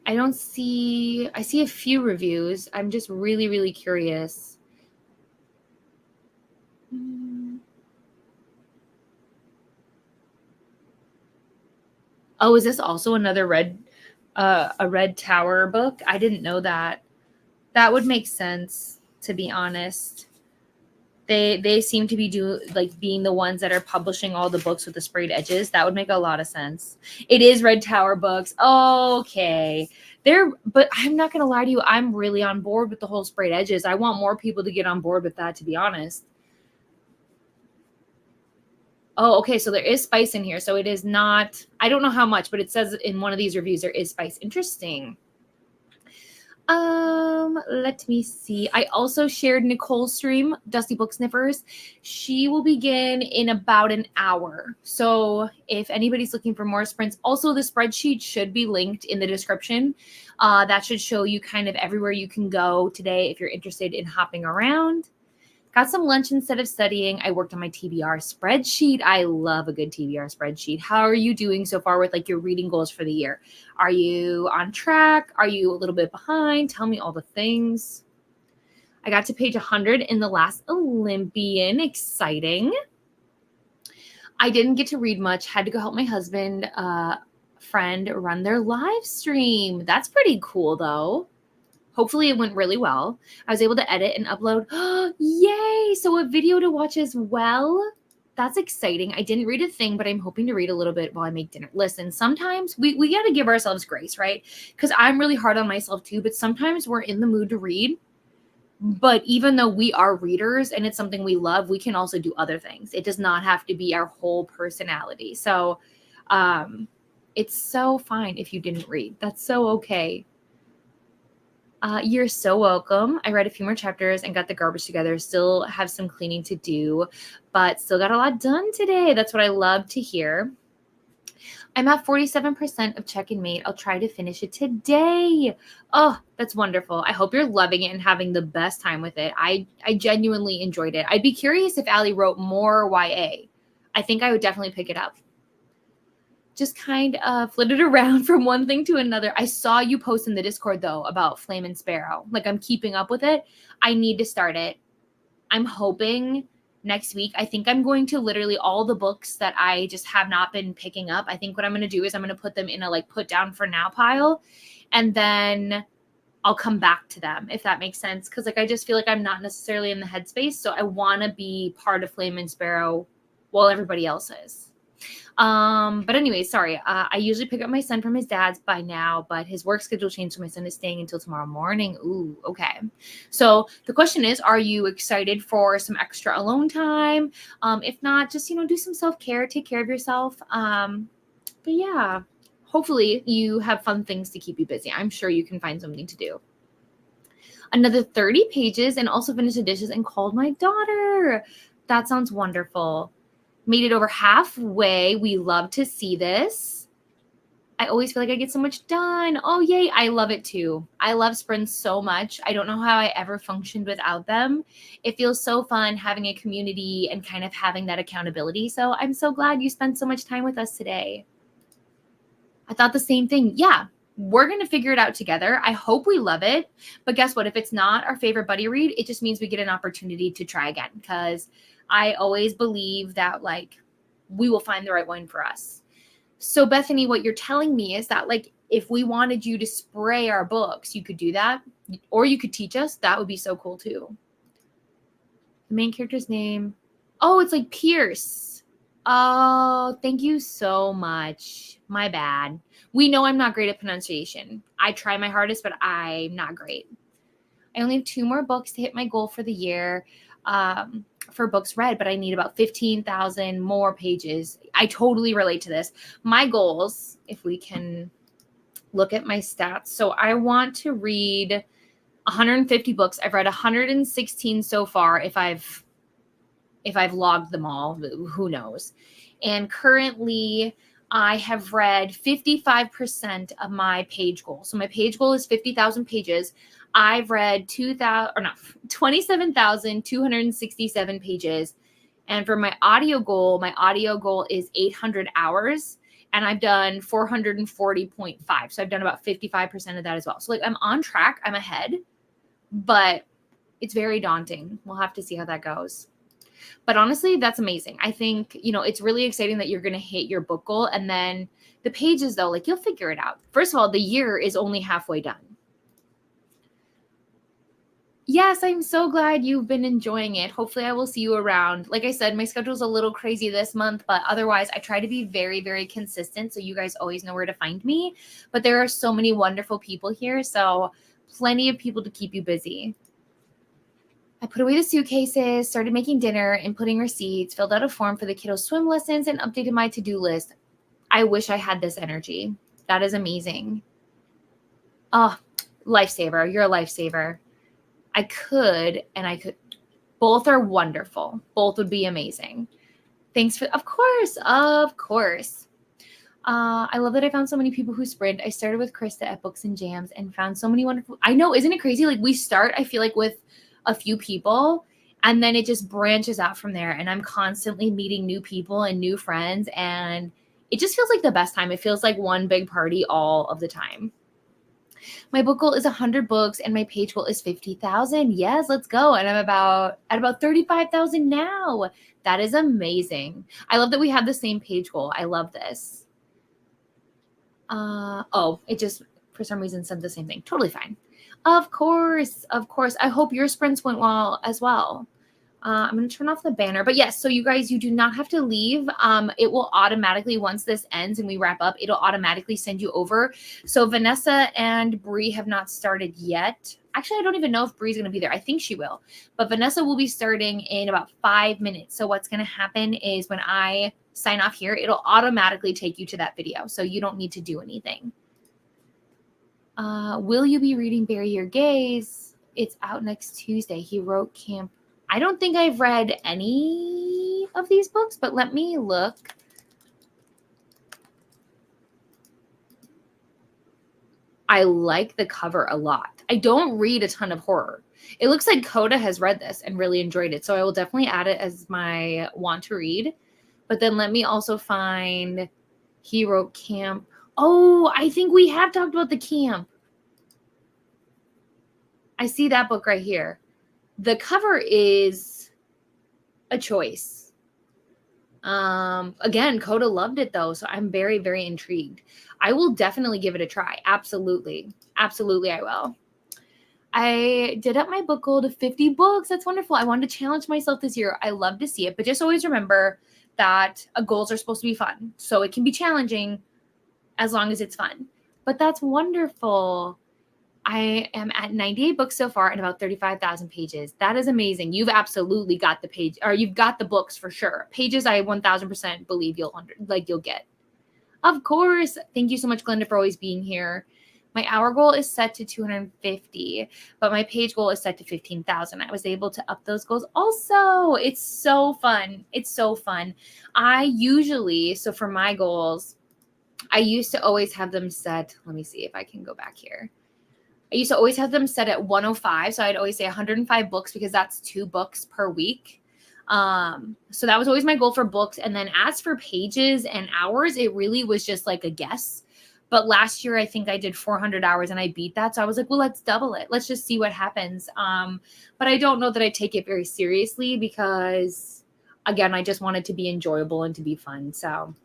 I don't see, I see a few reviews. I'm just really, really curious. Oh, is this also another a Red Tower book? I didn't know that. That would make sense, to be honest. They seem to be being the ones that are publishing all the books with the sprayed edges. That would make a lot of sense. It is Red Tower books. Okay. But I'm not gonna lie to you, I'm really on board with the whole sprayed edges. I want more people to get on board with that, to be honest. Oh, okay. So there is spice in here. So it is not, I don't know how much, but it says in one of these reviews there is spice. Interesting. Let me see. I also shared Nicole's stream, Dusty Book Sniffers. She will begin in about an hour. So if anybody's looking for more sprints, also the spreadsheet should be linked in the description. That should show you kind of everywhere you can go today if you're interested in hopping around. Got some lunch instead of studying. I worked on my TBR spreadsheet. I love a good TBR spreadsheet. How are you doing so far with like your reading goals for the year? Are you on track? Are you a little bit behind? Tell me all the things. I got to page 100 in The Last Olympian. Exciting. I didn't get to read much. Had to go help my husband, friend run their live stream. That's pretty cool though. Hopefully it went really well. I was able to edit and upload. Yay! So a video to watch as well. That's exciting. I didn't read a thing, but I'm hoping to read a little bit while I make dinner. Listen, sometimes we got to give ourselves grace, right? Because I'm really hard on myself too, but sometimes we're in the mood to read. But even though we are readers and it's something we love, we can also do other things. It does not have to be our whole personality. So it's so fine if you didn't read. That's so okay. You're so welcome. I read a few more chapters and got the garbage together. Still have some cleaning to do, but still got a lot done today. That's what I love to hear. I'm at 47% of check and mate. I'll try to finish it today. Oh, that's wonderful. I hope you're loving it and having the best time with it. I genuinely enjoyed it. I'd be curious if Allie wrote more YA. I think I would definitely pick it up. Just kind of flitted around from one thing to another. I saw you post in the Discord, though, about Flame and Sparrow. Like, I'm keeping up with it. I need to start it. I'm hoping next week. I think I'm going to literally all the books that I just have not been picking up. I think what I'm going to do is I'm going to put them in a, like, put down for now pile. And then I'll come back to them, if that makes sense. Because, like, I just feel like I'm not necessarily in the headspace. So I want to be part of Flame and Sparrow while everybody else is. But anyway, sorry. I usually pick up my son from his dad's by now, but his work schedule changed, so my son is staying until tomorrow morning. Ooh, okay. So the question is, are you excited for some extra alone time? If not, just, do some self-care, take care of yourself. But yeah, hopefully you have fun things to keep you busy. I'm sure you can find something to do. Another 30 pages and also finished the dishes and called my daughter. That sounds wonderful. Made it over halfway. We love to see this. I always feel like I get so much done. Oh, yay. I love it too. I love sprints so much. I don't know how I ever functioned without them. It feels so fun having a community and kind of having that accountability. So I'm so glad you spent so much time with us today. I thought the same thing. Yeah, we're going to figure it out together. I hope we love it. But guess what? If it's not our favorite buddy read, it just means we get an opportunity to try again, because I always believe that, like, we will find the right one for us. So Bethany, what you're telling me is that, like, if we wanted you to spray our books, you could do that, or you could teach us. That would be so cool too. The main character's name. Oh, it's like Pierce. Oh, thank you so much. My bad. We know I'm not great at pronunciation. I try my hardest, but I'm not great. I only have 2 more books to hit my goal for the year. For books read, but I need about 15,000 more pages. I totally relate to this. My goals, if we can look at my stats. So I want to read 150 books. I've read 116 so far. If I've logged them all, who knows? And currently I have read 55% of my page goal. So my page goal is 50,000 pages. I've read 27,267 pages. And for my audio goal is 800 hours. And I've done 440.5. So I've done about 55% of that as well. So like I'm on track, I'm ahead, but it's very daunting. We'll have to see how that goes. But honestly, that's amazing. I think, it's really exciting that you're going to hit your book goal. And then the pages, though, like you'll figure it out. First of all, the year is only halfway done. Yes, I'm so glad you've been enjoying it. Hopefully I will see you around. Like I said, my schedule's a little crazy this month, but otherwise I try to be very, very consistent so you guys always know where to find me. But there are so many wonderful people here, so plenty of people to keep you busy. I put away the suitcases, started making dinner, inputting receipts, filled out a form for the kiddos' swim lessons, and updated my to-do list. I wish I had this energy. That is amazing. Oh, lifesaver. You're a lifesaver. I could. Both are wonderful. Both would be amazing. Thanks for, of course. I love that I found so many people who sprint. I started with Krista at Books and Jams and found so many wonderful, I know, isn't it crazy? Like we start, I feel like with a few people and then it just branches out from there. And I'm constantly meeting new people and new friends. And it just feels like the best time. It feels like one big party all of the time. My book goal is 100 books and my page goal is 50,000. Yes, let's go. And I'm at about 35,000 now. That is amazing. I love that we have the same page goal. I love this. It just for some reason said the same thing. Totally fine. Of course. I hope your sprints went well as well. I'm going to turn off the banner. But yes, so you guys, you do not have to leave. It will automatically, once this ends and we wrap up, it'll automatically send you over. So Vanessa and Bree have not started yet. Actually, I don't even know if Bree's going to be there. I think she will. But Vanessa will be starting in about 5 minutes. So what's going to happen is when I sign off here, it'll automatically take you to that video. So you don't need to do anything. Will you be reading Bury Your Gaze? It's out next Tuesday. He wrote Camp. I don't think I've read any of these books, but let me look. I like the cover a lot. I don't read a ton of horror. It looks like Coda has read this and really enjoyed it. So I will definitely add it as my want to read. But then let me also find He Wrote Camp. Oh, I think we have talked about the camp. I see that book right here. The cover is a choice. Again, Coda loved it though, so I'm very, very intrigued. I will definitely give it a try. Absolutely. Absolutely, I will. I did up my book goal to 50 books. That's wonderful. I wanted to challenge myself this year. I love to see it, but just always remember that goals are supposed to be fun. So it can be challenging as long as it's fun. But that's wonderful. I am at 98 books so far and about 35,000 pages. That is amazing. You've absolutely got the page, or you've got the books for sure. Pages, I 1000% believe you'll get. Of course. Thank you so much, Glenda, for always being here. My hour goal is set to 250, but my page goal is set to 15,000. I was able to up those goals also. It's so fun. It's so fun. So for my goals, I used to always have them set. Let me see if I can go back here. I used to always have them set at 105. So I'd always say 105 books because that's 2 books per week. So that was always my goal for books. And then as for pages and hours, it really was just like a guess. But last year, I think I did 400 hours and I beat that. So I was like, well, let's double it. Let's just see what happens. But I don't know that I take it very seriously because, again, I just want it to be enjoyable and to be fun. So,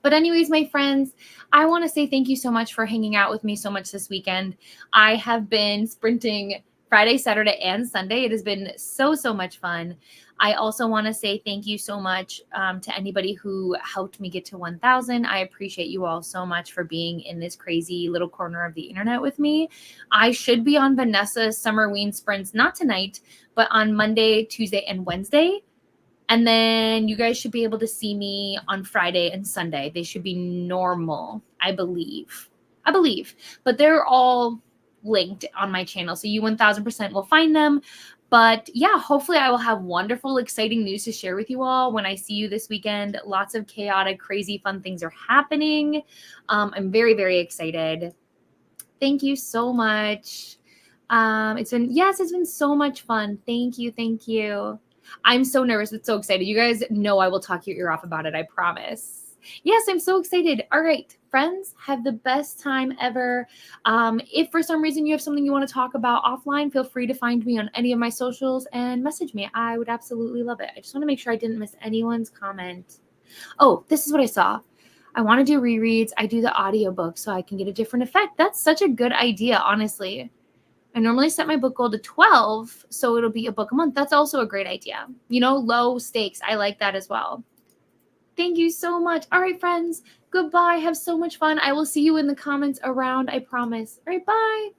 but anyways, my friends, I want to say thank you so much for hanging out with me so much this weekend. I have been sprinting Friday, Saturday, and Sunday. It has been so, so much fun. I also want to say thank you so much to anybody who helped me get to 1,000. I appreciate you all so much for being in this crazy little corner of the internet with me. I should be on Vanessa's Summerween sprints, not tonight, but on Monday, Tuesday, and Wednesday. And then you guys should be able to see me on Friday and Sunday. They should be normal, I believe. But they're all linked on my channel. So you 1000% will find them. But yeah, hopefully I will have wonderful, exciting news to share with you all when I see you this weekend. Lots of chaotic, crazy, fun things are happening. I'm very, very excited. Thank you so much. It's been so much fun. Thank you. Thank you. I'm so nervous, but so excited. You guys know I will talk your ear off about it. I promise. Yes, I'm so excited. All right, friends, have the best time ever. If for some reason you have something you want to talk about offline, feel free to find me on any of my socials and message me. I would absolutely love it. I just want to make sure I didn't miss anyone's comment. Oh, this is what I saw. I want to do rereads. I do the audiobook so I can get a different effect. That's such a good idea, honestly. I normally set my book goal to 12, so it'll be a book a month. That's also a great idea. Low stakes. I like that as well. Thank you so much. All right, friends. Goodbye. Have so much fun. I will see you in the comments around. I promise. All right, bye.